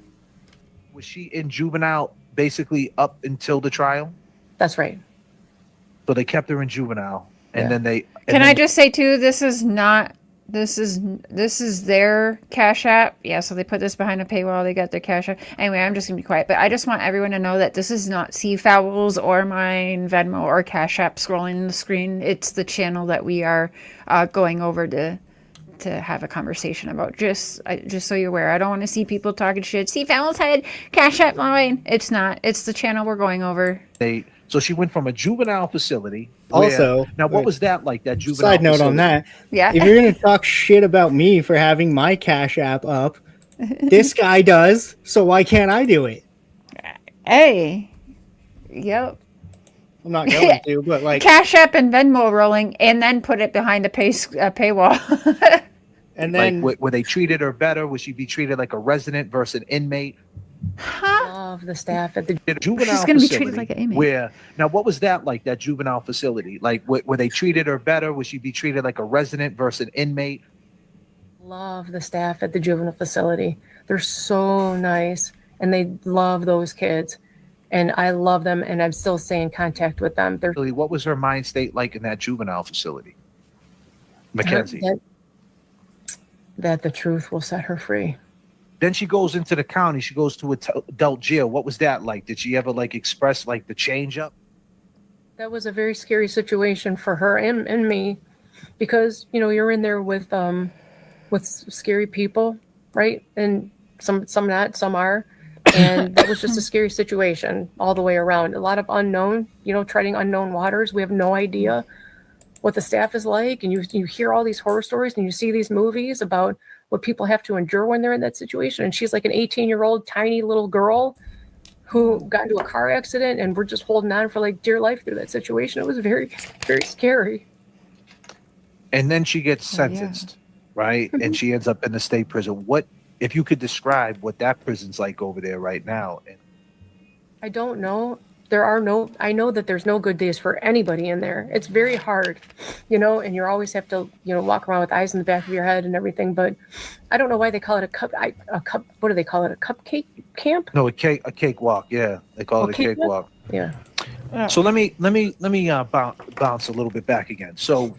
Was she in juvenile basically up until the trial? That's right. So they kept her in juvenile, and then they... Can I just say too, this is not This is their Cash App. Yeah, so they put this behind a paywall. They got their Cash App. Anyway, I'm just gonna be quiet. But I just want everyone to know that this is not Seafowls or mine, Venmo or Cash App scrolling in the screen. It's the channel that we are going over to have a conversation about. Just so you're aware, I don't want to see people talking shit. Seafowls had Cash App line. It's not. It's the channel we're going over. So she went from a juvenile facility. Also, now what was that like? That juvenile side note facility? on that. Yeah. If you're gonna talk shit about me for having my Cash App up, this guy does, so why can't I do it? Hey. Yep. I'm not going to, but like Cash App and Venmo rolling, and then put it behind a paywall. and then Like, were they treated her better? Would she be treated like a resident versus an inmate? Love the staff at the Juvenile She's gonna be facility. treated like an inmate. Where now, what was that like? That juvenile facility, like, were they treated her better? Would she be treated like a resident versus an inmate? love the staff at the juvenile facility. They're so nice and they love those kids. And I love them and I'm still staying in contact with them. They're Really, what was her mind state like in that juvenile facility? Mackenzie. that the truth will set her free. Then she goes into the county. She goes to adult jail. What was that like? Did she ever like express like the change up? That was a very scary situation for her and me because, you know, you're in there with scary people, right? And some not, some are. And that was just a scary situation all the way around. A lot of unknown, you know, treading unknown waters. We have no idea what the staff is like. And you hear all these horror stories and you see these movies about what people have to endure when they're in that situation. And she's like an 18-year-old tiny little girl who got into a car accident and we're just holding on for like dear life through that situation. It was very, very scary. And then she gets sentenced, right? And she ends up in the state prison. What, if you could describe what that prison's like over there right now? I don't know. I know that there's no good days for anybody in there. It's very hard, you know, and you always have to, you know, walk around with eyes in the back of your head and everything. But I don't know why they call it a cup. What do they call it? A cupcake camp? No, a cakewalk. Yeah, they call it a cakewalk. Yeah. So let me bounce a little bit back again. So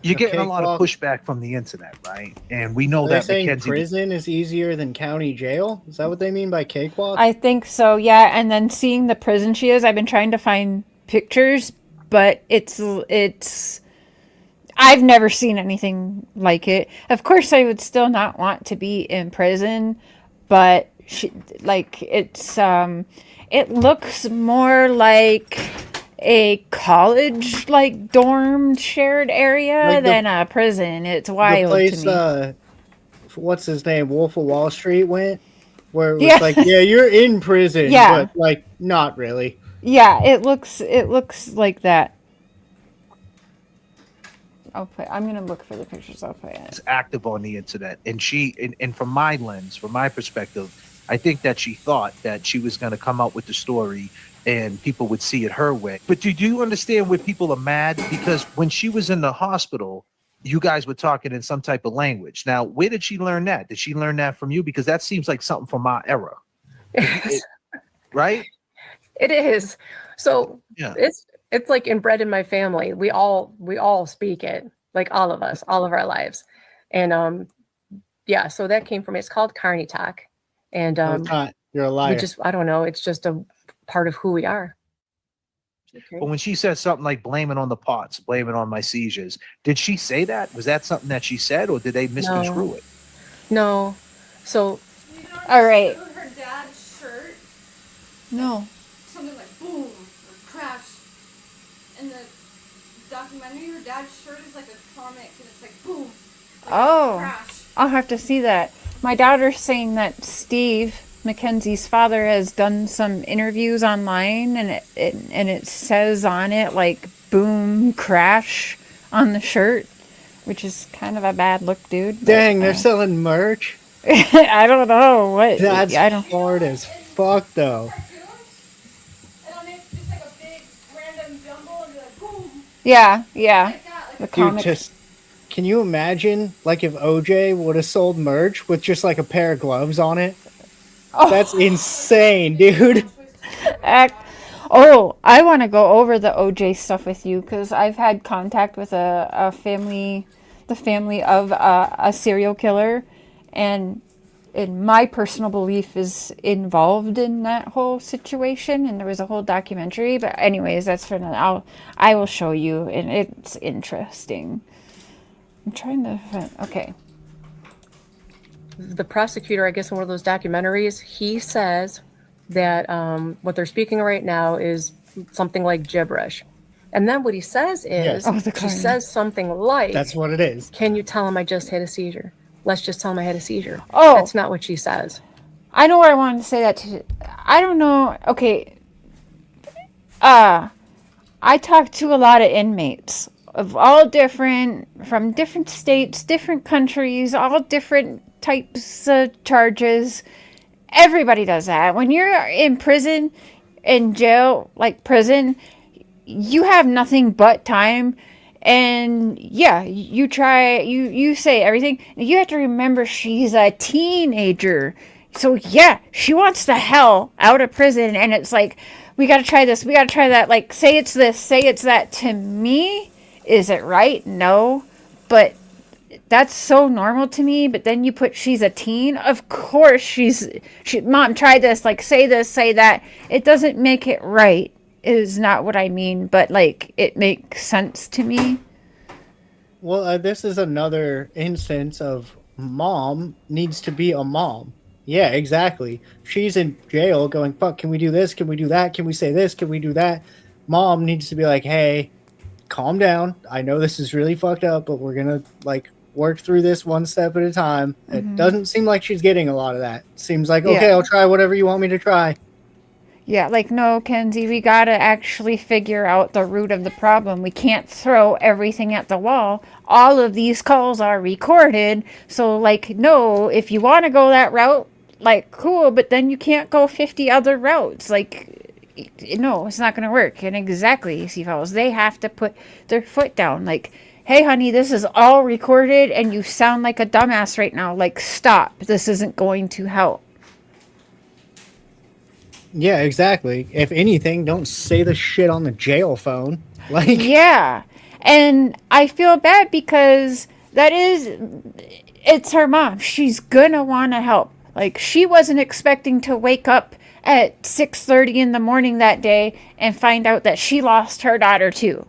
you're getting a lot of pushback from the internet, right? And we know are they that saying Mackenzie prison is easier than county jail. Is that what they mean by cakewalk? I think so, yeah. And then seeing the prison she is, I've been trying to find pictures, but it's I've never seen anything like it. Of course, I would still not want to be in prison, but it looks more like a college like dorm shared area than a prison. It's wild to me. What's his name? Wolf of Wall Street went, where it was like, yeah, you're in prison, but like not really. Yeah, it looks like that. I'm gonna look for the pictures. I'll play it. It's active on the internet, and and from my lens, from my perspective, I think that she thought that she was going to come out with the story and people would see it her way. But do you understand where people are mad? Because when she was in the hospital, you guys were talking in some type of language. Now, where did she learn that? Did she learn that from you? Because that seems like something from our era. Right? It is. So yeah. It's like inbred in my family. We all speak it, like all of us, all of our lives. And yeah, so that came from it's called Carney Talk. And you're a liar. I don't know, it's just a part of who we are. Okay. But when she said something like blame it on the pots, blame it on my seizures, did she say that? Was that something that she said, or did they misconstrue it? No. So all right. Her dad's shirt. No. Something like boom or crash. In the documentary, her dad's shirt is like a comic, and it's like boom. Like crash. I'll have to see that. My daughter's saying that Steve, Mackenzie's father, has done some interviews online, and it says on it like boom crash on the shirt, which is kind of a bad look, dude. Dang, they're selling merch. I don't know what. That's hard as fuck, though. Yeah. The dude, can you imagine, like, if OJ would have sold merch with just, like, a pair of gloves on it? Oh. That's insane, dude. I want to go over the OJ stuff with you, because I've had contact with a family the family of a serial killer, and my personal belief is involved in that whole situation. And there was a whole documentary. But anyways, that's for now. I will show you, and it's interesting. I'm trying to find. Okay. The prosecutor, I guess, in one of those documentaries, he says that what they're speaking right now is something like gibberish. And then what he says is, she says something like, That's what it is. "Can you tell him I just had a seizure? Let's just tell him I had a seizure." Oh. That's not what she says. I know where I wanted to say that to. I don't know. Okay. I talk to a lot of inmates of all different, from different states, different countries, all different types of charges. Everybody does that. When you're in prison, in jail, like prison, you have nothing but time. And yeah, you say everything. You have to remember she's a teenager. So yeah, she wants the hell out of prison. And it's like, we got to try this. We got to try that. Like, say it's this, say it's that. To me, is it right? No. But that's so normal to me. But then you put, she's a teen. Of course Mom, try this. Like, say this, say that. It doesn't make it right. Is not what I mean, but like it makes sense to me. Well, this is another instance of mom needs to be a mom. Yeah, exactly. She's in jail going, fuck, can we do this? Can we do that? Can we say this? Can we do that? Mom needs to be like, hey, calm down. I know this is really fucked up, but we're going to like work through this one step at a time. Mm-hmm. It doesn't seem like she's getting a lot of that. It seems like, okay, I'll try whatever you want me to try. Yeah, like, no, Kenzie, we gotta actually figure out the root of the problem. We can't throw everything at the wall. All of these calls are recorded. So, like, no, if you want to go that route, like, cool, but then you can't go 50 other routes. Like, no, it's not gonna work. And exactly, see, fellas, they have to put their foot down. Like, hey, honey, this is all recorded and you sound like a dumbass right now. Like, stop. This isn't going to help. Yeah, exactly. If anything, don't say the shit on the jail phone. Like, yeah. And I feel bad because it's her mom. She's gonna want to help. Like, she wasn't expecting to wake up at 6:30 in the morning that day and find out that she lost her daughter too.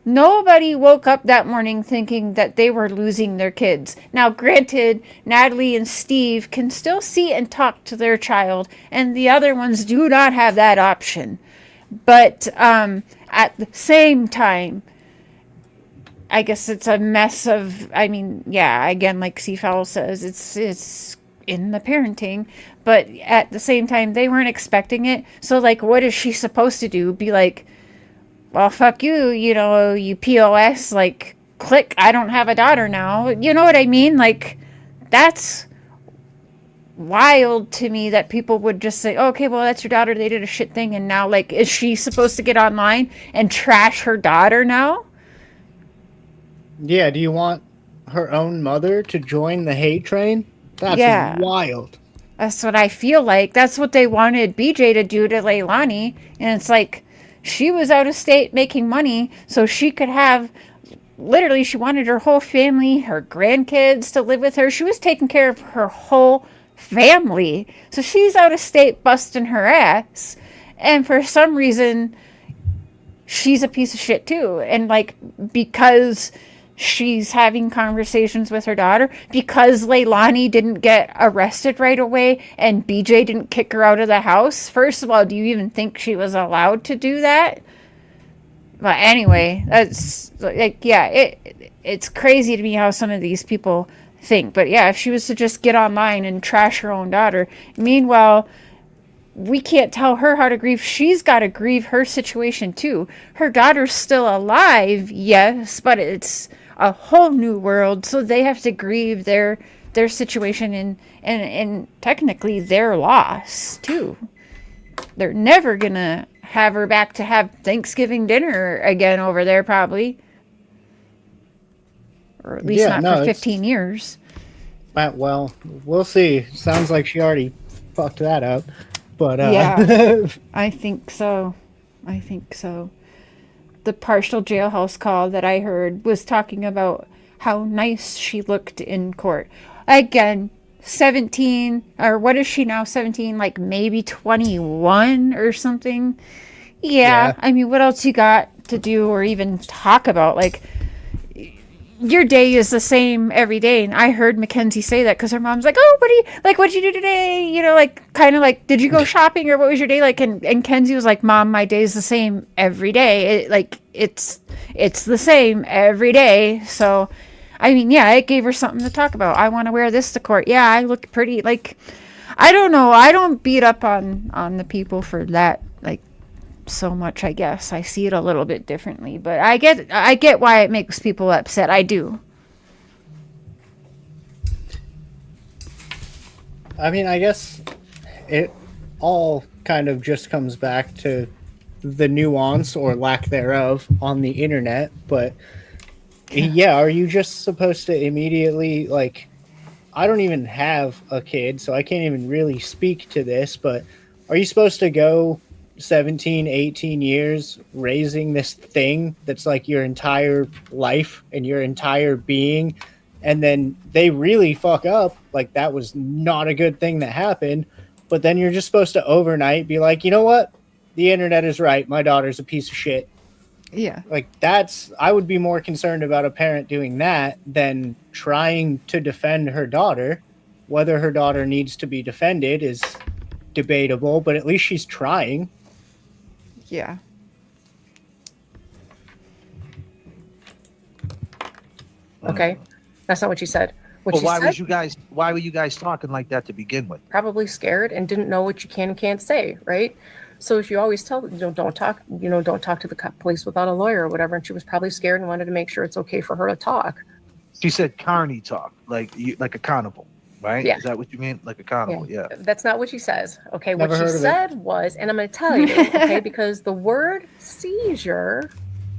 Nobody woke up that morning thinking that they were losing their kids. Now, granted, Natalie and Steve can still see and talk to their child, and the other ones do not have that option. But at the same time, I guess it's a mess of, I mean, yeah, again, like Seafowl says, it's in the parenting. But at the same time, they weren't expecting it. So, like, what is she supposed to do? Be like, well, fuck you, you know, you POS, like, click, I don't have a daughter now. You know what I mean? Like, that's wild to me that people would just say, okay, well, that's your daughter, they did a shit thing, and now, like, is she supposed to get online and trash her daughter now? Yeah, do you want her own mother to join the hate train? That's wild. That's what I feel like. That's what they wanted BJ to do to Leilani, and it's like, she was out of state making money so she could have, literally, she wanted her whole family, her grandkids to live with her. She was taking care of her whole family. So she's out of state busting her ass. And for some reason, she's a piece of shit too. And like, because she's having conversations with her daughter, because Leilani didn't get arrested right away and BJ didn't kick her out of the house. First of all, do you even think she was allowed to do that? But anyway, that's like, yeah, it's crazy to me how some of these people think. But yeah, if she was to just get online and trash her own daughter, meanwhile, we can't tell her how to grieve. She's got to grieve her situation too. Her daughter's still alive, yes, but it's a whole new world, so they have to grieve their situation and technically their loss too. They're never gonna have her back to have Thanksgiving dinner again over there, probably, or at least not for 15 years. Well, we'll see. Sounds like she already fucked that up, but yeah, I think so. The partial jailhouse call that I heard was talking about how nice she looked in court. Again, 17, or what is she now? 17, like maybe 21 or something. Yeah, I mean, what else you got to do or even talk about? Like, your day is the same every day. And I heard Mackenzie say that because her mom's like, oh, what'd you do today? You know, like, kind of like, did you go shopping or what was your day like? And Kenzie was like, Mom, my day is the same every day. It's the same every day. So, I mean, yeah, it gave her something to talk about. I want to wear this to court. Yeah, I look pretty. Like, I don't know. I don't beat up on the people for that, like, so much. I guess I see it a little bit differently, but I get why it makes people upset. I do. I mean, I guess it all kind of just comes back to the nuance or lack thereof on the internet. But yeah, are you just supposed to immediately, like, I don't even have a kid, so I can't even really speak to this, but are you supposed to go 17, 18 years raising this thing that's like your entire life and your entire being, and then they really fuck up, like that was not a good thing that happened, but then you're just supposed to overnight be like, you know what? The internet is right. My daughter's a piece of shit. Yeah. Like I would be more concerned about a parent doing that than trying to defend her daughter. Whether her daughter needs to be defended is debatable, but at least she's trying. Yeah. Okay, that's not what she said. What Well, she said, why were you guys talking like that to begin with? probably scared and didn't know what you can and can't say, right? So if you always tell, don't talk, don't talk to the police without a lawyer or whatever. And she was probably scared and wanted to make sure it's okay for her to talk. She said carny talk, like accountable, right? Yeah. Is that what you mean? Like accountable, yeah. That's not what she says. Okay, Never what she heard of it. said was, and I'm going to tell you, okay, because the word seizure,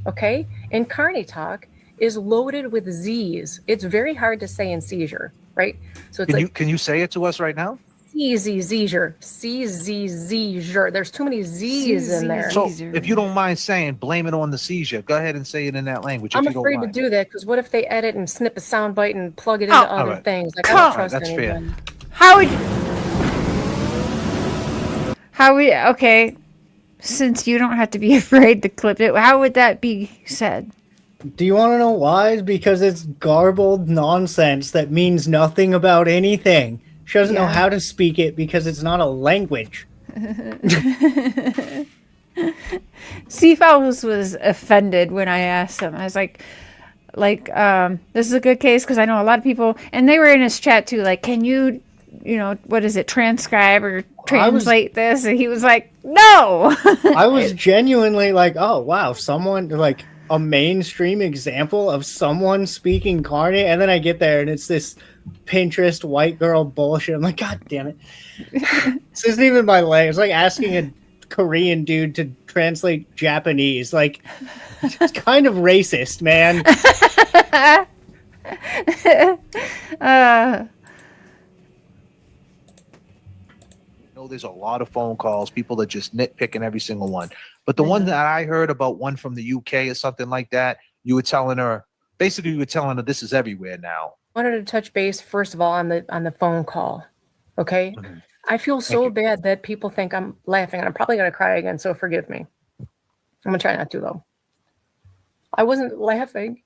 okay, in carny talk is loaded with Z's. It's very hard to say in seizure, right? So it's Can you say it to us right now? seizure, seizure. There's too many Z's in there. So if you don't mind saying, blame it on the seizure. Go ahead and say it in that language. I'm if you afraid don't to mind. do that because what if they edit and snip a soundbite and plug it into other right. things? Like I don't trust That's fair. anyone. Okay, since you don't have to be afraid to clip it, how would that be said? Do you want to know why? Because it's garbled nonsense that means nothing about anything. She doesn't know how to speak it because it's not a language. Seafowl was offended when I asked him. I was like, this is a good case because I know a lot of people, and they were in his chat too. Like, can you what is it, transcribe or translate this? And he was like, no. I was genuinely like, oh wow, someone like a mainstream example of someone speaking carny, and then I get there and it's this Pinterest white girl bullshit. I'm like, God damn it. This isn't even my language. It's like asking a Korean dude to translate Japanese. Like, it's kind of racist, man. There's a lot of phone calls. People are just nitpicking every single one. But the one that I heard about, one from the UK or something like that, you were telling her this is everywhere now. I wanted to touch base first of all on the phone call. Okay. Mm-hmm. I feel so bad that people think I'm laughing, and I'm probably going to cry again. So forgive me. I'm going to try not to, though. I wasn't laughing.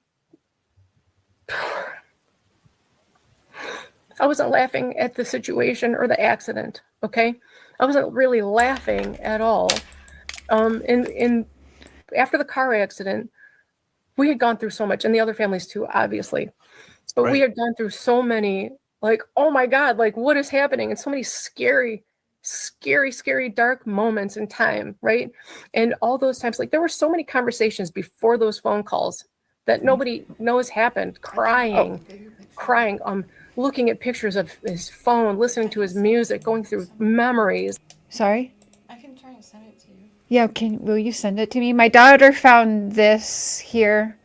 I wasn't laughing at the situation or the accident. Okay. I wasn't really laughing at all. After the car accident, we had gone through so much, and the other families too, obviously. But we had gone through so many, like, oh my God, like what is happening? And so many scary, dark moments in time, right? And all those times, like there were so many conversations before those phone calls that nobody knows happened, crying, looking at pictures of his phone, listening to his music, going through memories. Sorry? I can try and send it to you. Yeah, will you send it to me? My daughter found this here.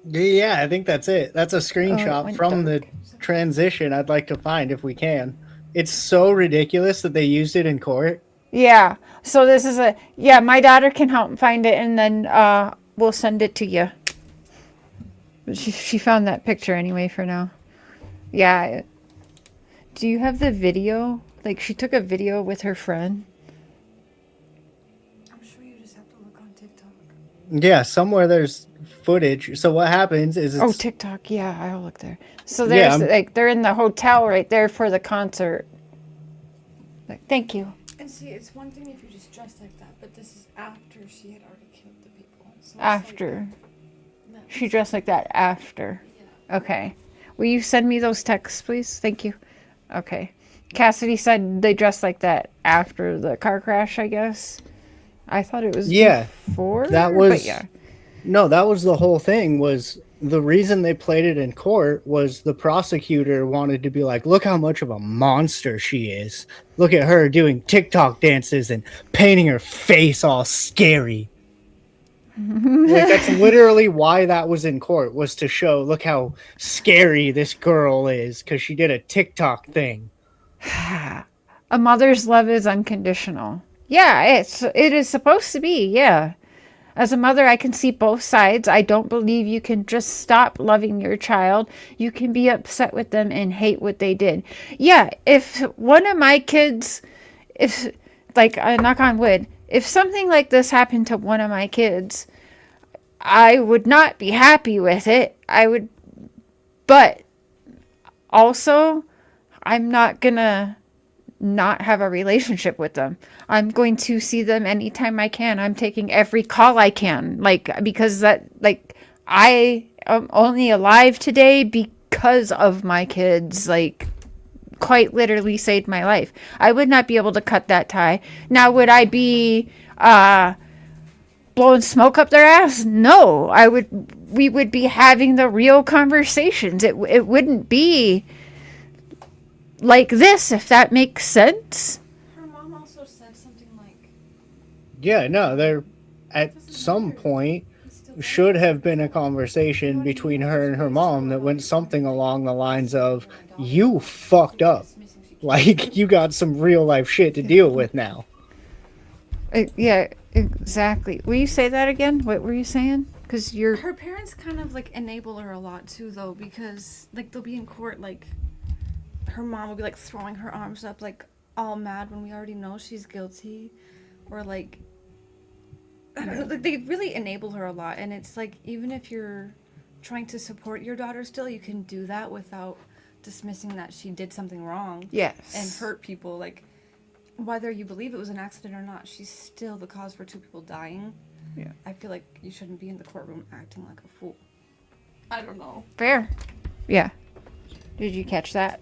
Yeah, I think that's it. That's a screenshot from the transition I'd like to find if we can. It's so ridiculous that they used it in court. Yeah. So this is my daughter can help find it, and then we'll send it to you. But she found that picture anyway for now. Yeah. Do you have the video? Like, she took a video with her friend. I'm sure you just have to look on TikTok. Yeah, somewhere there's footage. So what happens is Oh, it's TikTok. Yeah, I'll look there. So Yeah, there's like they're in the hotel right there for the concert. Like, thank you. And see, it's one thing if you just dress like that, but this is after she had already killed the people. So it's After. Like, She dressed like that after. Okay. Will you send me those texts, please? Thank you. Okay. Cassidy said they dressed like that after the car crash, I guess. I thought it was before. that was But yeah. No, that was the whole thing. Was the reason they played it in court was the prosecutor wanted to be like, look how much of a monster she is. Look at her doing TikTok dances and painting her face all scary. Like, that's literally why that was in court, was to show, look how scary this girl is because she did a TikTok thing. A mother's love is unconditional. Yeah, it is supposed to be. Yeah. As a mother, I can see both sides. I don't believe you can just stop loving your child. You can be upset with them and hate what they did. Yeah, if one of my kids, if, like, knock on wood, if something like this happened to one of my kids, I would not be happy with it. But also, I'm not gonna not have a relationship with them. I'm going to see them anytime I can. I'm taking every call I can, because I am only alive today because of my kids, quite literally saved my life. I would not be able to cut that tie. Now, would I be blowing smoke up their ass? No. We would be having the real conversations. It wouldn't be like this, if that makes sense. her mom also said something like, Yeah, no, there at some point should have been a conversation between her and her mom that went something along the lines of, you fucked up. Like, you got some real life shit to deal with now. Yeah, exactly. Will you say that again? What were you saying? Because her parents kind of like enable her a lot too, though, because like they'll be in court, like her mom will be like throwing her arms up, like all mad when we already know she's guilty, or like I don't know, like, they really enable her a lot. And it's like, even if you're trying to support your daughter still, you can do that without dismissing that she did something wrong. Yes. And hurt people. Like, whether you believe it was an accident or not, she's still the cause for 2 people dying. Yeah. I feel like you shouldn't be in the courtroom acting like a fool. I don't know. Fair. Yeah. Did you catch that?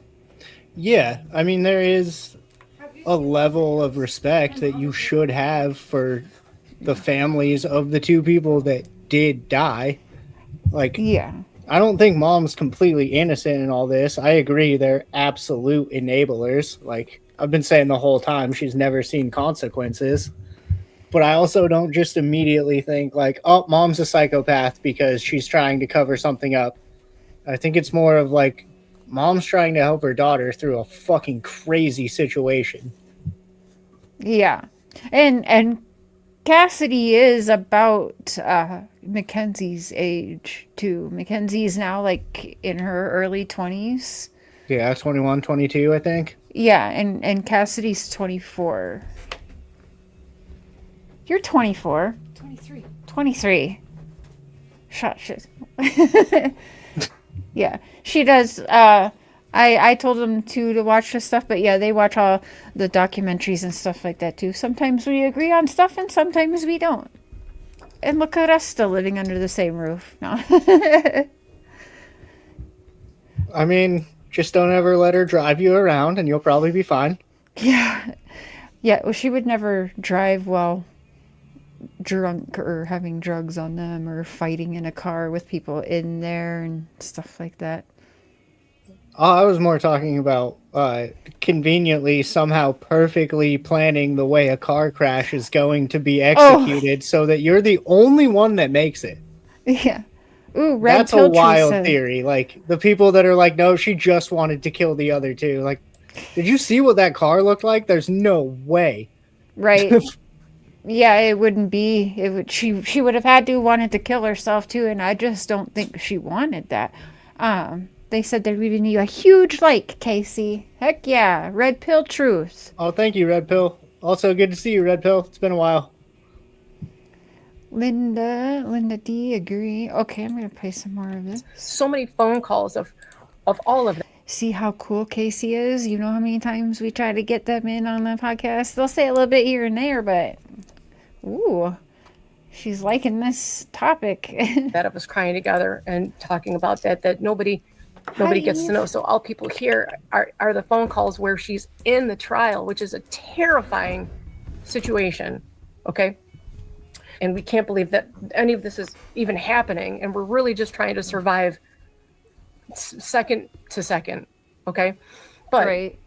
Yeah, I mean, there is a level of respect that you should have for the families of the 2 people that did die. Like, yeah, I don't think mom's completely innocent in all this. I agree, they're absolute enablers. Like, I've been saying the whole time, she's never seen consequences. But I also don't just immediately think, like, oh, mom's a psychopath because she's trying to cover something up. I think it's more of, like, mom's trying to help her daughter through a fucking crazy situation. Yeah. And Cassidy is about Mackenzie's age, too. Mackenzie's now, like, in her early 20s. Yeah, 21, 22, I think. Yeah, and Cassidy's 24. You're 24. 23. 23. Shit. Yeah, she does. I told them to watch this stuff, but yeah, they watch all the documentaries and stuff like that too. Sometimes we agree on stuff and sometimes we don't. And look at us still living under the same roof. No. I mean, just don't ever let her drive you around and you'll probably be fine. Yeah. Yeah, well, she would never drive while drunk or having drugs on them or fighting in a car with people in there and stuff like that. I was more talking about conveniently somehow perfectly planning the way a car crash is going to be executed so that you're the only one that makes it. Yeah. Ooh, Red That's Pill a wild said, theory. Like, the people that are like, no, she just wanted to kill the other 2. Like, did you see what that car looked like? There's no way. Right. yeah, it wouldn't be. It would. She would have had to wanted to kill herself too, and I just don't think she wanted that. They said they're leaving you a huge like, Casey. Heck yeah, red pill truth. Oh, thank you, Red Pill. Also, good to see you, Red Pill. It's been a while. Linda D agree. Okay, I'm gonna play some more of this. So many phone calls of all of them. See how cool Casey is. You know how many times we try to get them in on the podcast. They'll say a little bit here and there, but ooh, she's liking this topic. That of us crying together and talking about that nobody gets to know. So all people hear are the phone calls where she's in the trial, which is a terrifying situation. Okay. And we can't believe that any of this is even happening. And we're really just trying to survive second to second. Okay. But right.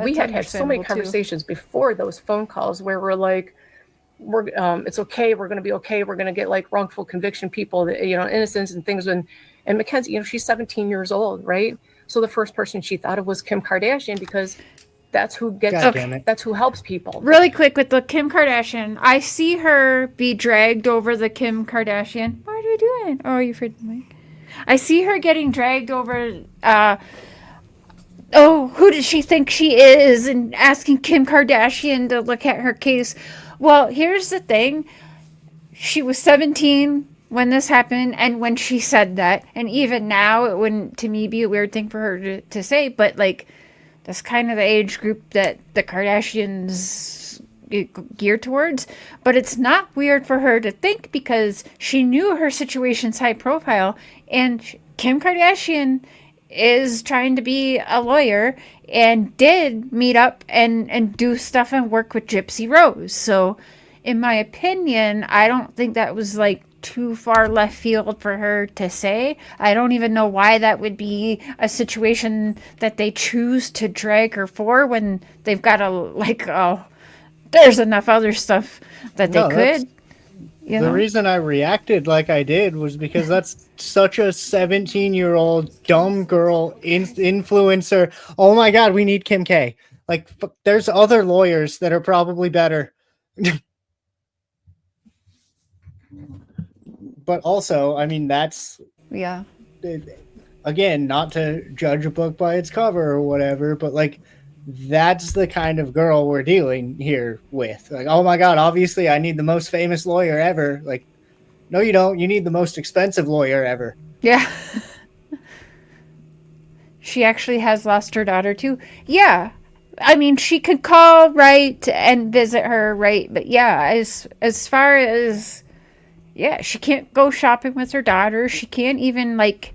we had so many conversations before those phone calls where we're like, it's okay. We're going to be okay. We're going to get like wrongful conviction people, that, innocence and things. And Mackenzie, she's 17 years old, right? So the first person she thought of was Kim Kardashian because that's who that's who helps people. Really quick with the Kim Kardashian, I see her be dragged over the Kim Kardashian. What are you doing? Oh, are you afraid of the mic? I see her getting dragged over. Who does she think she is? And asking Kim Kardashian to look at her case. Well, here's the thing. She was 17 when this happened and when she said that. And even now, it wouldn't, to me, be a weird thing for her to say. But, like, that's kind of the age group that the Kardashians gear towards. But it's not weird for her to think because she knew her situation's high profile. And Kim Kardashian is trying to be a lawyer and did meet up and do stuff and work with Gypsy Rose. So in my opinion, I don't think that was like too far left field for her to say. I don't even know why that would be a situation that they choose to drag her for when they've got there's enough other stuff that they could. The reason I reacted like I did was because that's such a 17-year-old dumb girl influencer. Oh my God, we need Kim K. Like, there's other lawyers that are probably better. But also, I mean, that's... Yeah. Again, not to judge a book by its cover or whatever, but like, that's the kind of girl we're dealing here with. Like, oh my God, obviously I need the most famous lawyer ever. Like, no, you don't. You need the most expensive lawyer ever. Yeah. She actually has lost her daughter too. Yeah. I mean, she could call, right, and visit her, right? But yeah, as far as, yeah, she can't go shopping with her daughter. She can't even, like,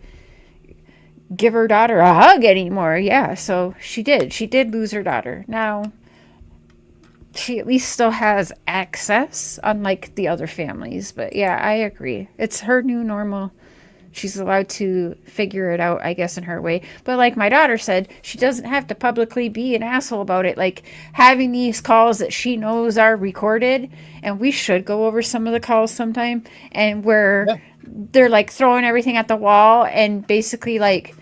give her daughter a hug anymore. Yeah, so she did lose her daughter. Now she at least still has access, unlike the other families. But yeah, I agree, it's her new normal. She's allowed to figure it out, I guess, in her way. But like my daughter said, she doesn't have to publicly be an asshole about it. Like, having these calls that she knows are recorded, and we should go over some of the calls sometime, and where they're like throwing everything at the wall and basically like,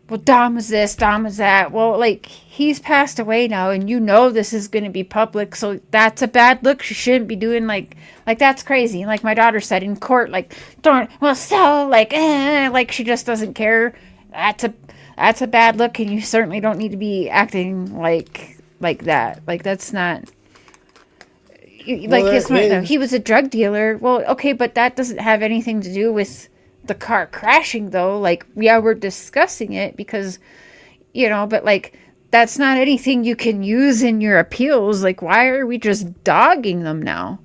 well, Dom was this, Dom was that. Well, like, he's passed away now, and you know this is going to be public, so that's a bad look. She shouldn't be doing like that's crazy. Like my daughter said in court, like, like she just doesn't care. That's a bad look, and you certainly don't need to be acting like that. Like, that's not. Like, he was a drug dealer. Well, okay, but that doesn't have anything to do with the car crashing, though. Like, yeah, we're discussing it because, but like, that's not anything you can use in your appeals. Like, why are we just dogging them now?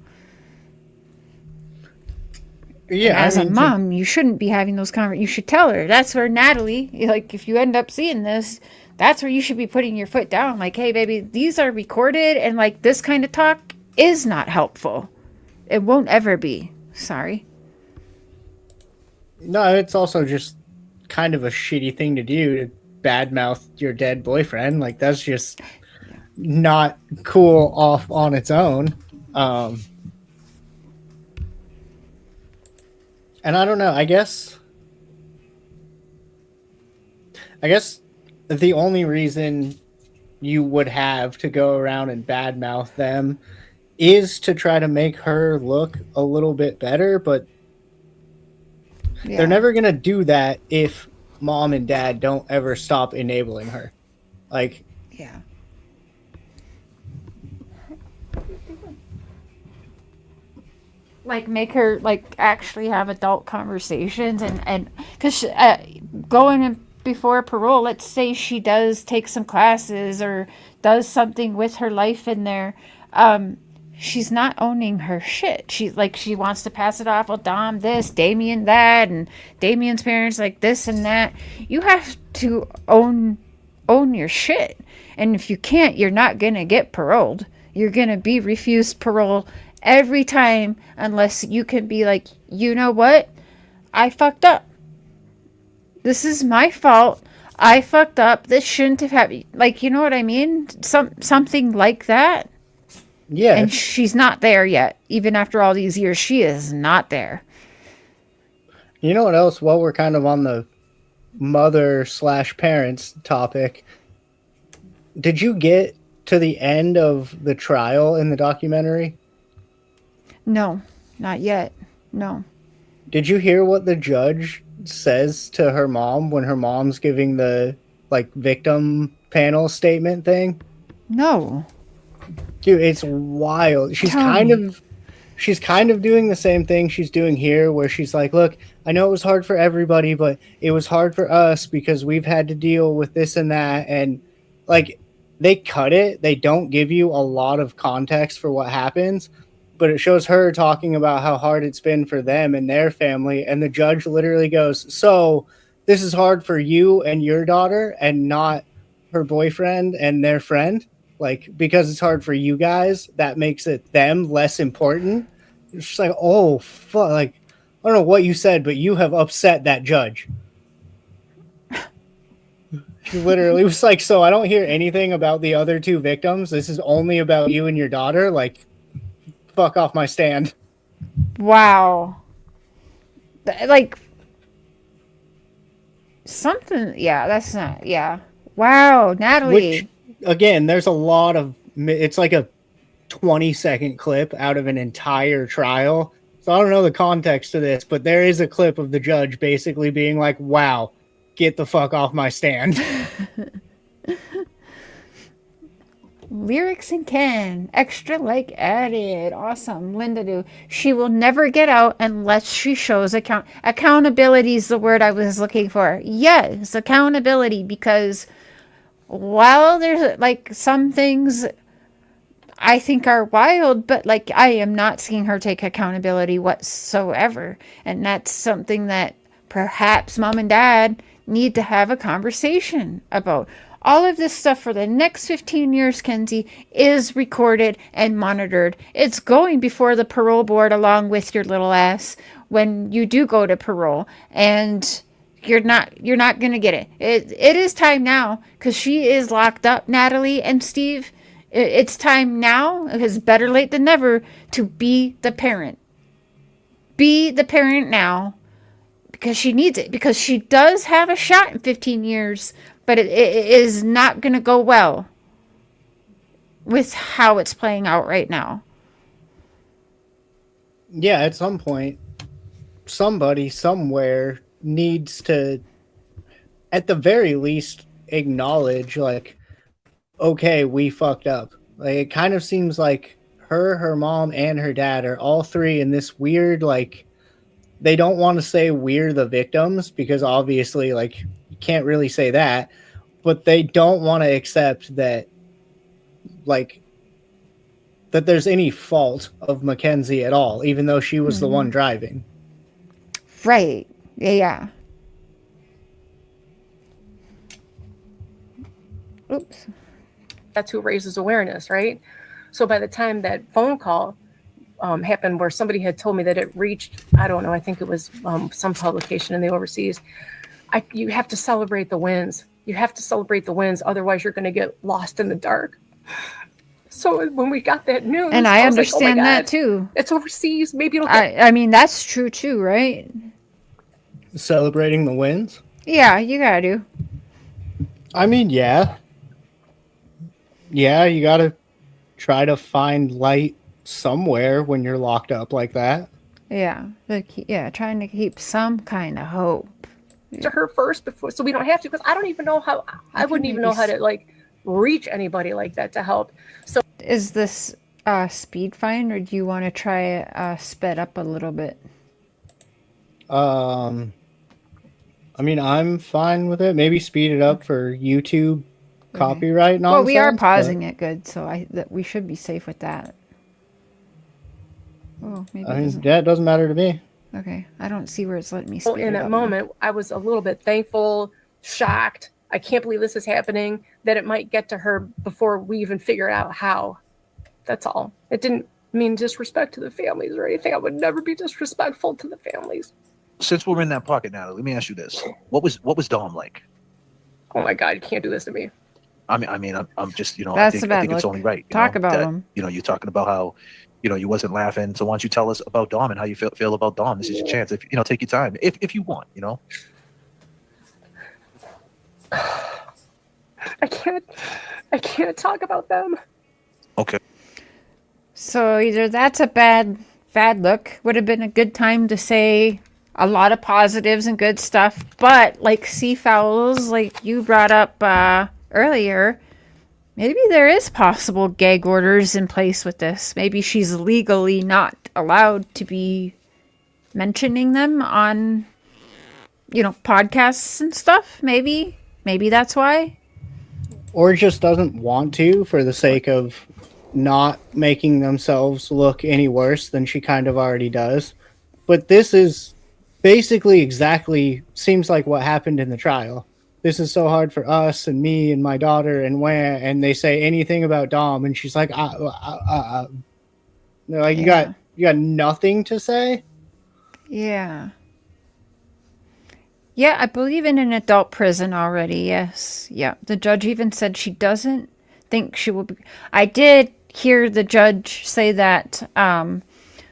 Yeah, and as a mom, you shouldn't be having those conversations. You should tell her. That's where Natalie, like, if you end up seeing this, that's where you should be putting your foot down. Like, hey, baby, these are recorded, and like, this kind of talk is not helpful. It won't ever be. Sorry. No, it's also just kind of a shitty thing to do, to badmouth your dead boyfriend. Like, that's just not cool off on its own. And I don't know, I guess the only reason you would have to go around and badmouth them is to try to make her look a little bit better, but Yeah. they're never going to do that if mom and dad don't ever stop enabling her. Like, Yeah. Like make her like actually have adult conversations and because going in before parole, let's say she does take some classes or does something with her life in there, she's not owning her shit. She wants to pass it off. Well, Dom this, Damien that, and Damien's parents like this and that. You have to own your shit, and if you can't, you're not gonna get paroled. You're gonna be refused parole every time unless you can be like, you know what? I fucked up. This is my fault. I fucked up. This shouldn't have happened. Like, you know what I mean? Something like that. yeah. And she's not there yet. Even after all these years, she is not there. You know what else? While we're kind of on the mother/parents topic, did you get to the end of the trial in the documentary? No, not yet. No. Did you hear what the judge says to her mom when her mom's giving the like victim panel statement thing? No. Dude, it's wild. She's Tell kind me. of she's kind of doing the same thing she's doing here, where she's like, look, I know it was hard for everybody, but it was hard for us because we've had to deal with this and that. And like, they cut it. They don't give you a lot of context for what happens, but it shows her talking about how hard it's been for them and their family. And the judge literally goes, so this is hard for you and your daughter and not her boyfriend and their friend. Like, because it's hard for you guys, that makes it them less important. It's just like, oh, fuck. Like, I don't know what you said, but you have upset that judge. She literally was like, so I don't hear anything about the other two victims. This is only about you and your daughter. Like, fuck off my stand. Wow. Like, something. Yeah, that's not. Yeah. Wow, Natalie. Which, again, there's a lot of. It's like a 20-second clip out of an entire trial. So I don't know the context to this, but there is a clip of the judge basically being like, wow, get the fuck off my stand. Lyrics and Ken. Extra like added. Awesome. Linda do. She will never get out unless she shows accountability is the word I was looking for. Yes, accountability, because while there's like some things I think are wild, but like I am not seeing her take accountability whatsoever. And that's something that perhaps mom and dad need to have a conversation about. All of this stuff for the next 15 years, Kenzie, is recorded and monitored. It's going before the parole board along with your little ass when you do go to parole. And you're not going to get it. It is time now, because she is locked up, Natalie and Steve. It's time now, because better late than never, to be the parent. Be the parent now, because she needs it. Because she does have a shot in 15 years, but it is not going to go well with how it's playing out right now. Yeah, at some point, somebody somewhere needs to, at the very least, acknowledge, like, okay, we fucked up. Like, it kind of seems like her mom, and her dad are all three in this weird, like, they don't want to say we're the victims because obviously, like, you can't really say that, but they don't want to accept that, like, that there's any fault of Mackenzie at all, even though she was the one driving. Right. Yeah. Oops. That's who raises awareness, right? So by the time that phone call happened where somebody had told me that it reached, I don't know, I think it was some publication in the overseas, you have to celebrate the wins. You have to celebrate the wins. Otherwise, you're going to get lost in the dark. So when we got that news, And I was like, oh my understand that God, too. it's overseas. Maybe it'll I mean, that's true too, right? Celebrating the wins? Yeah, you gotta do. I mean, yeah. Yeah, you gotta try to find light somewhere when you're locked up like that. Yeah. Trying to keep some kind of hope. To her first before, so we don't have to, because I don't even know how, I wouldn't even know how to like reach anybody like that to help. So Is this speed fine, or do you want to try sped up a little bit? I mean, I'm fine with it. Maybe speed it up for YouTube copyright nonsense. Well, we are but- pausing it good, so we should be safe with that. Oh, maybe I it mean, doesn't. that doesn't matter to me. Okay, I don't see where it's letting me speed in it that up now. moment, I was a little bit thankful, shocked. I can't believe this is happening, that it might get to her before we even figure out how. That's all. It didn't mean disrespect to the families or anything. I would never be disrespectful to the families. Since we're in that pocket, Natalie, let me ask you this: what was Dom like? Oh my God, you can't do this to me. I'm just, That's a I bad think it's look. only right. Talk about that, him. You're talking about how, you wasn't laughing. So why don't you tell us about Dom and how you feel about Dom? This is your chance. If take your time, if you want. I can't talk about them. Okay. So either that's a bad look, would have been a good time to say a lot of positives and good stuff, but like seafowls, like you brought up earlier, maybe there is possible gag orders in place with this. Maybe she's legally not allowed to be mentioning them on, podcasts and stuff. Maybe that's why. Or just doesn't want to for the sake of not making themselves look any worse than she kind of already does. But this is basically exactly seems like what happened in the trial. This is so hard for us and me and my daughter and where, and they say anything about Dom and she's like, they're like, you got nothing to say. Yeah. Yeah, I believe in an adult prison already. Yes. Yeah. The judge even said she doesn't think she will be. I did hear the judge say that.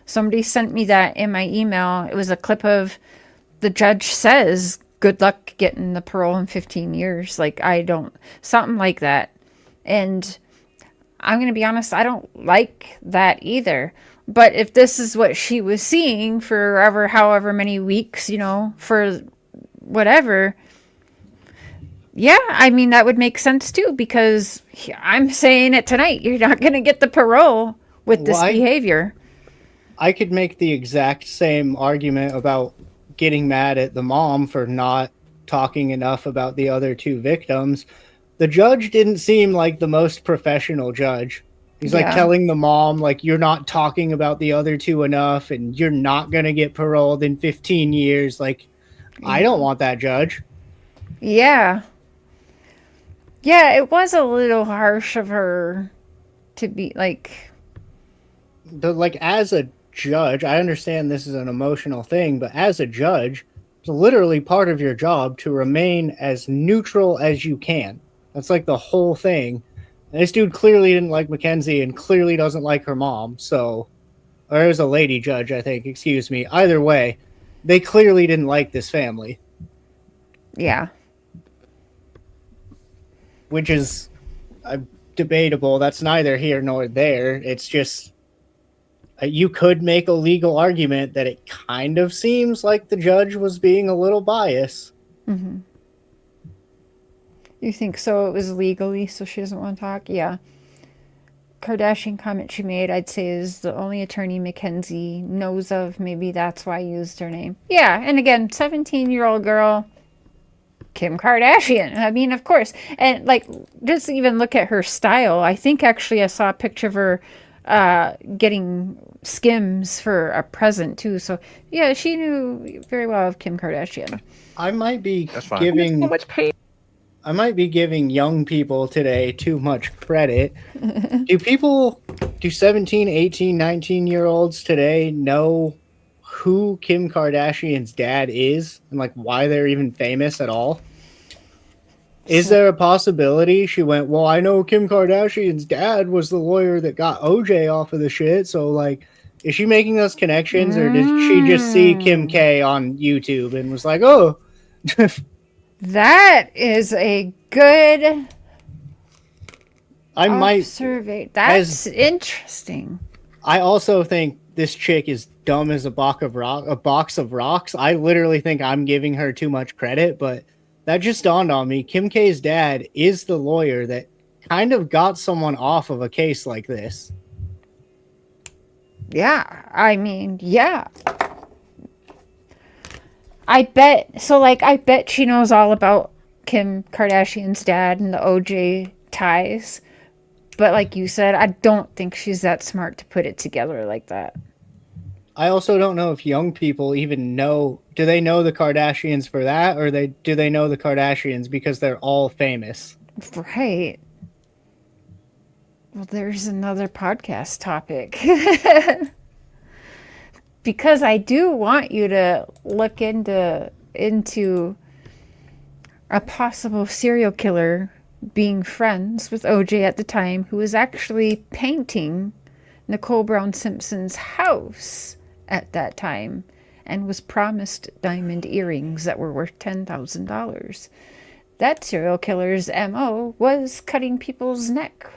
Somebody sent me that in my email. It was a clip of the judge says, "Good luck getting the parole in 15 years." Like, something like that. And I'm going to be honest, I don't like that either. But if this is what she was seeing for however many weeks, for whatever, yeah, I mean, that would make sense too, because I'm saying it tonight. You're not going to get the parole with this behavior. I could make the exact same argument about getting mad at the mom for not talking enough about the other two victims. The judge didn't seem like the most professional judge. He's like telling the mom, like, you're not talking about the other two enough and you're not going to get paroled in 15 years. Like, I don't want that judge. Yeah. Yeah, it was a little harsh of her to be like... As a judge, I understand this is an emotional thing, but as a judge, it's literally part of your job to remain as neutral as you can. That's like the whole thing. And this dude clearly didn't like Mackenzie and clearly doesn't like her mom, so... Or it was a lady judge, I think, excuse me. Either way, they clearly didn't like this family. Yeah. Which is debatable. That's neither here nor there. It's just... you could make a legal argument that it kind of seems like the judge was being a little biased. Mm-hmm. You think so? It was legally, so she doesn't want to talk? Yeah. Kardashian comment she made, I'd say, is the only attorney Mackenzie knows of. Maybe that's why I used her name. Yeah, and again, 17-year-old girl, Kim Kardashian. I mean, of course. And, like, just even look at her style. I think, actually, I saw a picture of her getting Skims for a present, too. So, yeah, she knew very well of Kim Kardashian. I might be giving... So much pain. I might be giving young people today too much credit. Do 17, 18, 19-year-olds today know who Kim Kardashian's dad is and like why they're even famous at all? Is there a possibility she went, well, I know Kim Kardashian's dad was the lawyer that got OJ off of the shit, so like, is she making those connections or did she just see Kim K on YouTube and was like, oh... That is a good survey. That's interesting. I also think this chick is dumb as a box of rocks. I literally think I'm giving her too much credit, but that just dawned on me. Kim K's dad is the lawyer that kind of got someone off of a case like this. Yeah, I mean, yeah. I bet she knows all about Kim Kardashian's dad and the OJ ties. But like you said, I don't think she's that smart to put it together like that. I also don't know if young people even know. Do they know the Kardashians for that, or do they know the Kardashians because they're all famous? Right. Well, there's another podcast topic. Because I do want you to look into a possible serial killer being friends with OJ at the time, who was actually painting Nicole Brown Simpson's house at that time and was promised diamond earrings that were worth $10,000. That serial killer's MO was cutting people's neck,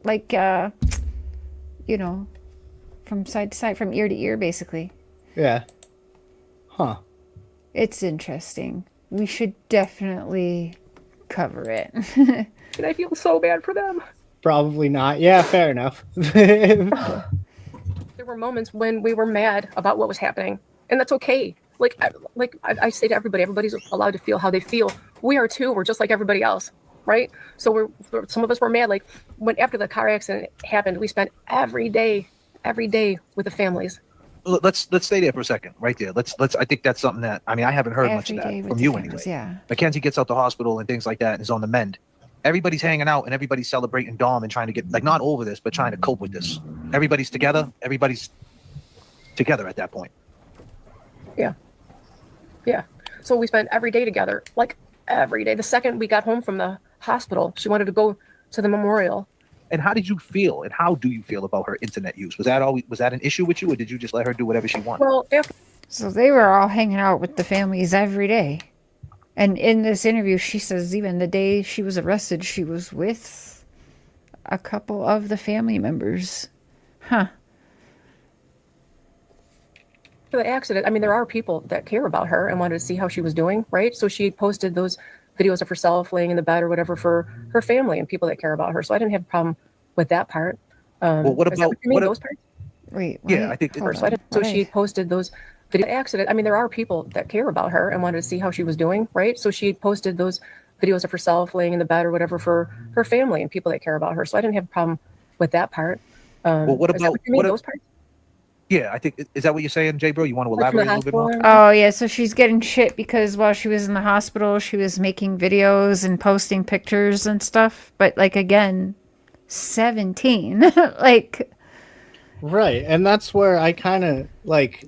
like, from side to side, from ear to ear, basically. Yeah. Huh. It's interesting. We should definitely cover it. And I feel so bad for them. Probably not. Yeah, fair enough. There were moments when we were mad about what was happening, and that's okay. I say to everybody, everybody's allowed to feel how they feel. We are too. We're just like everybody else, right? So some of us were mad. Like when after the car accident happened, we spent every day with the families. Let's stay there for a second, right there. Let's. I think that's something that I haven't heard much of that from you anyway. Yeah. Mackenzie gets out the hospital and things like that and is on the mend. Everybody's hanging out and everybody's celebrating Dom and trying to get not over this, but trying to cope with this. Everybody's together. Everybody's together at that point. Yeah. So we spent every day together, like every day. The second we got home from the hospital, she wanted to go to the memorial. And how did you feel? And how do you feel about her internet use? Was that an issue with you, or did you just let her do whatever she wanted? Well, So they were all hanging out with the families every day. And in this interview, she says even the day she was arrested, she was with a couple of the family members. Huh. the accident, there are people that care about her and wanted to see how she was doing, right? So she posted those videos of herself laying in the bed or whatever for her family and people that care about her. So I didn't have a problem with that part. Well, what about those parts? Wait. Yeah, I think So she posted those video accident. There are people that care about her and wanted to see how she was doing, right? So she posted those videos of herself laying in the bed or whatever for her family and people that care about her. So I didn't have a problem with that part. Well, what about those parts? Yeah, I think is that what you're saying, Jay Bro? You want to elaborate a little bit more? Oh yeah, so she's getting shit because while she was in the hospital, she was making videos and posting pictures and stuff. But like again, 17, like. Right, and that's where I kind of like.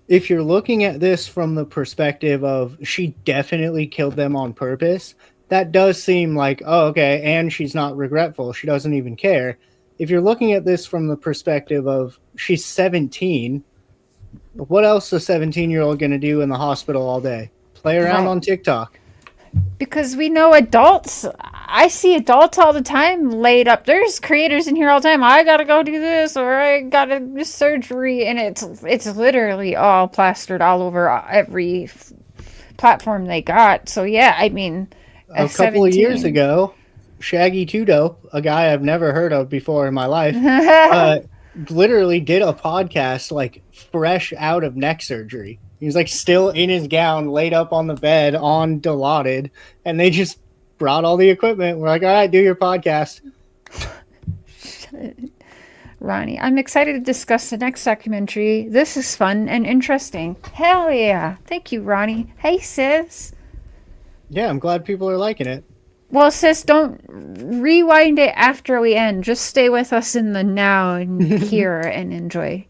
If you're looking at this from the perspective of she definitely killed them on purpose, that does seem like, oh, okay, and she's not regretful. She doesn't even care. If you're looking at this from the perspective of she's 17, what else is a 17-year-old going to do in the hospital all day? Play around on TikTok. Because we know adults, I see adults all the time laid up. There's creators in here all the time. I gotta go do this, or I gotta do surgery, and it's literally all plastered all over every platform they got. So yeah, I mean, a couple of years ago, Shaggy 2 Dope, a guy I've never heard of before in my life, literally did a podcast like fresh out of neck surgery. He was like still in his gown, laid up on the bed on Dilaudid, and they just brought all the equipment. We're like, all right, do your podcast. Ronnie, I'm excited to discuss the next documentary. This is fun and interesting. Hell yeah. Thank you, Ronnie. Hey, sis. Yeah, I'm glad people are liking it. Well, sis, don't rewind it after we end. Just stay with us in the now and hear and enjoy.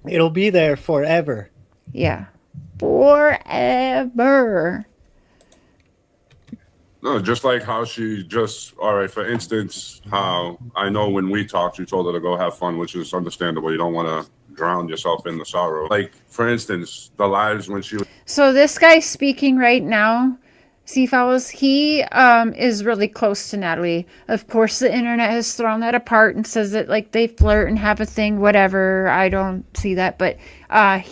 It'll be there forever. Yeah. Forever. No, just like how she just, all right, for instance, how I know when we talked, you told her to go have fun, which is understandable. You don't want to drown yourself in the sorrow. Like, for instance, the lives when she was. So this guy speaking right now Seafowls, he is really close to Natalie. Of course, the internet has thrown that apart and says that like they flirt and have a thing, whatever. I don't see that, but I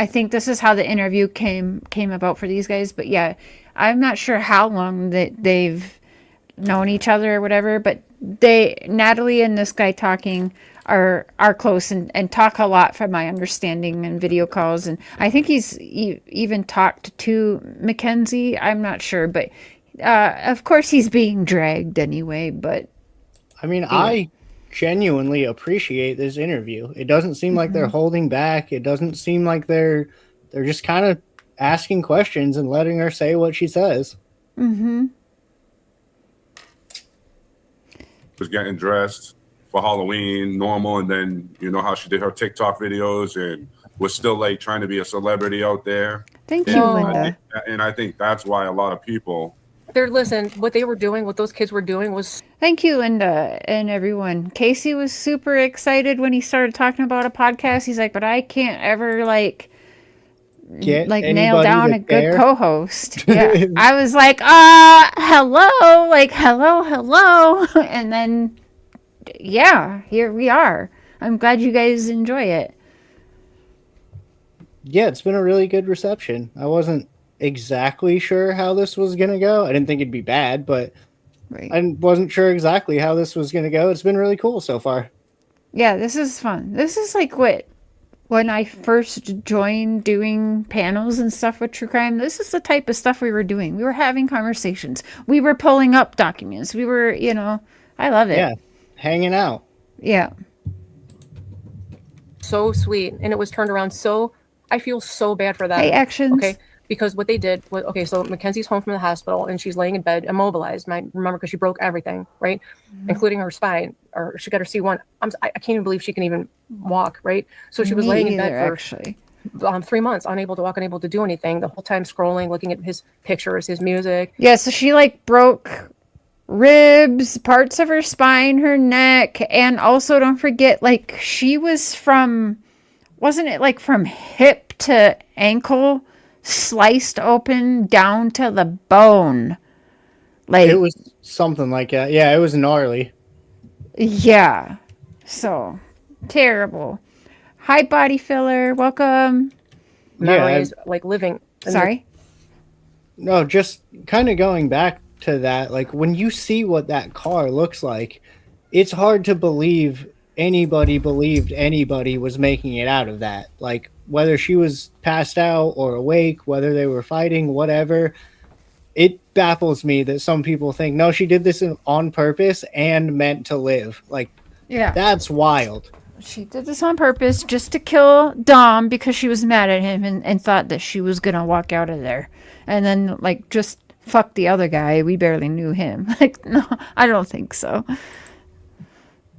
think this is how the interview came about for these guys. But yeah, I'm not sure how long that they've known each other or whatever, but Natalie and this guy talking are close and talk a lot from my understanding in video calls. And I think he's even talked to Mackenzie. I'm not sure, but of course he's being dragged anyway. But I mean, I genuinely appreciate this interview. It doesn't seem like they're holding back. It doesn't seem like they're just kind of asking questions and letting her say what she says. Was getting dressed for Halloween, normal, and then you know how she did her TikTok videos and was still like trying to be a celebrity out there. Thank you, Linda. I think that's why a lot of people. Listen, what they were doing, what those kids were doing was. Thank you, Linda, and everyone. Casey was super excited when he started talking about a podcast. He's like, but I can't ever nail down a good co-host. Yeah. I was like, hello, hello. And then, yeah, here we are. I'm glad you guys enjoy it. Yeah, it's been a really good reception. I wasn't exactly sure how this was going to go. I didn't think it'd be bad, but I wasn't sure exactly how this was going to go. It's been really cool so far. Yeah, this is fun. This is like when I first joined doing panels and stuff with true crime, this is the type of stuff we were doing. We were having conversations. We were pulling up documents. We were, I love it. Yeah, hanging out. Yeah. So sweet. And it was turned around I feel so bad for them. Hey, actions. Okay. Because what they did was, so Mackenzie's home from the hospital and she's laying in bed, immobilized. Remember, because she broke everything, right? Including her spine, or she got her C1. I can't even believe she can even walk, right? So she was laying in bed for 3 months, unable to walk, unable to do anything. The whole time scrolling, looking at his pictures, his music. Yeah, so she broke ribs, parts of her spine, her neck, and also don't forget, she was wasn't it from hip to ankle? Sliced open down to the bone. It was something like that. Yeah, it was gnarly. Yeah. So terrible. Hi, body filler. Welcome. Memories, living. Sorry? No, just kind of going back to that. When you see what that car looks like, it's hard to believe anybody believed anybody was making it out of that. Whether she was passed out or awake, whether they were fighting, whatever, it baffles me that some people think, no, she did this on purpose and meant to live. Yeah, that's wild. She did this on purpose just to kill Dom because she was mad at him and thought that she was going to walk out of there. And then, just fuck the other guy. We barely knew him. No, I don't think so.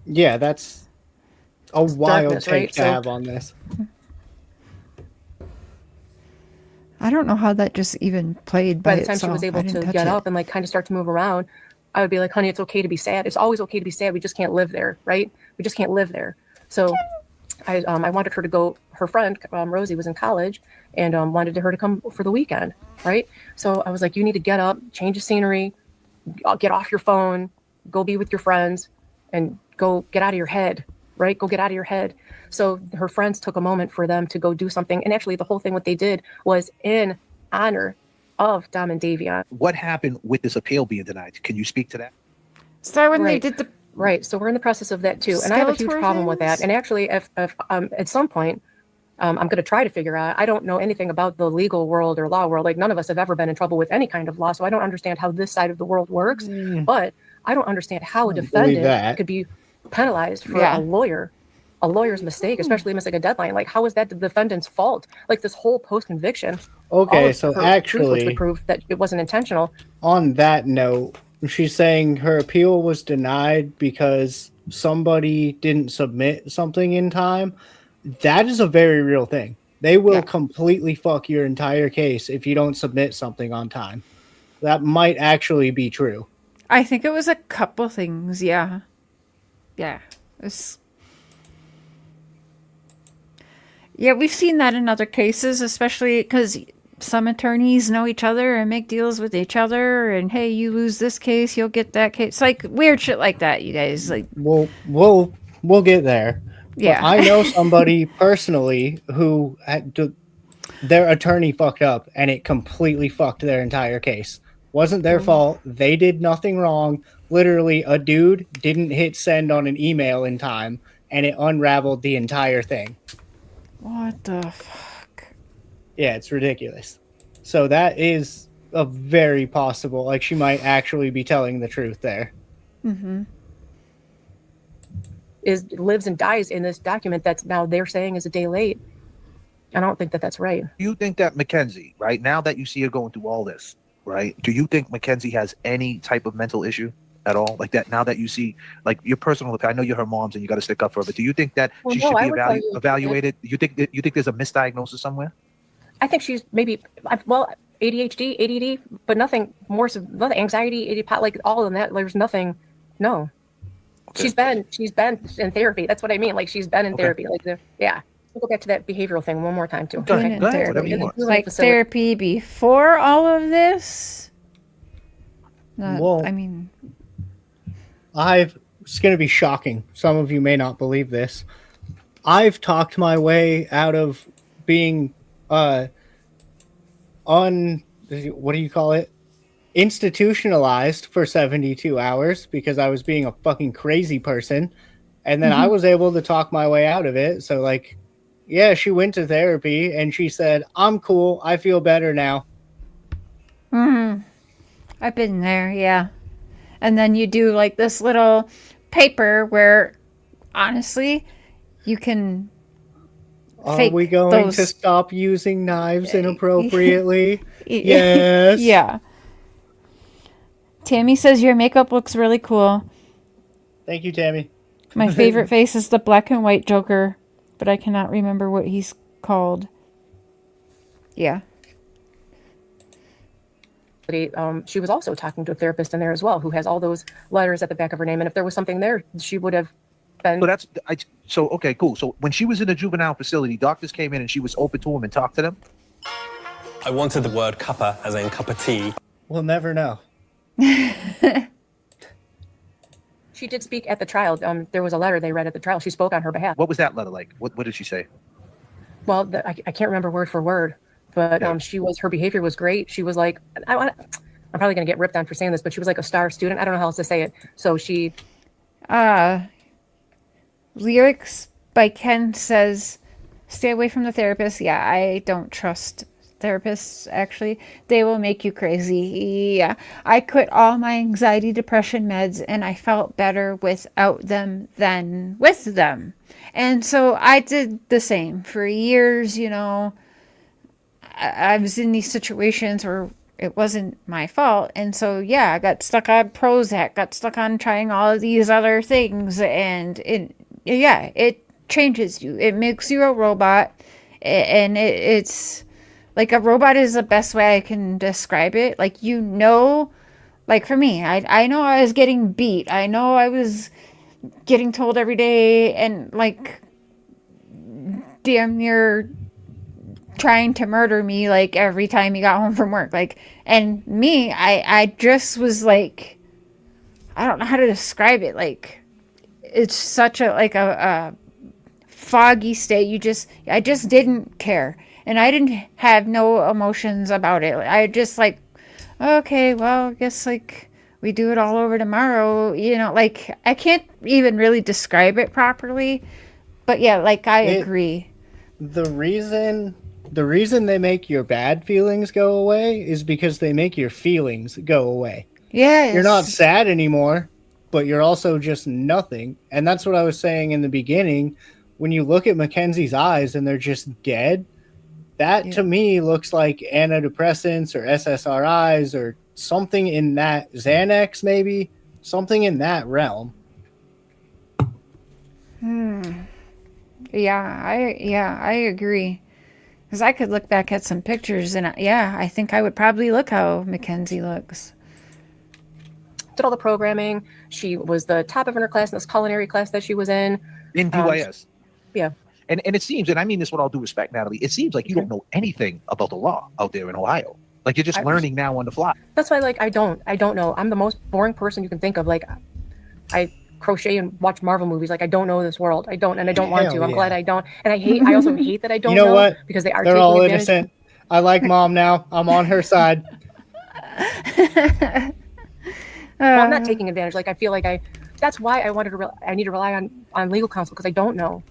Yeah, that's a wild darkness, take right? to have on this. I don't know how that just even played by the time she was able to get up and kind of start to move around, I would be like, honey, it's okay to be sad. It's always okay to be sad. We just can't live there, right? We just can't live there. So I wanted her to go. Her friend, Rosie, was in college and wanted her to come for the weekend, right? So I was like, you need to get up, change the scenery, get off your phone, go be with your friends, and go get out of your head, right? Go get out of your head. So her friends took a moment for them to go do something. And actually the whole thing, what they did was in honor of Dom and Davion. What happened with this appeal being denied? Can you speak to that? So when they did the... Right. So we're in the process of that too. And I have a huge problem with that. And actually, if at some point, I'm going to try to figure out, I don't know anything about the legal world or law world. None of us have ever been in trouble with any kind of law. So I don't understand how this side of the world works. But I don't understand how a defendant could be penalized for a lawyer's mistake, especially missing a deadline. How is that the defendant's fault? This whole post-conviction. Okay, so actually, which would prove that it wasn't intentional. On that note, she's saying her appeal was denied because somebody didn't submit something in time. That is a very real thing. They will completely fuck your entire case if you don't submit something on time. That might actually be true. I think it was a couple things, yeah. Yeah. Yeah, we've seen that in other cases, especially because some attorneys know each other and make deals with each other, and hey, you lose this case, you'll get that case. It's like weird shit like that, you guys. Like, We'll get there. yeah. But I know somebody personally who their attorney fucked up and it completely fucked their entire case. Wasn't their fault. They did nothing wrong. Literally, a dude didn't hit send on an email in time and it unraveled the entire thing. What the fuck? Yeah, it's ridiculous. So that is a very possible, like, she might actually be telling the truth there. Mm-hmm. Lives and dies in this document that's now they're saying is a day late. I don't think that that's right. Do you think that Mackenzie, right now that you see her going through all this, right? Do you think Mackenzie has any type of mental issue at all? Like that now that you see, like your personal look, I know you're her mom's and you got to stick up for her, but do you think that she should be evaluated? You think there's a misdiagnosis somewhere? I think she's maybe, well, ADHD, ADD, but nothing more, nothing, anxiety, like all of that. There's nothing, no. Okay. She's been in therapy. That's what I mean. Like she's been in therapy. Like yeah. We'll go back to that behavioral thing one more time too. Go ahead. Like therapy before all of this. Well, I mean, it's going to be shocking. Some of you may not believe this. I've talked my way out of being what do you call it? Institutionalized for 72 hours because I was being a fucking crazy person. And then I was able to talk my way out of it. So like, yeah, she went to therapy and she said, I'm cool. I feel better now. I've been there. Yeah. And then you do like this little paper where honestly you can Are we going to stop using knives inappropriately? Yes. Yeah. Tammy says your makeup looks really cool. Thank you, Tammy. My favorite face is the black and white Joker, but I cannot remember what he's called. Yeah. She was also talking to a therapist in there as well, who has all those letters at the back of her name. And if there was something there, she would have been. So okay, cool. So when she was in a juvenile facility, doctors came in and she was open to them and talked to them. I wanted the word cuppa, as in cup of tea. We'll never know. She did speak at the trial. There was a letter they read at the trial. She spoke on her behalf. What was that letter like? What did she say? Well, I can't remember word for word, but her behavior was great. She was like, I'm probably going to get ripped on for saying this, but she was like a star student. I don't know how else to say it. So she. Lyrics by Ken says, stay away from the therapist. Yeah, I don't trust therapists, actually. They will make you crazy. Yeah. I quit all my anxiety, depression meds, and I felt better without them than with them. And so I did the same for years. You know, I was in these situations where it wasn't my fault. And so, yeah, I got stuck on Prozac, got stuck on trying all of these other things. And it changes you. It makes you a robot. And it's like a robot is the best way I can describe it. Like, you know, like for me, I know I was getting beat. I know I was getting told every day and like damn near trying to murder me like every time he got home from work. Like, and me, I just was like, I don't know how to describe it. Like, it's such a foggy state. I just didn't care. And I didn't have no emotions about it. I just like, okay, well, I guess like we do it all over tomorrow. You know, like I can't even really describe it properly. But yeah, like I agree. The reason they make your bad feelings go away is because they make your feelings go away. Yeah. You're not sad anymore, but you're also just nothing. And that's what I was saying in the beginning. When you look at Mackenzie's eyes and they're just dead, that to me looks like antidepressants or SSRIs or something in that, Xanax maybe, something in that realm. Yeah, I agree. Because I could look back at some pictures and I think I would probably look how Mackenzie looks. Did all the programming. She was the top of her class in this culinary class that she was in. In DYS. Yeah. And it seems, and I mean this with all due respect, Natalie, it seems like you don't know anything about the law out there in Ohio. Like you're just learning now on the fly. That's why, like, I don't know. I'm the most boring person you can think of. Like, I crochet and watch Marvel movies. Like, I don't know this world. I don't want to. I'm glad I don't. And I also hate that I don't You know what? because they are They're taking all advantage. innocent. I like Mom now. I'm on her side. Well, I'm not taking advantage. Like, I feel like that's why I wanted to, I need to rely on legal counsel because I don't know.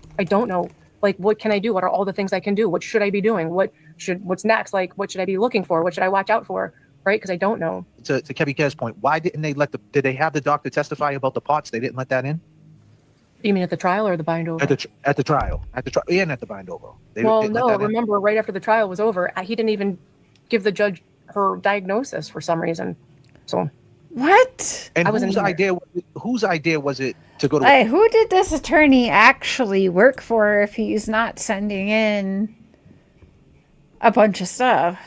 Like, what can I do? What are all the things I can do? What should I be doing? What's next? Like, what should I be looking for? What should I watch out for? Right? Because I don't know. To Kevin Kerr's point, why didn't they did they have the doctor testify about the parts? They didn't let that in? You mean at the trial or the bind over? At the trial. And at the bind over. Well, no, remember right after the trial was over, he didn't even give the judge her diagnosis for some reason. So what? And whose idea was it to go to? Like, who did this attorney actually work for if he's not sending in a bunch of stuff?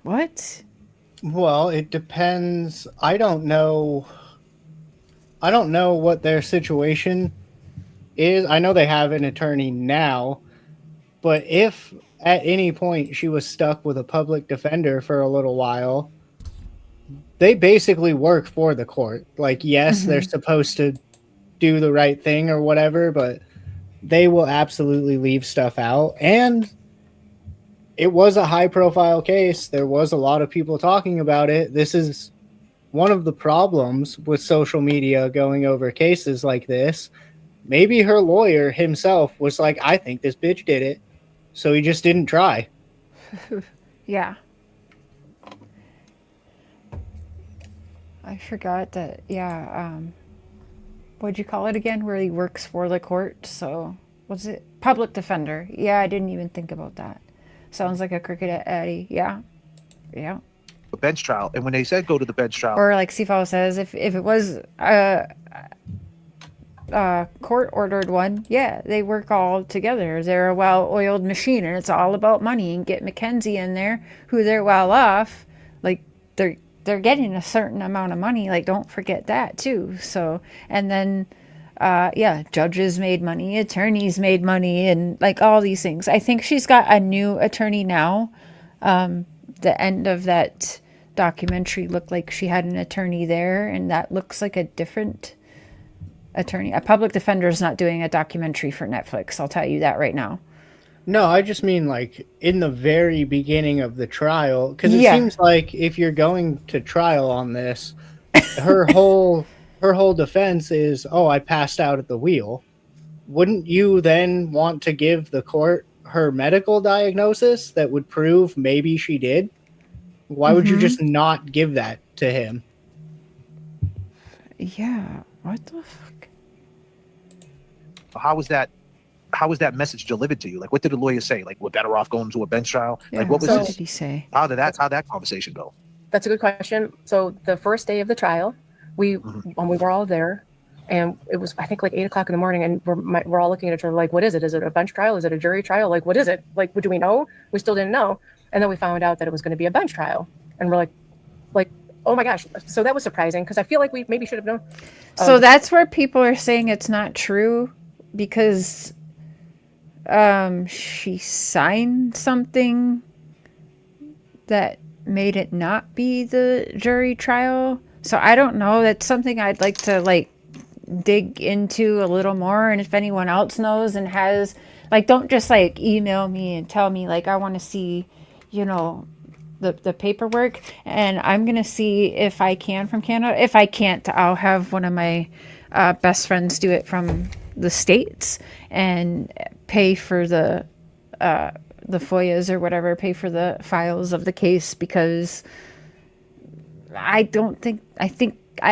What? Well, it depends. I don't know what their situation is. I know they have an attorney now, but if at any point she was stuck with a public defender for a little while, they basically work for the court. Like, yes, they're supposed to do the right thing or whatever, but they will absolutely leave stuff out. And it was a high profile case. There was a lot of people talking about it. This is one of the problems with social media going over cases like this. Maybe her lawyer himself was like, I think this bitch did it. So he just didn't try. Yeah. I forgot that, what'd you call it again? Where he works for the court. So, what's it? Public defender. Yeah, I didn't even think about that. Sounds like a crooked Eddie. Yeah. Yeah. A bench trial. And when they said go to the bench trial. Or like Sifal says, if it was court ordered one, yeah, they work all together. They're a well-oiled machine, and it's all about money. And get Mackenzie in there, who they're well off. Like, they're getting a certain amount of money. Like, don't forget that too. So, and then judges made money, attorneys made money, and like all these things. I think she's got a new attorney now. The end of that documentary looked like she had an attorney there, and that looks like a different attorney. A public defender is not doing a documentary for Netflix. I'll tell you that right now. No, I just mean like in the very beginning of the trial, because it seems like if you're going to trial on this, her whole defense is, oh, I passed out at the wheel. Wouldn't you then want to give the court her medical diagnosis that would prove maybe she did? Why would you just not give that to him? Yeah, what the fuck? How was that message delivered to you? Like, what did the lawyer say? Like, we're better off going to a bench trial? Yeah, like, what was what did he say? How did that conversation go? That's a good question. So the first day of the trial, we were all there, and it was, I think, like 8:00 in the morning, and we're all looking at each other like, what is it? Is it a bench trial? Is it a jury trial? Like, what is it? Like, do we know? We still didn't know. And then we found out that it was going to be a bench trial, and we're like, oh my gosh. So that was surprising, because I feel like we maybe should have known. So that's where people are saying it's not true, because she signed something that made it not be the jury trial. So I don't know. That's something I'd like to like dig into a little more. And if anyone else knows and has, like, don't just like email me and tell me like, I want to see, the paperwork, and I'm gonna see if I can from Canada. If I can't, I'll have one of my best friends do it from the States and pay for the FOIAs or whatever, pay for the files of the case, because I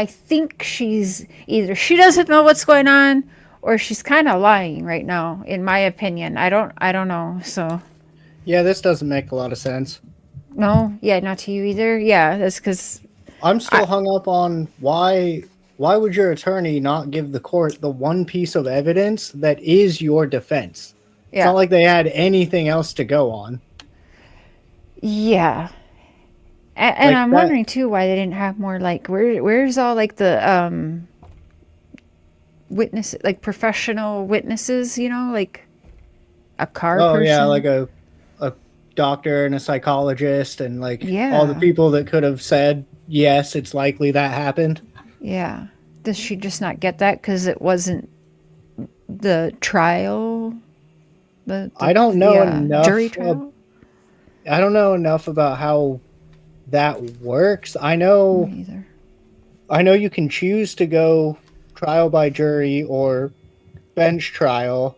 think she's either she doesn't know what's going on, or she's kind of lying right now, in my opinion. I don't know. So yeah, this doesn't make a lot of sense. No, yeah, not to you either. Yeah, that's because I'm still hung up on why would your attorney not give the court the one piece of evidence that is your defense? Yeah. It's not like they had anything else to go on. Yeah. And like I'm wondering too why they didn't have more, like, where's all like the witnesses, like professional witnesses, you know, like a car Oh person. yeah, like a doctor and a psychologist and like all the Yeah. people that could have said yes, it's likely that happened. Yeah. Does she just not get that because it wasn't the trial? I don't know jury enough. trial? I don't know enough about how that works. Me either. I know you can choose to go trial by jury or bench trial.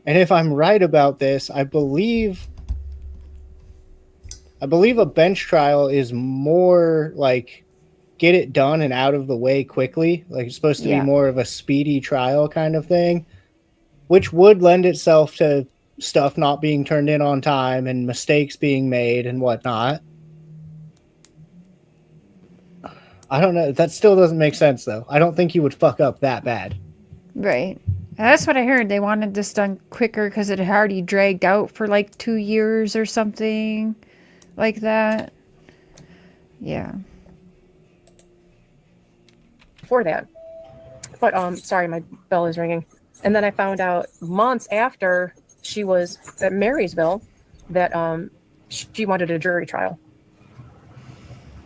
And if I'm right about this, I believe a bench trial is more like get it done and out of the way quickly. Like it's supposed to be Yeah. more of a speedy trial kind of thing, which would lend itself to stuff not being turned in on time and mistakes being made and whatnot. I don't know. That still doesn't make sense, though. I don't think he would fuck up that bad. Right. That's what I heard. They wanted this done quicker because it had already dragged out for like 2 years or something like that. Yeah. Before that. But sorry, my bell is ringing. And then I found out months after she was at Marysville that she wanted a jury trial.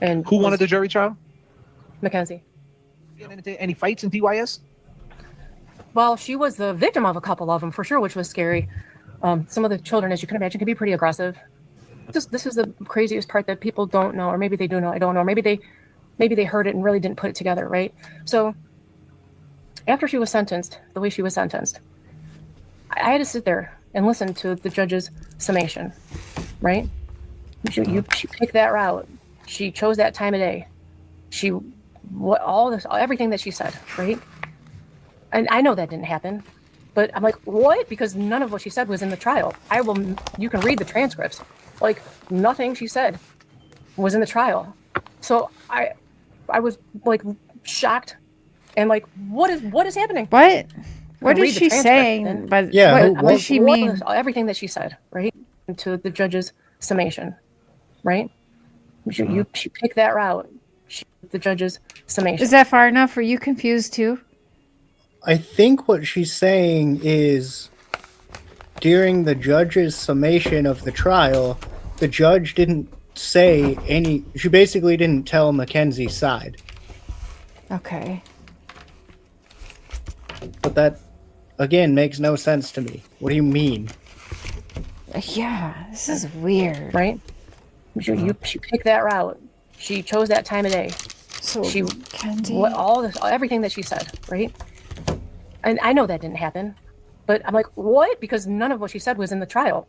And Who wanted the jury trial? Mackenzie. Getting into any fights in DYS? Well, she was the victim of a couple of them for sure, which was scary. Some of the children, as you can imagine, can be pretty aggressive. This is the craziest part that people don't know, or maybe they do know. I don't know. Maybe they heard it and really didn't put it together, right? So after she was sentenced, the way she was sentenced, I had to sit there and listen to the judge's summation, right? She picked that route. She chose that time of day. Everything that she said, right? And I know that didn't happen, but I'm like, what? Because none of what she said was in the trial. You can read the transcripts. Like nothing she said was in the trial. So I was like shocked and like, what is happening? What? What read is the she transcript saying? and- But Yeah, what does she mean? Everything that she said, right? To the judge's summation, right? She picked that route. The judge's summation. Is that far enough? Are you confused too? I think what she's saying is during the judge's summation of the trial, the judge didn't say any. She basically didn't tell Mackenzie's side. Okay. But that, again, makes no sense to me. What do you mean? Yeah, this is weird. Right? She picked that route. She chose that time of day. So Mackenzie, Everything that she said, right? And I know that didn't happen, but I'm like, what? Because none of what she said was in the trial.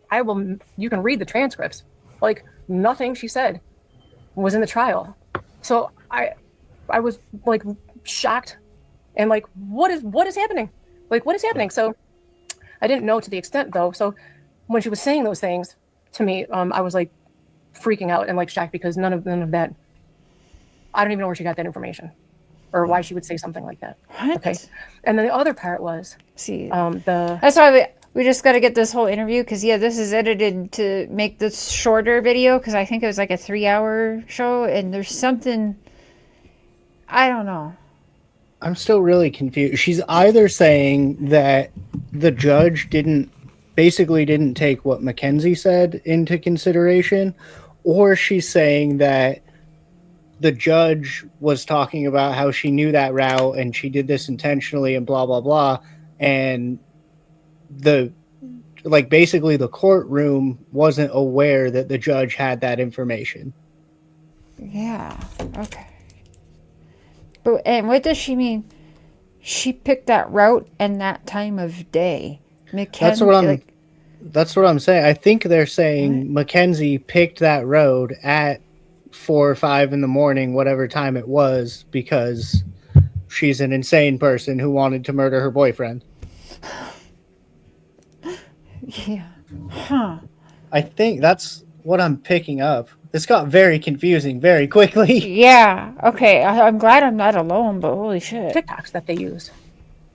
You can read the transcripts. Like nothing she said was in the trial. So I was like shocked and like, what is happening? Like, what is happening? So I didn't know to the extent though. So when she was saying those things to me, I was like freaking out and like shocked because none of that, I don't even know where she got that information or why she would say something like that. What? Okay. And then the other part was, that's why we just got to get this whole interview because this is edited to make this shorter video because I think it was like a 3-hour show and there's something, I don't know. I'm still really confused. She's either saying that the judge basically didn't take what Mackenzie said into consideration, or she's saying that the judge was talking about how she knew that route and she did this intentionally and blah, blah, blah. And basically the courtroom wasn't aware that the judge had that information. Yeah. Okay. And what does she mean? She picked that route and that time of day. That's what I'm saying. I think they're saying Mackenzie picked that road at 4 or 5 in the morning, whatever time it was, because she's an insane person who wanted to murder her boyfriend. Yeah. Huh. I think that's what I'm picking up. This got very confusing very quickly. Yeah. Okay. I'm glad I'm not alone, but holy shit. TikToks that they used,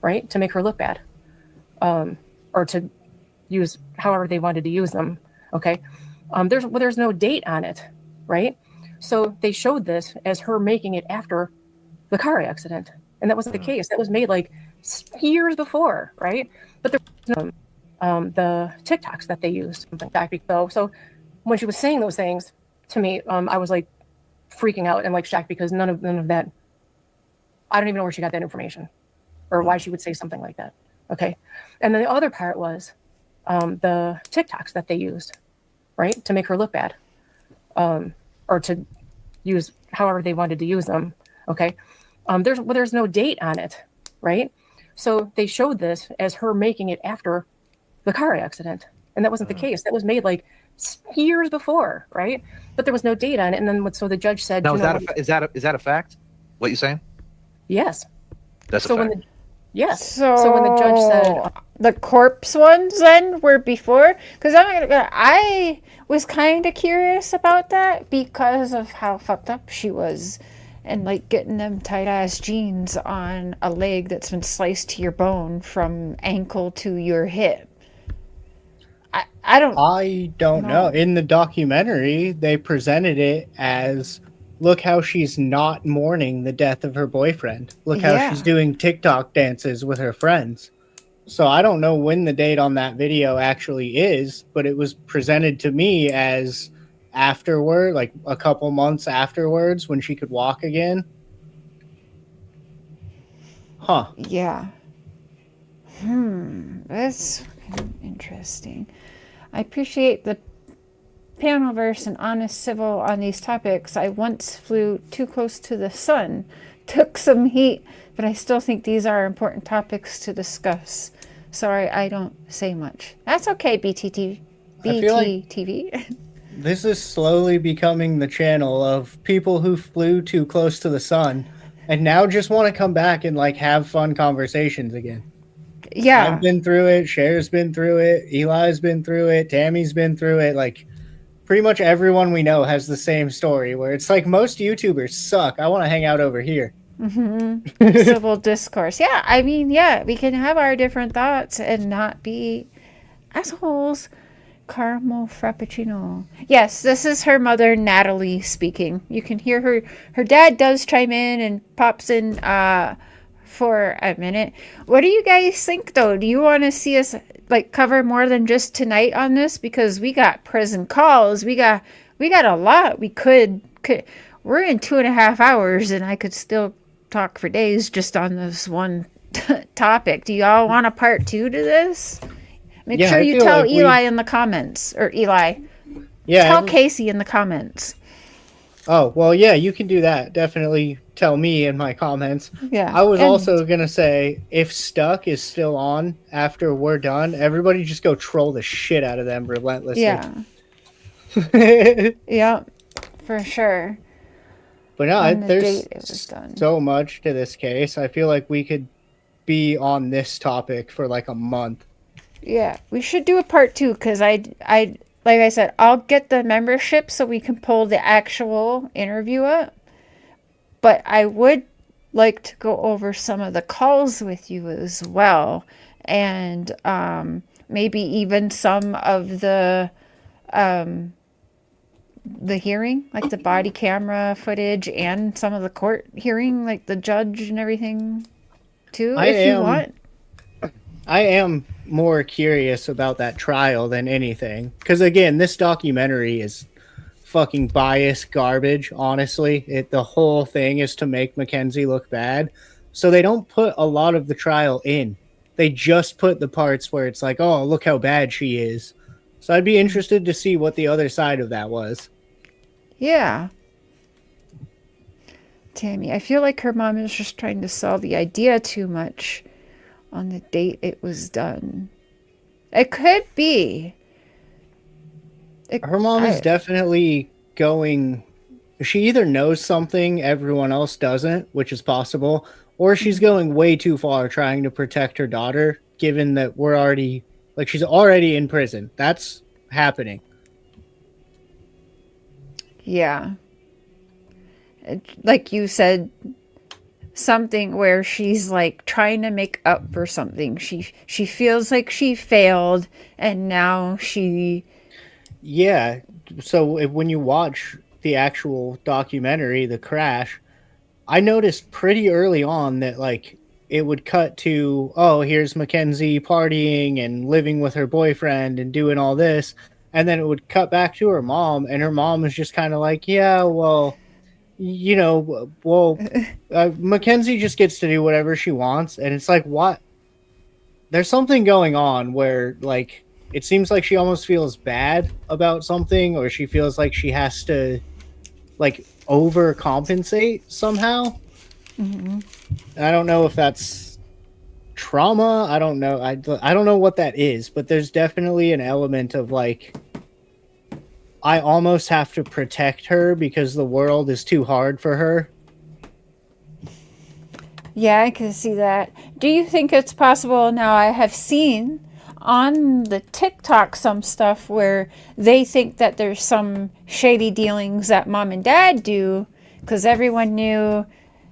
right, to make her look bad, or to use however they wanted to use them. Okay. There's no date on it, right? So they showed this as her making it after the car accident. and that wasn't the case. That was made like years before, right? But there was no, the TikToks that they used. So when she was saying those things to me, I was like freaking out and like shocked because none of that. I don't even know where she got that information, or why she would say something like that. Okay, and then the other part was the TikToks that they used, right, to make her look bad, or to use however they wanted to use them. Okay, there's no date on it, right? So they showed this as her making it after the car accident, and that wasn't the case. That was made like years before, right? But there was no date on it. And then so the judge said, Now, you know, is that a fact? What you saying? yes. That's So a when fact. the yes, So when the judge said the corpse ones then were before, because I was kind of curious about that because of how fucked up she was, and like getting them tight ass jeans on a leg that's been sliced to your bone from ankle to your hip. I don't know. In the documentary, they presented it as, look how she's not mourning the death of her boyfriend. Look how she's doing TikTok dances with her friends. So I don't know when the date on that video actually is, but it was presented to me as afterward, like a couple months afterwards when she could walk again. Huh. Yeah. That's interesting. I appreciate the panelverse and honest civil on these topics. I once flew too close to the sun, took some heat, but I still think these are important topics to discuss. Sorry, I don't say much. That's okay, BTTV. This is slowly becoming the channel of people who flew too close to the sun and now just want to come back and like have fun conversations again. Yeah. I've been through it. Cher's been through it. Eli's been through it. Tammy's been through it. Like pretty much everyone we know has the same story where it's like most YouTubers suck. I want to hang out over here. Civil discourse. Yeah. I mean, yeah, we can have our different thoughts and not be assholes. Caramel Frappuccino. Yes, this is her mother, Natalie, speaking. You can hear her. Her dad does chime in and pops in for a minute. What do you guys think, though? Do you want to see us like cover more than just tonight on this? Because we got prison calls. We got a lot. We could. We're in 2.5 hours, and I could still talk for days just on this one topic. Do y'all want a part 2 to this? Make sure you tell like Eli in the comments, or Eli. Yeah. Tell Casey in the comments. Oh, well, yeah, you can do that. Definitely tell me in my comments. Yeah. I was also going to say, if Stuck is still on after we're done, everybody just go troll the shit out of them relentlessly. Yeah. Yeah, for sure. But no, there's so much to this case. I feel like we could be on this topic for like a month. Yeah, we should do a part 2 because I like I said, I'll get the membership so we can pull the actual interview up. But I would like to go over some of the calls with you as well, and maybe even some of the hearing, like the body camera footage and some of the court hearing, like the judge and everything too, if you want. I am more curious about that trial than anything. Because again, this documentary is fucking biased garbage, honestly. The whole thing is to make Mackenzie look bad. So they don't put a lot of the trial in. They just put the parts where it's like, oh, look how bad she is. So I'd be interested to see what the other side of that was. Yeah. Tammy, I feel like her mom is just trying to sell the idea too much on the date it was done. It could be. Her mom is definitely going... She either knows something everyone else doesn't, which is possible, or she's going way too far trying to protect her daughter, given that we're already... Like, she's already in prison. That's happening. Yeah. Like you said... something where she's like trying to make up for something. She feels like she failed, and now she... Yeah. So when you watch the actual documentary, The Crash, I noticed pretty early on that like it would cut to, oh, here's Mackenzie partying and living with her boyfriend and doing all this, and then it would cut back to her mom, and her mom was just kind of like, yeah, well, Mackenzie just gets to do whatever she wants, and it's like, what? There's something going on where like it seems like she almost feels bad about something, or she feels like she has to like overcompensate somehow. Mm-hmm. I don't know if that's trauma. I don't know. I don't know what that is, but there's definitely an element of like I almost have to protect her because the world is too hard for her. Yeah, I can see that. Do you think it's possible? Now, I have seen on the TikTok some stuff where they think that there's some shady dealings that mom and dad do because everyone knew,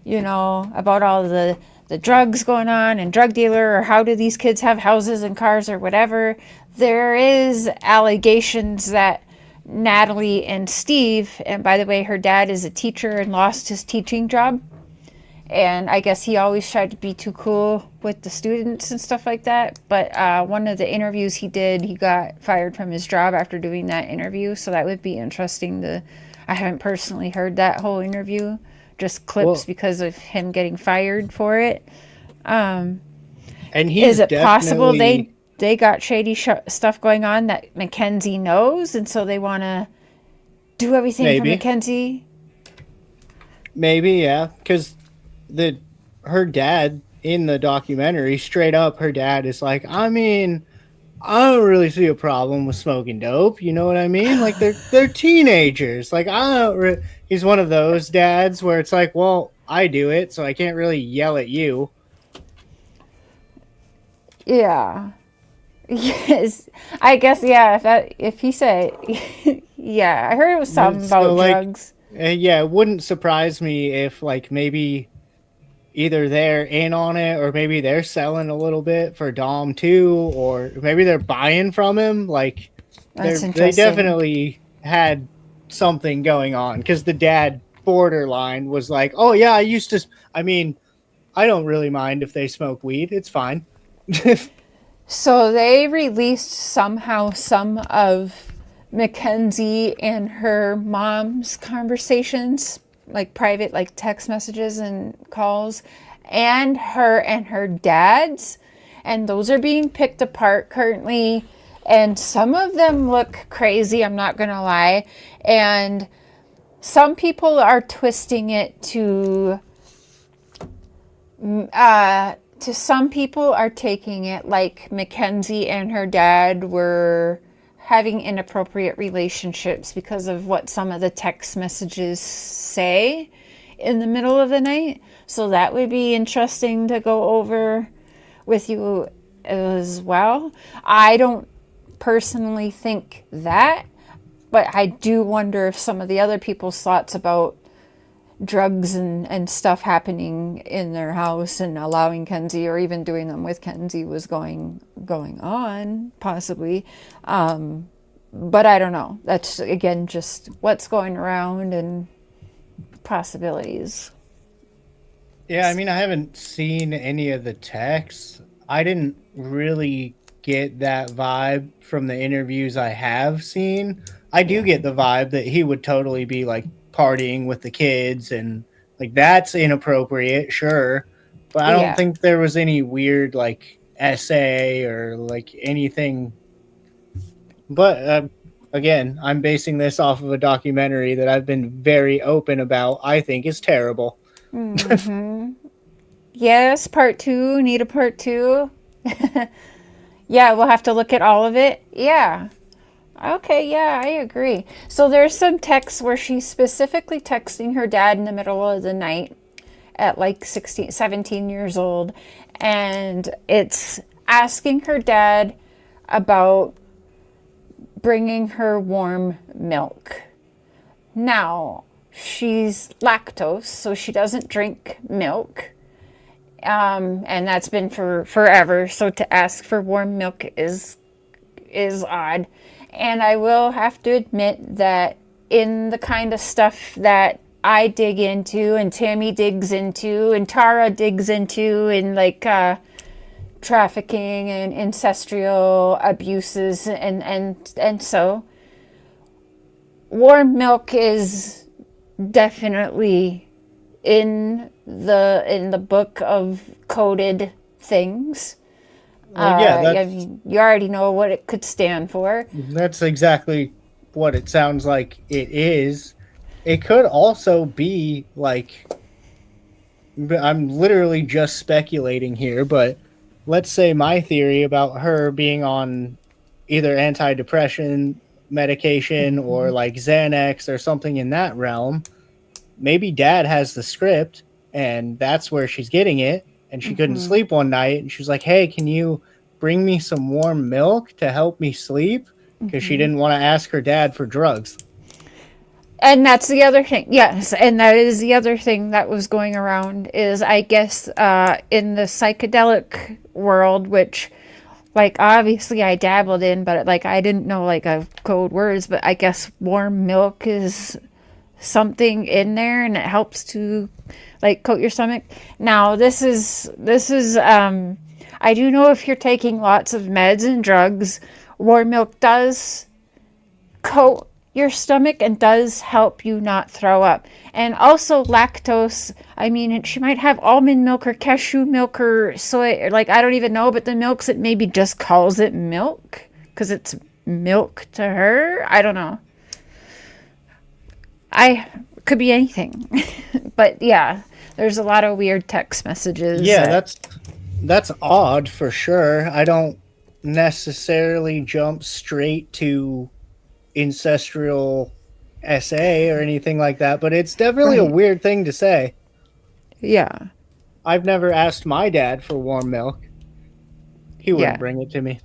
about all the drugs going on and drug dealer, or how do these kids have houses and cars or whatever. There is allegations that Natalie and Steve, and by the way, her dad is a teacher and lost his teaching job. And I guess he always tried to be too cool with the students and stuff like that. But one of the interviews he did, he got fired from his job after doing that interview. So that would be interesting to, I haven't personally heard that whole interview, just clips because of him getting fired for it. And he's is it possible definitely- they got shady stuff going on that Mackenzie knows, and so they want to do everything for Mackenzie? Maybe, yeah, because her dad in the documentary, straight up, her dad is like, I mean, I don't really see a problem with smoking dope. You know what I mean? Like they're teenagers. Like I don't. He's one of those dads where it's like, well, I do it, so I can't really yell at you. Yeah. Yes, I guess. Yeah. If he said, yeah, I heard it was something about drugs. Yeah, it wouldn't surprise me if like maybe either they're in on it, or maybe they're selling a little bit for Dom too, or maybe they're buying from him. Like they definitely had something going on, because the dad borderline was like, oh yeah, I mean, I don't really mind if they smoke weed, it's fine. So they released somehow some of Mackenzie and her mom's conversations, like private, like text messages and calls, and her dad's, and those are being picked apart currently, and some of them look crazy, I'm not gonna lie, and some people are twisting it to some people are taking it like Mackenzie and her dad were having inappropriate relationships because of what some of the text messages say in the middle of the night. So that would be interesting to go over with you as well. I don't personally think that, but I do wonder if some of the other people's thoughts about drugs and stuff happening in their house and allowing Kenzie, or even doing them with Kenzie, was going on, possibly. But I don't know. That's, again, just what's going around and possibilities. Yeah, I mean, I haven't seen any of the texts. I didn't really get that vibe from the interviews I have seen. I do get the vibe that he would totally be like partying with the kids, and like that's inappropriate, sure, but I don't think there was any weird like essay or like anything. But again, I'm basing this off of a documentary that I've been very open about. I think is terrible. Mm-hmm. Yes, part 2. Need a part 2. Yeah, we'll have to look at all of it. Yeah. Okay, yeah, I agree. So there's some texts where she's specifically texting her dad in the middle of the night at like 17 years old. And it's asking her dad about bringing her warm milk. Now, she's lactose, so she doesn't drink milk. And that's been for forever. So to ask for warm milk is odd. And I will have to admit that in the kind of stuff that I dig into, and Tammy digs into, and Tara digs into, and like trafficking and ancestral abuses, and so warm milk is definitely in the book of coded things. Well, yeah, I mean, you already know what it could stand for. that's exactly what it sounds like it is. It could also be like, I'm literally just speculating here, but let's say my theory about her being on either antidepressant medication or like Xanax or something in that realm. Maybe dad has the script and that's where she's getting it. And she couldn't sleep one night. And she was like, hey, can you bring me some warm milk to help me sleep? Because she didn't want to ask her dad for drugs. And that's the other thing. Yes, and that is the other thing that was going around is, I guess, in the psychedelic world, which, like, obviously I dabbled in, but like I didn't know like a code words, but I guess warm milk is something in there and it helps to like coat your stomach. Now this is I do know if you're taking lots of meds and drugs, warm milk does coat your stomach and does help you not throw up. And also lactose, I mean, she might have almond milk or cashew milk or soy, or like, I don't even know, but the milks, it maybe just calls it milk because it's milk to her. I don't know. Could be anything. But yeah, there's a lot of weird text messages. Yeah, that's odd for sure. I don't necessarily jump straight to ancestral SA or anything like that, but it's definitely a weird thing to say. Yeah. I've never asked my dad for warm milk. He wouldn't bring it to me.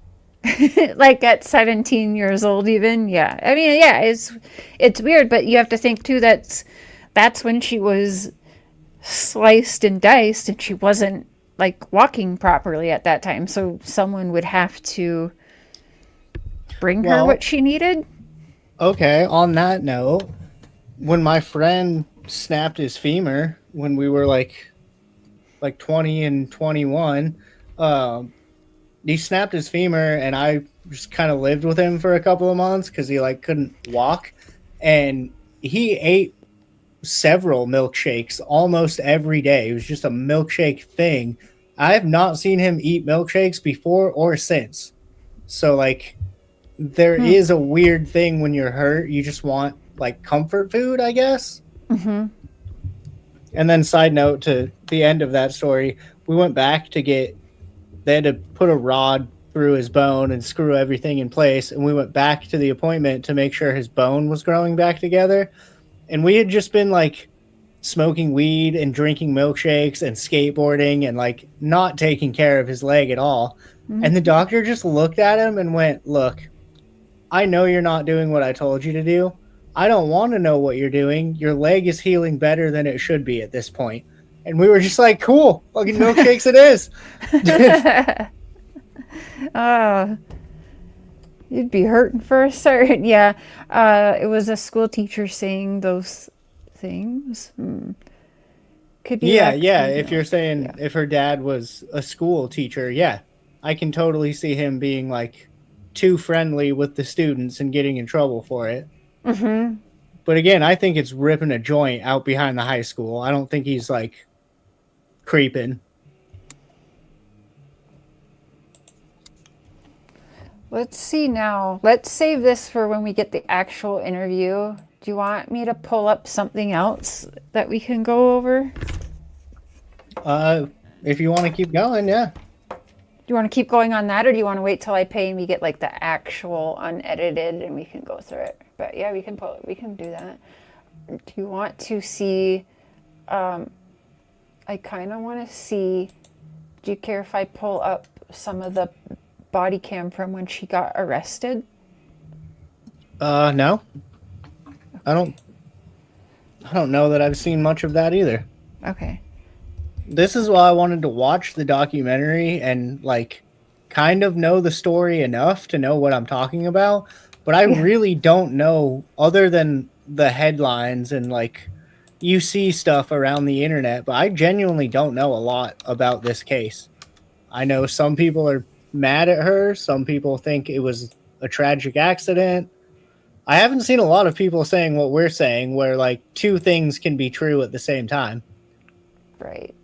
Like at 17 years old even. Yeah. I mean, yeah, it's weird, but you have to think too that's when she was sliced and diced and she wasn't like walking properly at that time. So someone would have to bring her what she needed. Okay, on that note, when my friend snapped his femur when we were like 20 and 21, he snapped his femur and I just kind of lived with him for a couple of months because he like couldn't walk, and he ate several milkshakes almost every day. It was just a milkshake thing. I have not seen him eat milkshakes before or since. So like there is a weird thing when you're hurt. You just want like comfort food, I guess. Mm-hmm. And then side note to the end of that story, we went back to they had to put a rod through his bone and screw everything in place. And we went back to the appointment to make sure his bone was growing back together. And we had just been like smoking weed and drinking milkshakes and skateboarding and like not taking care of his leg at all. Mm-hmm. And the doctor just looked at him and went, look, I know you're not doing what I told you to do. I don't want to know what you're doing. Your leg is healing better than it should be at this point. And we were just like, cool, fucking milkshakes it is. You'd be hurting for a certain. Yeah. It was a school teacher saying those things. Could be. Yeah. If you're saying if her dad was a school teacher, yeah, I can totally see him being like too friendly with the students and getting in trouble for it. Mm-hmm. But again, I think it's ripping a joint out behind the high school. I don't think he's like creeping. Let's see now. Let's save this for when we get the actual interview. Do you want me to pull up something else that we can go over? If you want to keep going, yeah. Do you want to keep going on that, or do you want to wait till I pay and we get like the actual unedited and we can go through it? But yeah, we can do that. Do you want to see? I kind of want to see. Do you care if I pull up some of the body cam from when she got arrested? No. I don't know that I've seen much of that either. Okay. This is why I wanted to watch the documentary and like kind of know the story enough to know what I'm talking about, but I really don't know other than the headlines and like you see stuff around the internet, but I genuinely don't know a lot about this case. I know some people are mad at her. Some people think it was a tragic accident. I haven't seen a lot of people saying what we're saying, where like two things can be true at the same time. Right.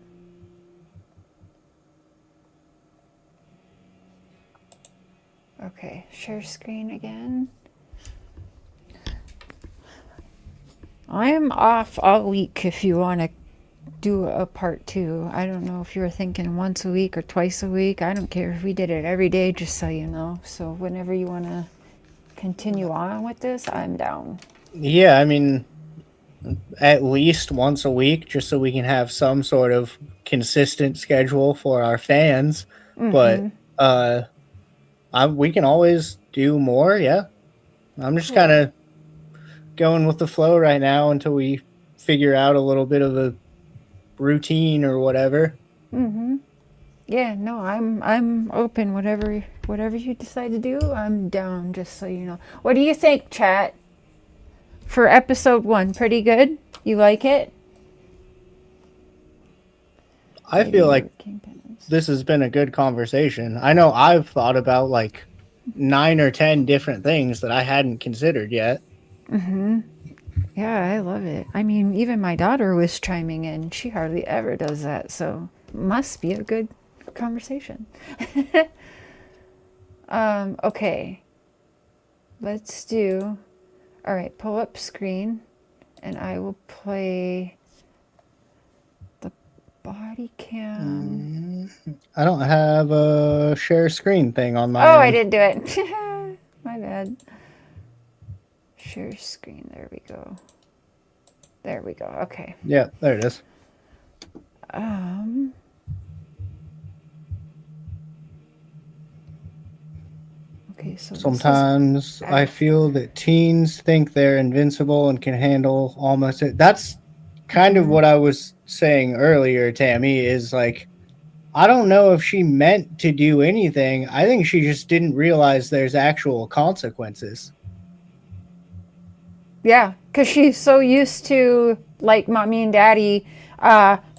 Okay, share screen again. I'm off all week if you want to do a part 2. I don't know if you were thinking once a week or twice a week. I don't care if we did it every day, just so you know. So whenever you want to continue on with this, I'm down. Yeah, I mean, at least once a week, just so we can have some sort of consistent schedule for our fans. But we can always do more. Yeah, I'm just kind of going with the flow right now until we figure out a little bit of a routine or whatever. Yeah, no, I'm open. Whatever you decide to do, I'm down. Just so you know. What do you think, chat? For episode 1, pretty good. You like it? I feel like this has been a good conversation. I know I've thought about like 9 or 10 different things that I hadn't considered yet. Yeah, I love it. I mean, even my daughter was chiming in. She hardly ever does that, so must be a good conversation. Okay. Let's do... All right, pull up screen, and I will play the body cam. I don't have a share screen thing on my Oh, end. I didn't do it. My bad. Share screen. There we go. There we go. Okay. Yeah, there it is. Okay, so Sometimes I feel that teens think they're invincible and can handle almost it. That's kind of what I was saying earlier, Tammy, is like, I don't know if she meant to do anything. I think she just didn't realize there's actual consequences. Yeah, because she's so used to, like, mommy and daddy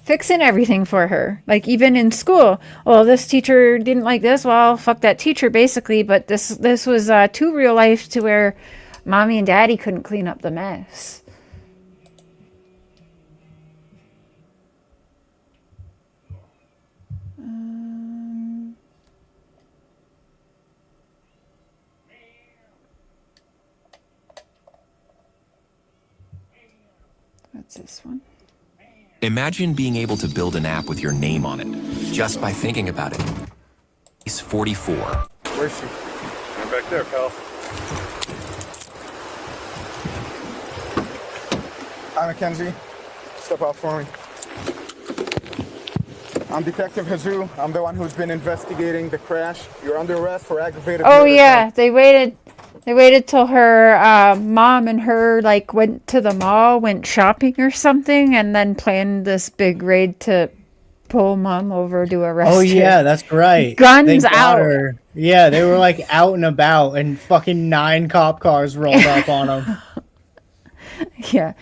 fixing everything for her. Like, even in school. Well, this teacher didn't like this. Well, fuck that teacher, basically. But this was too real life to where mommy and daddy couldn't clean up the mess. What's this one? Imagine being able to build an app with your name on it, just by thinking about it. He's 44. Where's she? I'm back there, pal. Hi, Mackenzie. Step out for me. I'm Detective Jesus. I'm the one who's been investigating the crash. You're under arrest for aggravated Oh, murder. yeah. They waited till her mom and her like went to the mall, went shopping or something, and then planned this big raid to pull mom over to arrest her. Oh yeah, that's right. Guns They got out. her. Yeah, they were like out and about, and fucking 9 cop cars rolled up on them. Yeah.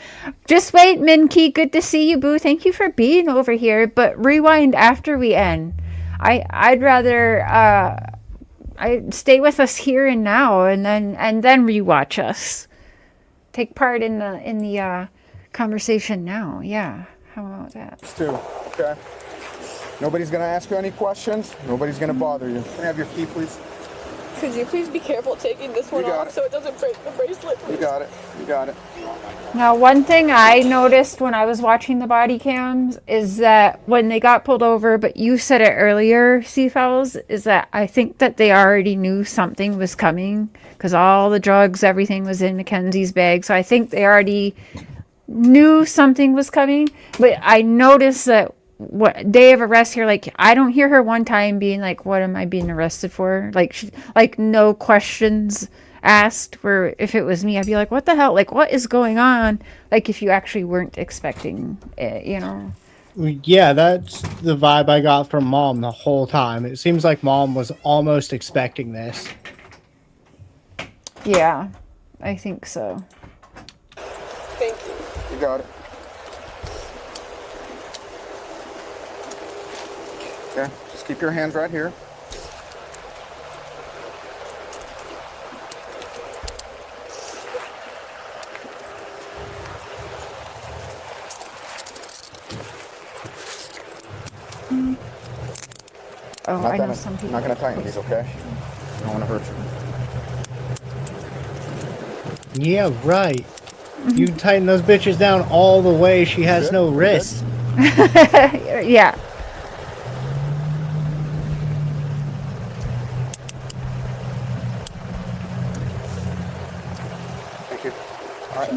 Just wait, Minky. Good to see you, Boo. Thank you for being over here. But rewind after we end. I'd rather I stay with us here and now, and then rewatch us. Take part in the conversation now. Yeah. How about that? Too, okay? Nobody's gonna ask you any questions. Nobody's gonna bother you. Can I have your key, please? Could you please be careful taking this one off so it doesn't break the bracelet, please? You got it. You got it. Now, one thing I noticed when I was watching the body cams is that when they got pulled over, but you said it earlier, Seafowls, is that I think that they already knew something was coming because all the drugs, everything was in Mackenzie's bag. So I think they already knew something was coming. But I noticed that what day of arrest here, like I don't hear her one time being like, what am I being arrested for? Like no questions asked. Where if it was me, I'd be like, what the hell? Like, what is going on? Like if you actually weren't expecting it, you know? Yeah, that's the vibe I got from Mom the whole time. It seems like Mom was almost expecting this. Yeah, I think so. Thank you. You got it. Okay, just keep your hands right here. Oh, I know some people. Not gonna tighten these, okay? I don't want to hurt you. Yeah, right. You tighten those bitches down all the way. She has no wrist. Yeah. Thank you. All right.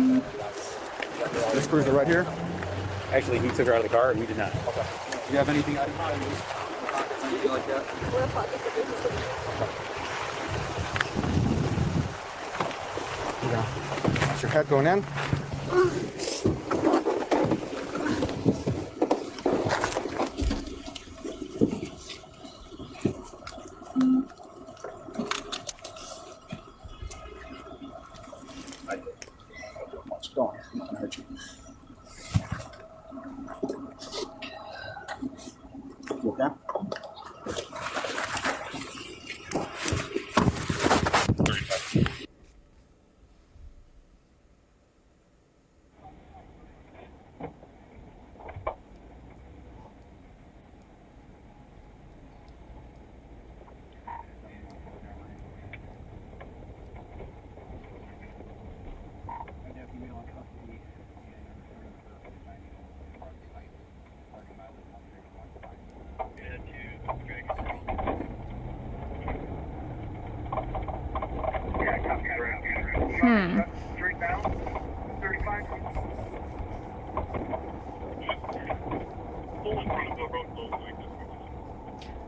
This screws are right here. Actually, he took her out of the car and we did not. Okay. Do you have anything out of anything like that? That's your head going in. Go on. I'm not gonna hurt you. You okay?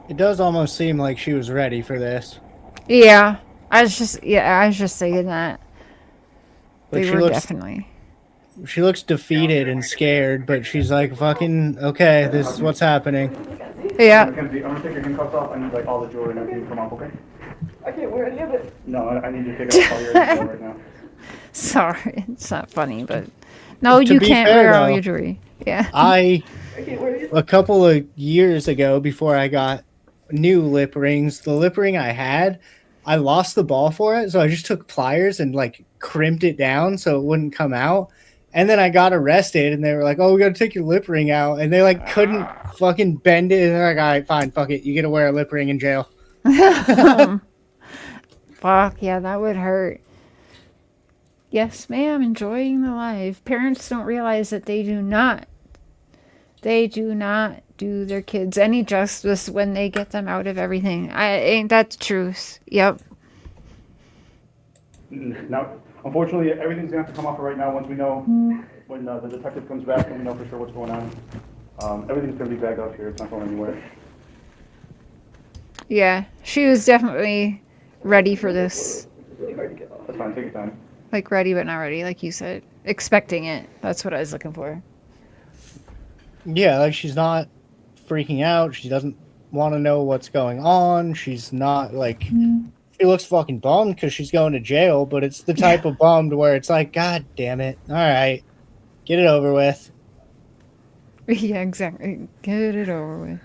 It does almost seem like she was ready for this. Yeah. I was just saying that. But They were definitely. She looks defeated and scared, but she's like, fucking, okay, this is what's happening. Yeah. Mackenzie, I'm gonna take your handcuffs off. I need like all the jewelry and everything to come off, okay? I can't wear any of it. No, I need you to take off all your jewelry right now. Sorry, it's not funny, but no, To you be can't fair, wear all though, your jewelry. Yeah. I can't wear it. A couple of years ago, before I got new lip rings, the lip ring I had, I lost the ball for it, so I just took pliers and like crimped it down so it wouldn't come out. And then I got arrested, and they were like, "Oh, we got to take your lip ring out," and they like couldn't fucking bend it. And they're like, "All right, fine, fuck it, you get to wear a lip ring in jail." Fuck yeah, that would hurt. Yes, ma'am, enjoying the life. Parents don't realize that they do not do their kids any justice when they get them out of everything. Ain't that the truth? Yep. Now, unfortunately, everything's gonna have to come off right now once we know, when the detective comes back and we know for sure what's going on. Everything's gonna be bagged up here. It's not going anywhere. Yeah, she was definitely ready for this. That's fine. Take your time. Like ready but not ready, like you said. Expecting it. That's what I was looking for. Yeah, like she's not freaking out. She doesn't want to know what's going on. She's not like, she looks fucking bummed because she's going to jail, but it's the type of bummed where it's like, God damn it. All right, get it over with. Yeah, exactly. Get it over with.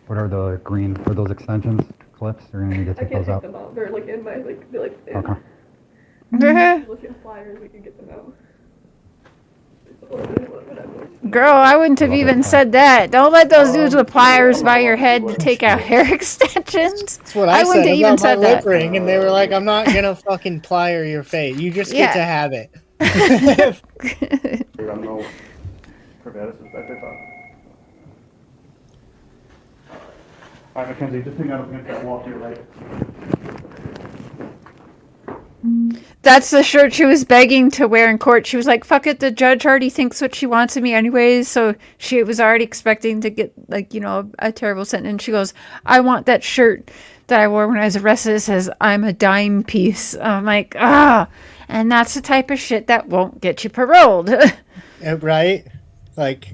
What are the green, for those extensions, clips? You're gonna need to I take can't those take out. them out. They're like in my they're like in. Okay. Look at flyers, we can get them out. Girl, I wouldn't have even said that. Don't let those dudes with pliers by your head to take out hair extensions. That's what I wouldn't said have even about my said lip that. ring, and they were like, I'm not gonna fucking plier your face. You just get to have it. I'm no Corvallis is back there. All right, Mackenzie, just hang out up against that wall to your right. That's the shirt she was begging to wear in court. She was like, fuck it, the judge already thinks what she wants of me anyways. So she was already expecting to get, like, you know, a terrible sentence. She goes, I want that shirt that I wore when I was arrested that says, I'm a dime piece. I'm like, ah. And that's the type of shit that won't get you paroled. Right? Like,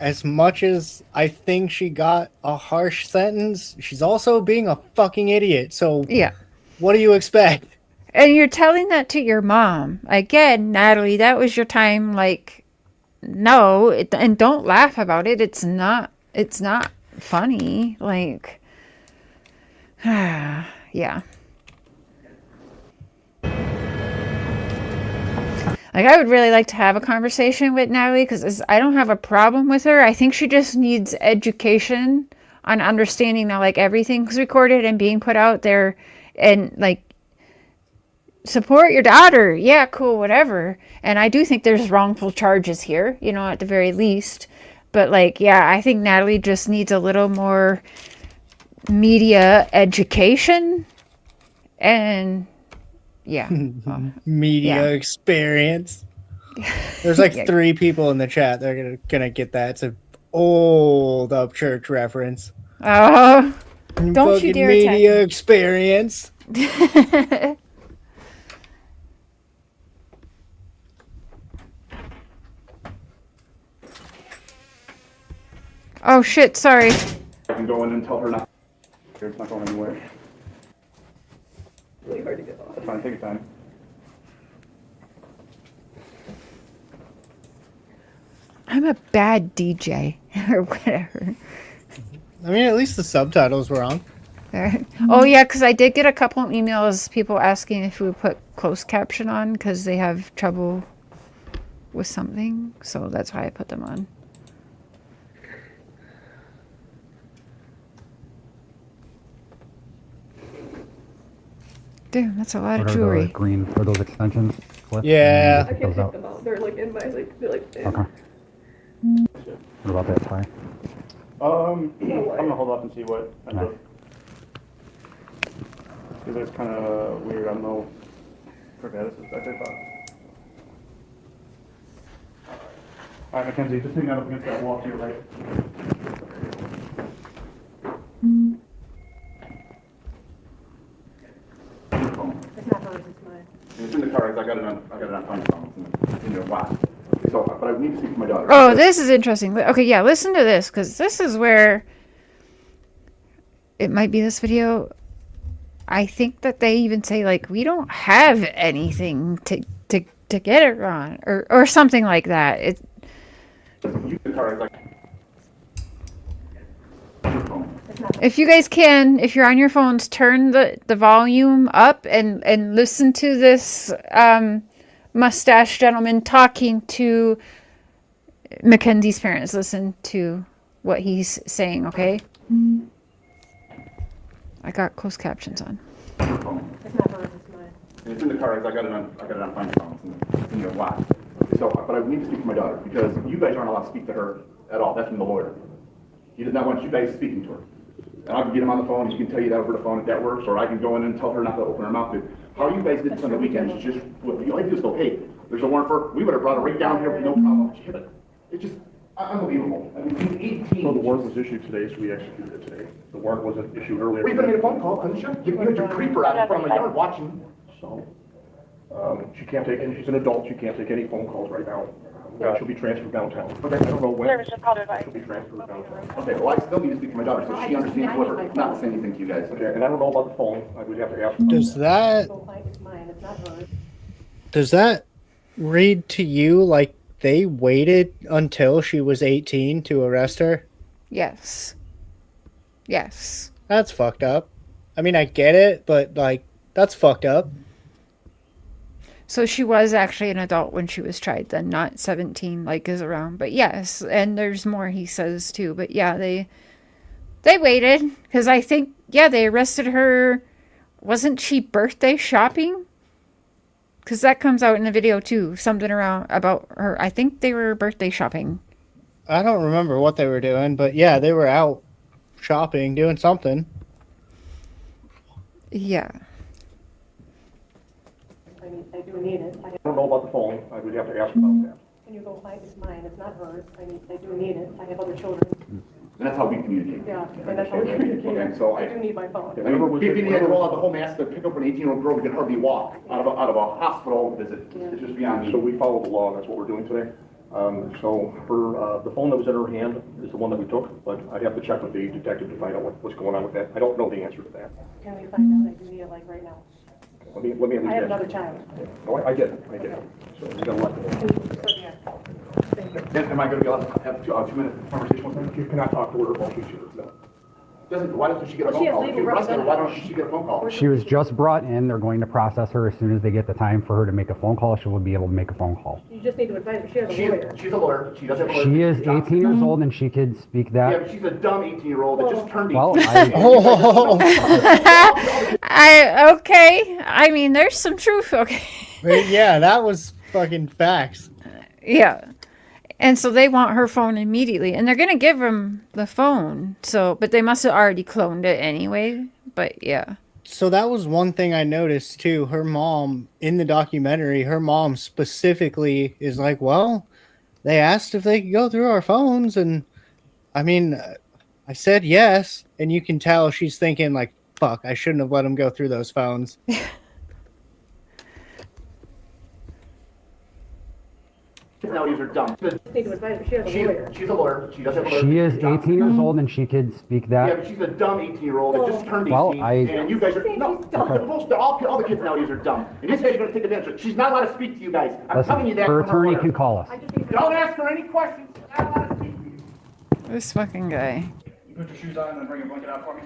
as much as I think she got a harsh sentence, she's also being a fucking idiot. So, yeah. What do you expect? And you're telling that to your mom. Again, Natalie, that was your time. Like, no, and don't laugh about it. It's not funny. Like, yeah. Like, I would really like to have a conversation with Natalie because I don't have a problem with her. I think she just needs education on understanding that, like, everything's recorded and being put out there, and, like, support your daughter. Yeah, cool, whatever. And I do think there's wrongful charges here, you know, at the very least. But, like, yeah, I think Natalie just needs a little more media education and, yeah. Media Yeah. experience. There's like Yeah. 3 people in the chat. They're gonna get that. It's an old Upchurch reference. Oh, don't Fucking you dare media experience. Oh shit, sorry. I can go in and tell her not. It's not going anywhere. Really hard to get off. That's fine, take your time. I'm a bad DJ or whatever. I mean, at least the subtitles were on. Oh yeah, because I did get a couple of emails, people asking if we would put closed caption on because they have trouble with something, so that's why I put them on. Damn, that's a lot of What are jewelry. the green for those extensions? Cliff? Yeah. I can't take them out. They're like in my they're like. Okay. What about that tie? I'm gonna hold off and see what ends up. Because that's kind of weird. I don't know. Forget this is back there. All right, Mackenzie, just hang out up against that wall to your right. It's not hers, it's mine. It's in the car. I got it on phone. It's in your watch. So, but I need to speak to my daughter. Oh, this is interesting. Okay, yeah, listen to this, because this is where it might be this video. I think that they even say, like, we don't have anything to get it on, or something like that. It. If you guys can, if you're on your phones, turn the volume up and listen to this mustache gentleman talking to Mackenzie's parents. Listen to what he's saying, okay? I got closed captions on. It's not hers, it's mine. It's in the car. I got it on phone. It's in your watch. So, but I need to speak to my daughter because you guys aren't allowed to speak to her at all. That's from the lawyer. He does not want you guys speaking to her. And I can get him on the phone. He can tell you that over the phone if that works, or I can go in and tell her not to open her mouth. How you guys did this on the weekends is just what you like to just go, hey, there's a warrant for her. We would have brought her right down here with no problem. She hit it. It's just unbelievable. I mean, 18. So the warrant was issued today, so we executed it today. The warrant wasn't issued earlier. Well, you could have made a phone call, couldn't you? You had your creeper out in front of my yard watching. So, she can't take any, she's an adult, she can't take any phone calls right now. She'll be transferred downtown. Okay. I don't know when. Service just called her advice. She'll be transferred downtown. Okay, well, I still need to speak to my daughter so she understands what her, not to say anything to you guys. Okay, and I don't know about the phone, I would have to ask. Does that It's mine, it's not hers. does that read to you like they waited until she was 18 to arrest her? Yes. Yes. That's fucked up. I mean, I get it, but like that's fucked up. So she was actually an adult when she was tried then, not 17 like is around. But yes, and there's more he says too. But yeah, they waited because I think, yeah, they arrested her. Wasn't she birthday shopping? Because that comes out in the video too. Something around about her. I think they were birthday shopping. I don't remember what they were doing, but yeah, they were out shopping, doing something. Yeah. I do need it. I don't know about the phone, I would have to ask about that. Can you go find it's mine, it's not hers. I do need it. I have other children. And that's how we communicate. Yeah, and that's how we communicate. Okay, so I do need my phone. I mean, people had to roll out the whole mask to pick up an 18-year-old girl who could hardly walk out of a hospital visit. It's just beyond me. So we follow the law, and that's what we're doing today. So her, the phone that was in her hand is the one that we took, but I'd have to check with the detective to find out what's going on with that. I don't know the answer to that. Can we find out? I do need it like right now. Let me at least. I have another child. Oh, I get it. So you got a lot. Am I going to be allowed to have a 2-minute conversation with her? You cannot talk to her while she's here. No. Why doesn't she get a phone call? If you arrested her, why don't she get a phone call? She was just brought in. They're going to process her. As soon as they get the time for her to make a phone call, she will be able to make a phone call. You just need to advise her. She has a lawyer. She's a lawyer. She does have a lawyer. She is 18 years old and she could speak that. Yeah, but she's a dumb 18-year-old that just turned 18. Well, Okay. I mean, there's some truth. Okay. But yeah, that was fucking facts. Yeah. And so they want her phone immediately, and they're gonna give him the phone. So, but they must have already cloned it anyway. But yeah. So that was one thing I noticed too. Her mom in the documentary, her mom specifically is like, well, they asked if they could go through our phones. And I mean, I said yes. And you can tell she's thinking like, fuck, I shouldn't have let them go through those phones. Nowadays are dumb. Need to advise her. She has a lawyer. She's a lawyer. She does have a lawyer. she is 18 years old and she could speak Yeah, that. but she's a dumb 18-year-old that just turned 18. Well, and you guys are no. All the kids nowadays are dumb, and these guys are going to take advantage of it. She's not allowed to speak to you guys. I'm telling you that. Her from her attorney lawyer. can call us. Don't ask her any questions. She's not allowed to speak to you. This fucking guy. You put your shoes on and then bring a blanket out for me.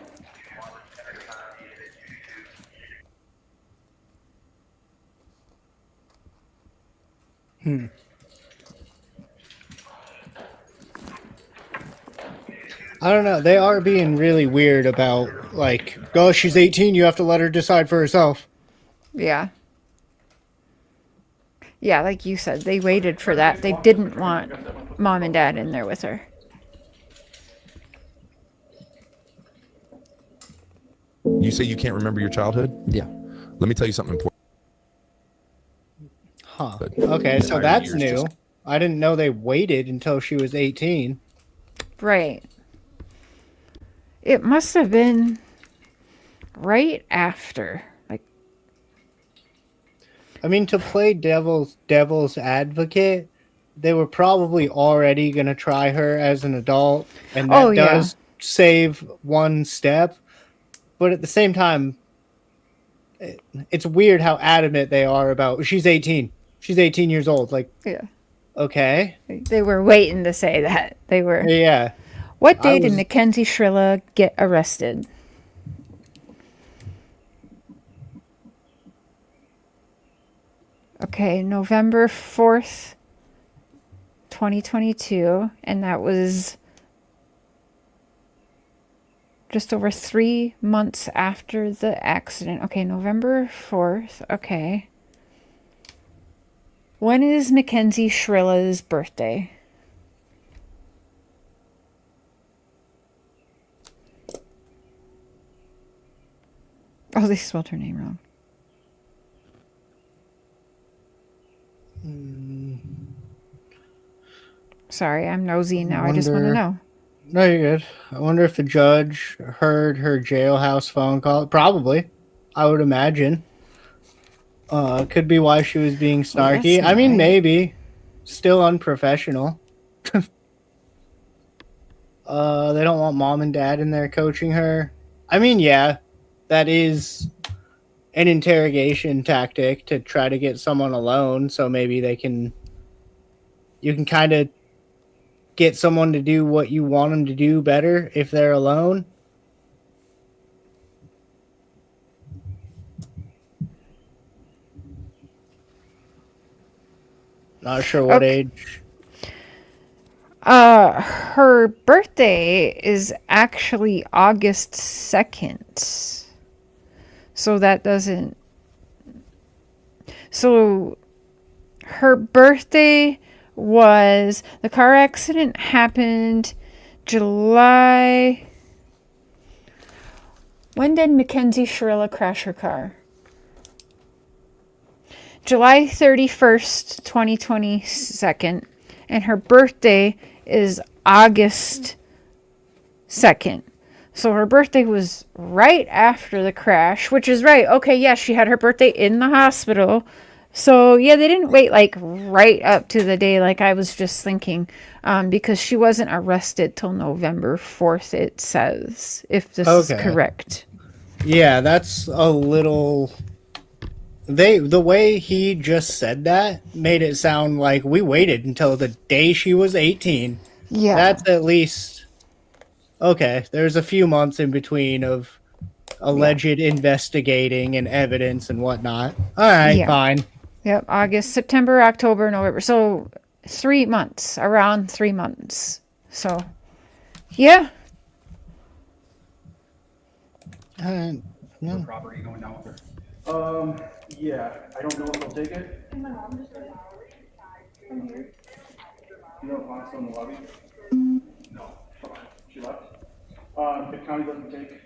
I don't know. They are being really weird about like, oh, she's 18. You have to let her decide for herself. Yeah. Yeah, like you said, they waited for that. They didn't want mom and dad in there with her. You say you can't remember your childhood? Yeah. Let me tell you something important. Huh. Okay, so that's new. I didn't know they waited until she was 18. Right. It must have been right after. Like, I mean, to play devil's advocate, they were probably already going to try her as an adult, and that does save one step. But at the same time, it's weird how adamant they are about she's 18. She's 18 years old. Like, yeah. Okay. They were waiting to say that. They were. Yeah. What day did Mackenzie Shrilla get arrested? Okay, November 4th, 2022. And that was just over 3 months after the accident. Okay, November 4th. Okay. When is Mackenzie Shrilla's birthday? Oh, they spelled her name wrong. Sorry, I'm nosy now. I just want to know. No, you're good. I wonder if the judge heard her jailhouse phone call. Probably. I would imagine. Could be why she was being snarky. I mean, maybe. Still unprofessional. They don't want mom and dad in there coaching her. I mean, yeah, that is an interrogation tactic to try to get someone alone. So maybe you can kind of get someone to do what you want them to do better if they're alone. Not sure what age. Her birthday is actually August 2nd. So that doesn't... So her birthday was... The car accident happened July... When did Mackenzie Shrilla crash her car? July 31st, 2022, and her birthday is August 2nd. So her birthday was right after the crash, which is right. Okay, yeah, she had her birthday in the hospital. So, yeah, they didn't wait, like, right up to the day like I was just thinking, because she wasn't arrested till November 4th, it says, if this is correct. Yeah, that's a little the way he just said that made it sound like we waited until the day she was 18. Yeah. That's at least okay. There's a few months in between of alleged investigating and evidence and whatnot. All right, Yeah. fine. Yep. August, September, October, November. So 3 months, around 3 months. So, yeah. No. Property going down with her. Yeah, I don't know if they'll take it. You don't want still in the lobby? No. She left? If county doesn't take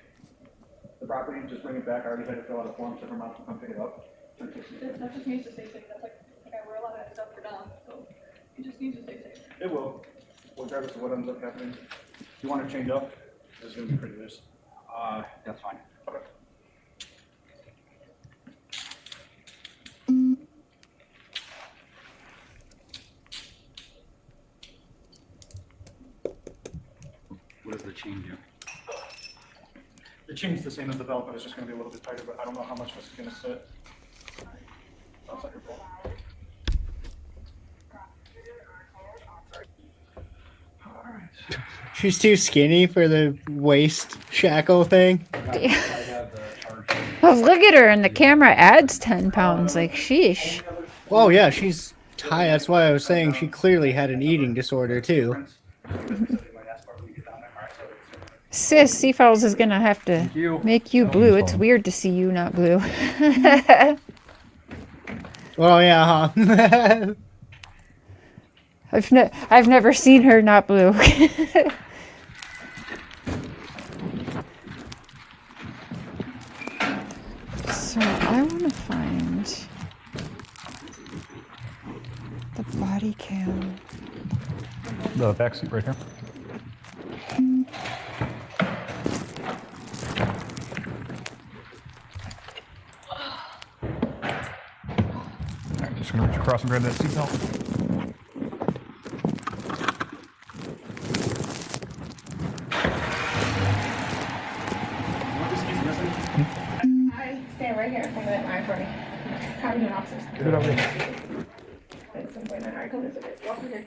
the property, just bring it back. I already had to fill out a form, so every month to come pick it up. That just needs to stay safe. That's like we're allowed to have stuff for down, so it just needs to stay safe. It will, regardless of what ends up happening. You want to change up? It's gonna be pretty loose. That's fine. Okay. What does the chain do? The chain's the same as the belt, but it's just gonna be a little bit tighter, but I don't know how much this is gonna sit. Sounds like a ball. She's too skinny for the waist shackle thing. Oh, look at her, and the camera adds 10 pounds. Like, sheesh. Oh yeah, she's tight. That's why I was saying she clearly had an eating disorder too. Sis, Seafowls is gonna have to make you blue. It's weird to see you not blue. Well, yeah, huh? I've never seen her not blue. So I want to find the body cam. The back seat right here. Alright, just gonna reach across and grab that seatbelt. I stand right here. I'm gonna eye for me. How are you doing, officers? Good over there. At some point, all right, come this way. Walk over here.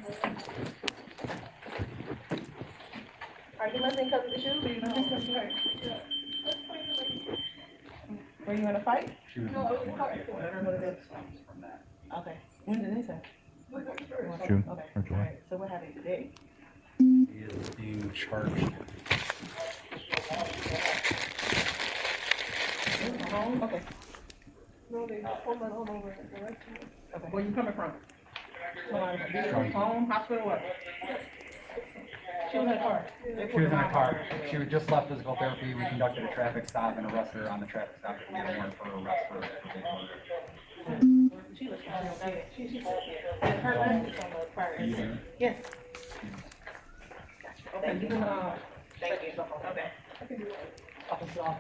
Are you listening because of the shoes? Or you listening because you hurt? Were you in a fight? No, I was in a car. Okay. When did this happen? June Okay. or July. All right. So what happened today? He is being charged. Home? Okay. No, they pulled that all over. Okay. Where you coming from? Home, hospital, what? She was in a car. She was in a car. She had just left physical therapy. We conducted a traffic stop and arrested her on the traffic stop. We had a warrant for arrest for She was fine. She and her license on the prior. Yes. Okay, you can, thank you. Okay.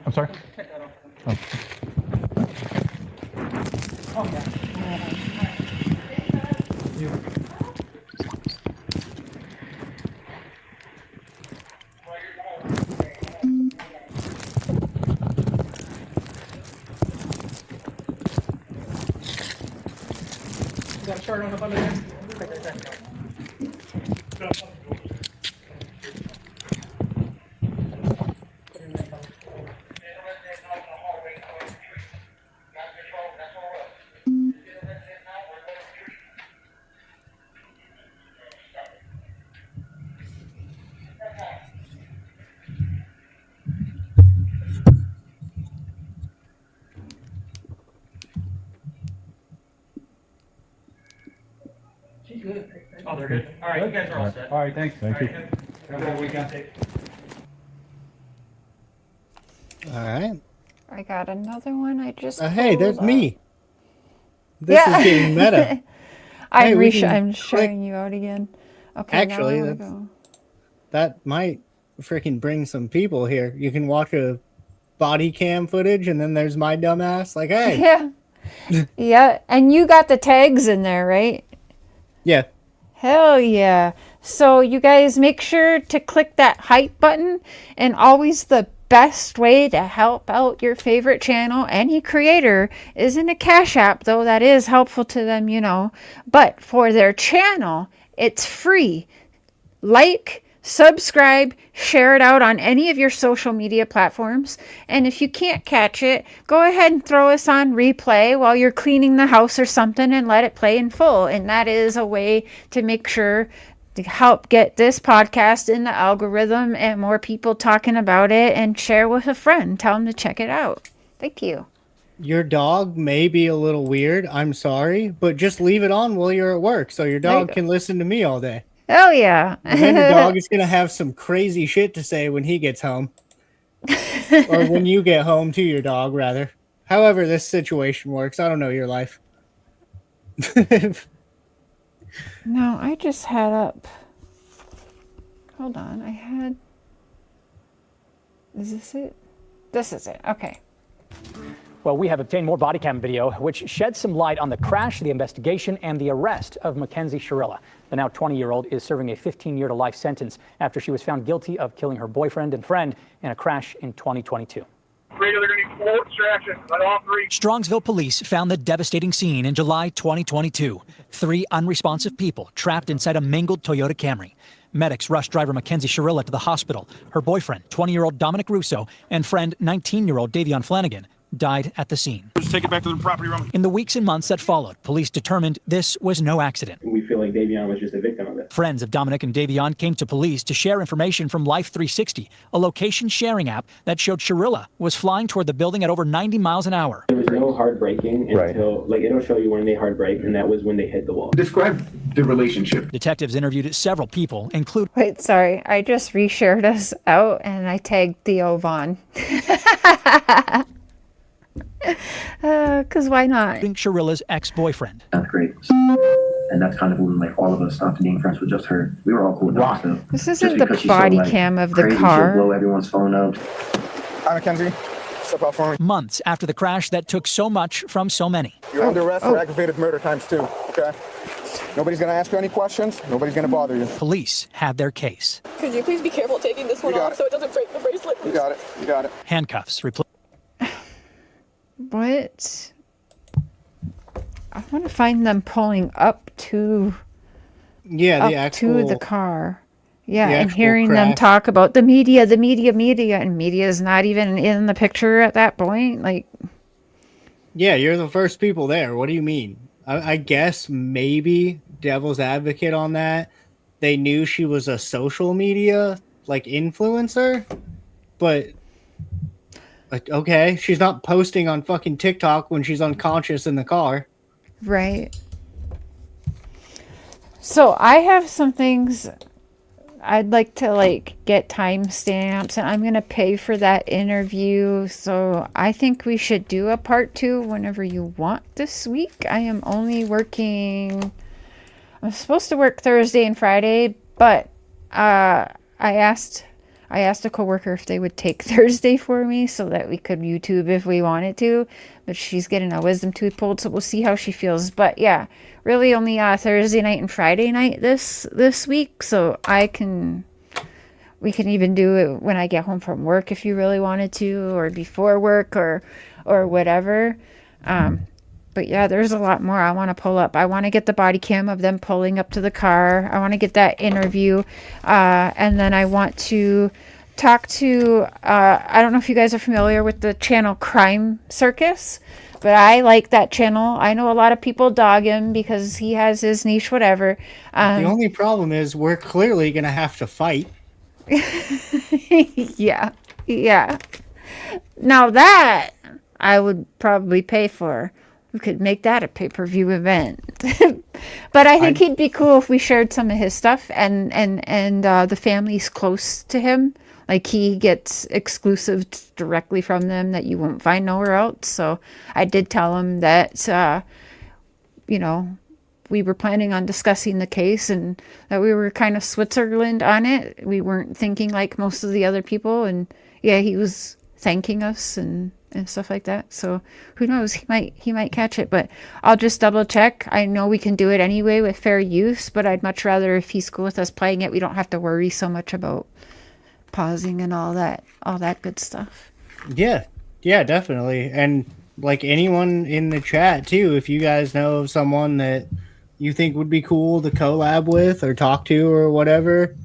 I'm sorry? Oh. Oh, yeah. You got a shirt on up under there? She's good. Oh, they're good. All right, you guys are all set. All right, thanks. Thank you. Have a good weekend. All right. I got another one. I just. Hey, there's pulled me. up. This is getting meta. Hey, I'm showing you out again. Okay. Actually, now we go. that might freaking bring some people here. You can watch a body cam footage, and then there's my dumbass. Like, hey. Yeah. Yeah, and you got the tags in there, right? Yeah. Hell yeah. So you guys make sure to click that hype button and always the best way to help out your favorite channel, any creator, isn't a Cash App, though that is helpful to them, you know. But for their channel, it's free. Like, subscribe, share it out on any of your social media platforms. And if you can't catch it, go ahead and throw us on replay while you're cleaning the house or something and let it play in full. And that is a way to make sure to help get this podcast in the algorithm and more people talking about it, and share with a friend. Tell them to check it out. Thank you. Your dog may be a little weird. I'm sorry, but just leave it on while you're at work so your There you dog go. can listen to me all day. Oh, yeah. And then your dog is going to have some crazy shit to say when he gets home. Or when you get home to your dog, rather. However this situation works. I don't know your life. No, I just had up. Hold on. I had. Is this it? This is it. Okay. Well, we have obtained more body cam video, which sheds some light on the crash, the investigation, and the arrest of Mackenzie Shirilla. The now 20-year-old is serving a 15-year to life sentence after she was found guilty of killing her boyfriend and friend in a crash in 2022. They're going to need full extraction. Let all three. Strongsville police found the devastating scene in July 2022. 3 unresponsive people trapped inside a mangled Toyota Camry. Medics rushed driver Mackenzie Shirilla to the hospital. Her boyfriend, 20-year-old Dominic Russo, and friend, 19-year-old Davion Flanagan, died at the scene. Just take it back to the property room. In the weeks and months that followed, police determined this was no accident. We feel like Davion was just a victim of it. Friends of Dominic and Davion came to police to share information from Life 360, a location sharing app that showed Shirilla was flying toward the building at over 90 miles an hour. There was no hard braking until, like, it'll show you when they hard brake, and that was when they hit the wall. Describe the relationship. Detectives interviewed several people, including... Wait, sorry. I just reshared us out and I tagged Theo Vaughn. Because why not? Shirilla's ex-boyfriend. That's great. And that's kind of when, like, all of us stopped being friends with just her. We were all cool with that stuff. This isn't the body cam of the car. She'll blow everyone's phone out. Hi, Mackenzie. Step out for me. Months after the crash that took so much from so many. You're under arrest for aggravated murder ×2, okay? Nobody's going to ask you any questions. Nobody's going to bother you. Police had their case. Could you please be careful taking this one off so it doesn't break the bracelet? You got it. You got it. Handcuffs. What? I want to find them pulling up to the car. Yeah, and hearing them talk about the media, and media is not even in the picture at that point. Like, yeah, you're the first people there. What do you mean? I guess maybe devil's advocate on that. They knew she was a social media like influencer, but like, okay, she's not posting on fucking TikTok when she's unconscious in the car. Right. So I have some things I'd like to like get timestamps, and I'm going to pay for that interview. So I think we should do a part 2 whenever you want this week. I am only working, I'm supposed to work Thursday and Friday, but I asked a coworker if they would take Thursday for me so that we could YouTube if we wanted to, but she's getting a wisdom tooth pulled, so we'll see how she feels. But yeah, really only Thursday night and Friday night this week, so we can even do it when I get home from work if you really wanted to, or before work or whatever. But yeah, there's a lot more I want to pull up. I want to get the body cam of them pulling up to the car. I want to get that interview. And then I want to talk to, I don't know if you guys are familiar with the channel Crime Circus, but I like that channel. I know a lot of people dog him because he has his niche, whatever. The only problem is we're clearly going to have to fight. Yeah. Now that I would probably pay for. We could make that a pay-per-view event. But I think he'd be cool if we shared some of his stuff, and the family's close to him. Like, he gets exclusive directly from them that you won't find nowhere else. So I did tell him that, we were planning on discussing the case and that we were kind of Switzerland on it. We weren't thinking like most of the other people. And yeah, he was thanking us and stuff like that. So who knows, he might catch it, but I'll just double check. I know we can do it anyway with fair use, but I'd much rather if he's cool with us playing it, we don't have to worry so much about pausing and all that good stuff. Yeah, definitely. And like anyone in the chat too, if you guys know of someone that you think would be cool to collab with or talk to or whatever,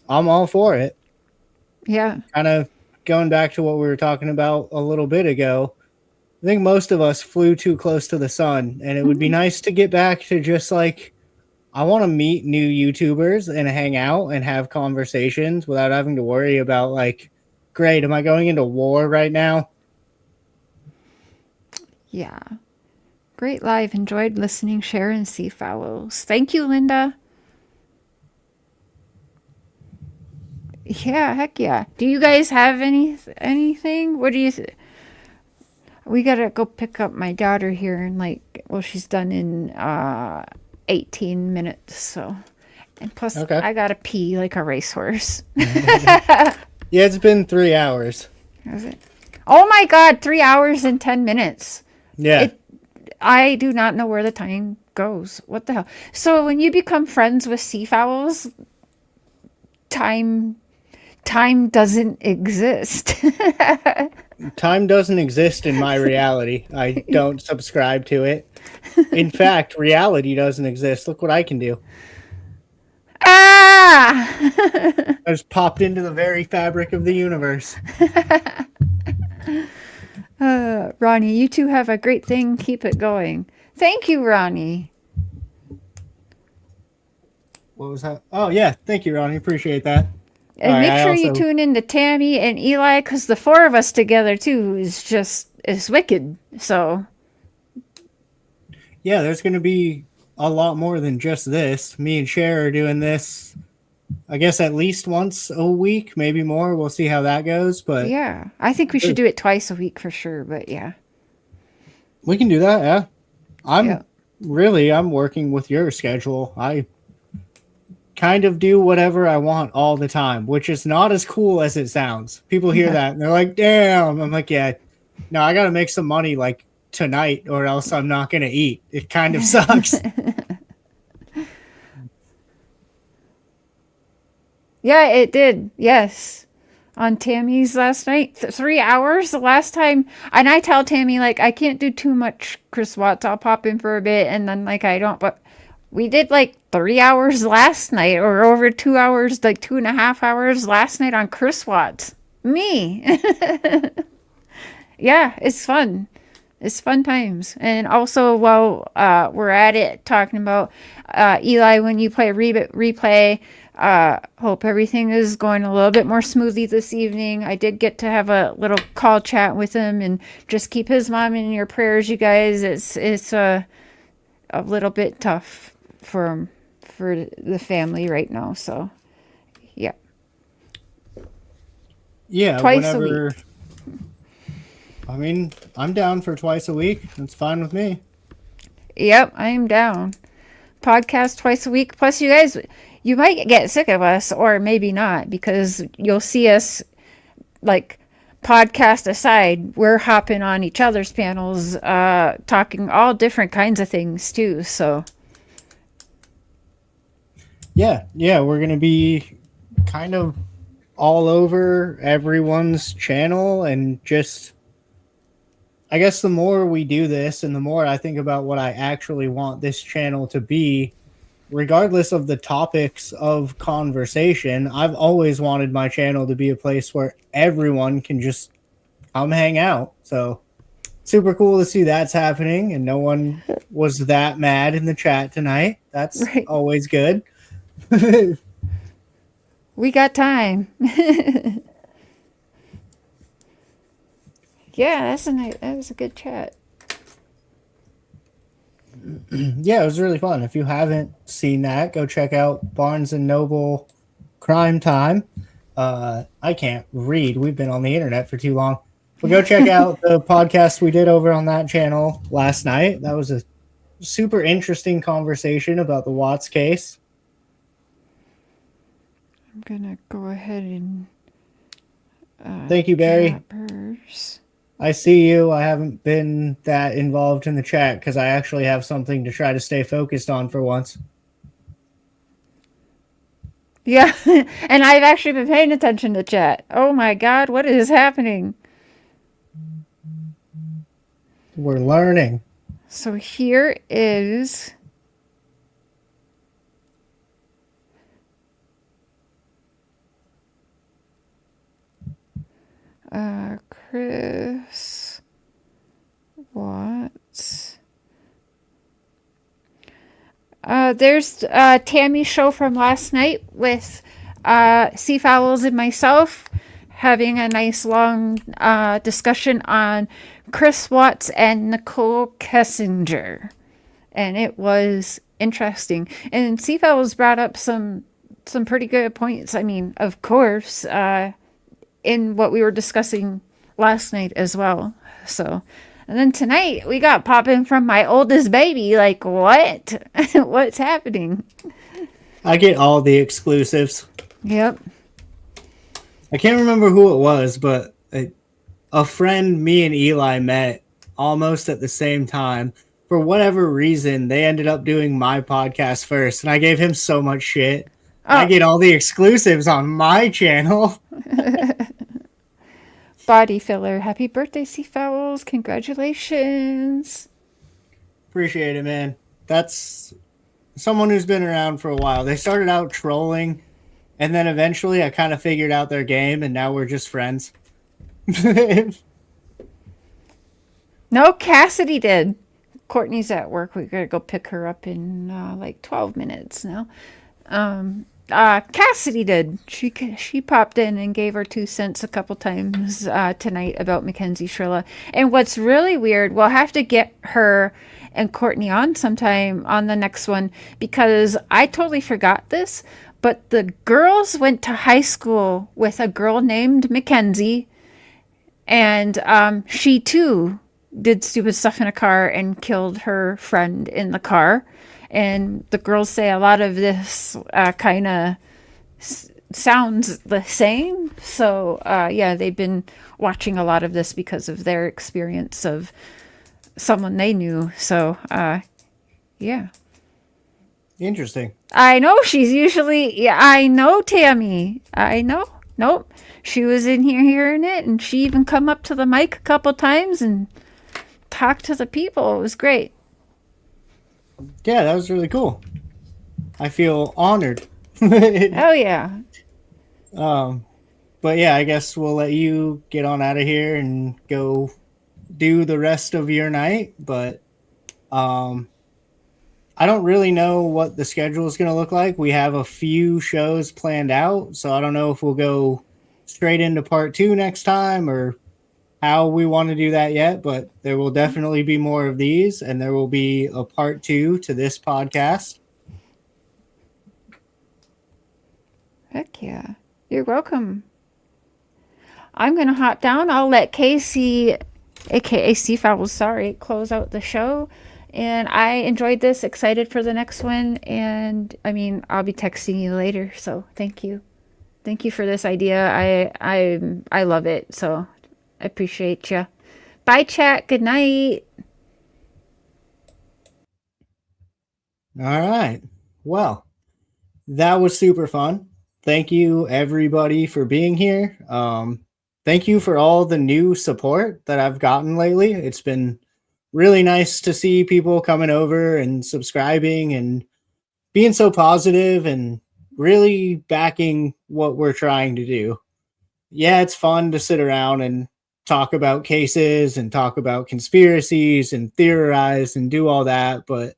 I'm all for it. Yeah. Kind of going back to what we were talking about a little bit ago. I think most of us flew too close to the sun, and it would be nice to get back to just like, I want to meet new YouTubers and hang out and have conversations without having to worry about like, great, am I going into war right now? Yeah. Great live. Enjoyed listening, share, and see follows. Thank you, Linda. Yeah, heck yeah. Do you guys have anything? What do you we gotta go pick up my daughter here in like, well, she's done in 18 minutes, so. And plus, Okay. I gotta pee like a racehorse. Yeah, it's been 3 hours. Is it? Oh my God, 3 hours and 10 minutes. Yeah. I do not know where the time goes. What the hell? So when you become friends with seafowls, time doesn't exist. Time doesn't exist in my reality. I don't subscribe to it. In fact, reality doesn't exist. Look what I can do. Ah! I just popped into the very fabric of the universe. Ronnie, you two have a great thing. Keep it going. Thank you, Ronnie. What was that? Oh, yeah. Thank you, Ronnie. Appreciate that. And make sure you tune in to Tammy and Eli, because the four of us together, too, is wicked. So. Yeah, there's going to be a lot more than just this. Me and Cher are doing this, I guess, at least once a week, maybe more. We'll see how that goes. But yeah, I think we should do it twice a week for sure. But yeah. We can do that, yeah. I'm working with your schedule. I kind of do whatever I want all the time, which is not as cool as it sounds. People hear that and they're like, damn. I'm like, yeah, no, I got to make some money like tonight or else I'm not going to eat. It kind of sucks. Yeah, it did. Yes. On Tammy's last night, 3 hours the last time. And I tell Tammy, like, I can't do too much Chris Watts. I'll pop in for a bit and then like I don't, but we did like 3 hours last night, or over 2 hours, like 2.5 hours last night on Chris Watts. Me. Yeah, it's fun. It's fun times. And also, while we're at it, talking about Eli, when you play replay, hope everything is going a little bit more smoothly this evening. I did get to have a little call chat with him, and just keep his mom in your prayers, you guys. It's a little bit tough for the family right now. So, yeah. Yeah, twice a week. I mean, I'm down for twice a week. It's fine with me. Yep, I'm down. Podcast twice a week. Plus, you guys, you might get sick of us, or maybe not, because you'll see us, like, podcast aside, we're hopping on each other's panels, talking all different kinds of things, too, so. Yeah, we're going to be kind of all over everyone's channel, and just, I guess the more we do this and the more I think about what I actually want this channel to be, regardless of the topics of conversation, I've always wanted my channel to be a place where everyone can just come hang out. So super cool to see that's happening, and no one was that mad in the chat tonight. That's always good. We got time. Yeah, that was a good chat. Yeah, it was really fun. If you haven't seen that, go check out Barnes and Noble Crime Time. I can't read. We've been on the internet for too long. But go check out the podcast we did over on that channel last night. That was a super interesting conversation about the Watts case. I'm gonna go ahead and thank you, Barry. Jabbers. I see you. I haven't been that involved in the chat because I actually have something to try to stay focused on for once. Yeah, and I've actually been paying attention to chat. Oh my God, what is happening? We're learning. So here is Chris Watts. There's Tammy's show from last night with Seafowls and myself having a nice long discussion on Chris Watts and Nicole Kessinger. And it was interesting. And Seafowls brought up some pretty good points. I mean, of course, in what we were discussing last night as well. So, and then tonight we got popping from my oldest baby. Like, what? What's happening? I get all the exclusives. Yep. I can't remember who it was, but a friend me and Eli met almost at the same time. For whatever reason, they ended up doing my podcast first, and I gave him so much shit. I get all the exclusives on my channel. Body filler. Happy birthday, Seafowls. Congratulations. Appreciate it, man. That's someone who's been around for a while. They started out trolling, and then eventually I kind of figured out their game, and now we're just friends. No, Cassidy did. Courtney's at work. We gotta go pick her up in like 12 minutes now. Cassidy did. She popped in and gave her 2 cents a couple times tonight about Mackenzie Shrilla. And what's really weird, we'll have to get her and Courtney on sometime on the next one, because I totally forgot this, but the girls went to high school with a girl named Mackenzie, and she too did stupid stuff in a car and killed her friend in the car. And the girls say a lot of this kind of sounds the same. So, yeah, they've been watching a lot of this because of their experience of someone they knew. So, yeah. Interesting. I know she's usually, yeah, I know Tammy. I know. Nope. She was in here hearing it, and she even come up to the mic a couple times and talked to the people. It was great. Yeah, that was really cool. I feel honored. Oh yeah. But yeah, I guess we'll let you get on out of here and go do the rest of your night. But I don't really know what the schedule is going to look like. We have a few shows planned out, so I don't know if we'll go straight into part 2 next time or how we want to do that yet, but there will definitely be more of these, and there will be a part 2 to this podcast. Heck yeah. You're welcome. I'm going to hop down. I'll let Casey, aka Seafowl, sorry, close out the show. And I enjoyed this, excited for the next one. And I mean, I'll be texting you later. So thank you. Thank you for this idea. I love it. So I appreciate you. Bye, chat. Good night. All right. Well, that was super fun. Thank you, everybody, for being here. Thank you for all the new support that I've gotten lately. It's been really nice to see people coming over and subscribing and being so positive and really backing what we're trying to do. Yeah, it's fun to sit around and talk about cases and talk about conspiracies and theorize and do all that. But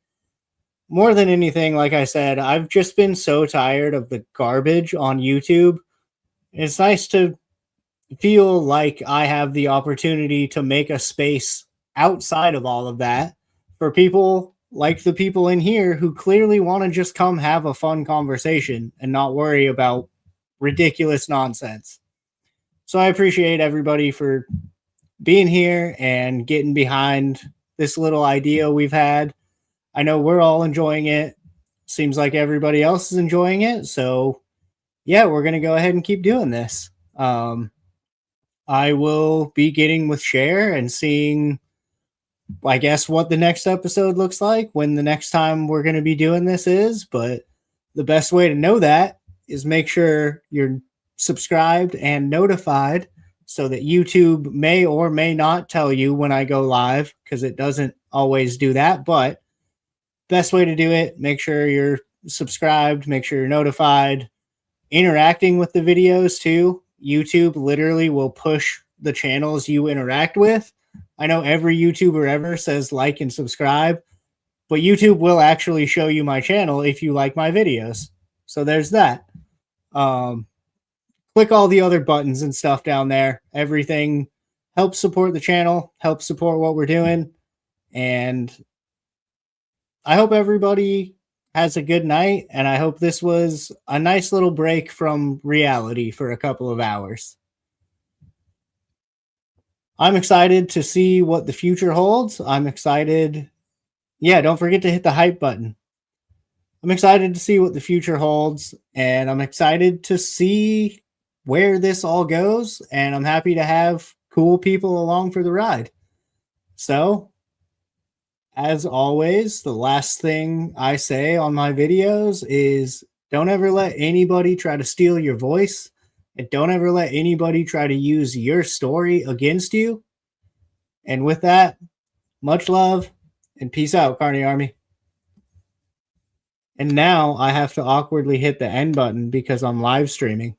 more than anything, like I said, I've just been so tired of the garbage on YouTube. It's nice to feel like I have the opportunity to make a space outside of all of that for people like the people in here who clearly want to just come have a fun conversation and not worry about ridiculous nonsense. So I appreciate everybody for being here and getting behind this little idea we've had. I know we're all enjoying it. Seems like everybody else is enjoying it. So yeah, we're going to go ahead and keep doing this. I will be getting with Cher and seeing, I guess, what the next episode looks like when the next time we're going to be doing this is. But the best way to know that is make sure you're subscribed and notified so that YouTube may or may not tell you when I go live, because it doesn't always do that. But best way to do it, make sure you're subscribed, make sure you're notified, interacting with the videos too. YouTube literally will push the channels you interact with. I know every YouTuber ever says like and subscribe, but YouTube will actually show you my channel if you like my videos. So there's that. Click all the other buttons and stuff down there. Everything helps support the channel, helps support what we're doing. And I hope everybody has a good night. And I hope this was a nice little break from reality for a couple of hours. I'm excited to see what the future holds. I'm excited. Yeah, don't forget to hit the hype button. I'm excited to see what the future holds, and I'm excited to see where this all goes, and I'm happy to have cool people along for the ride. So, as always, the last thing I say on my videos is don't ever let anybody try to steal your voice, and don't ever let anybody try to use your story against you. And with that, much love and peace out, Carney Army. And now I have to awkwardly hit the end button because I'm live streaming.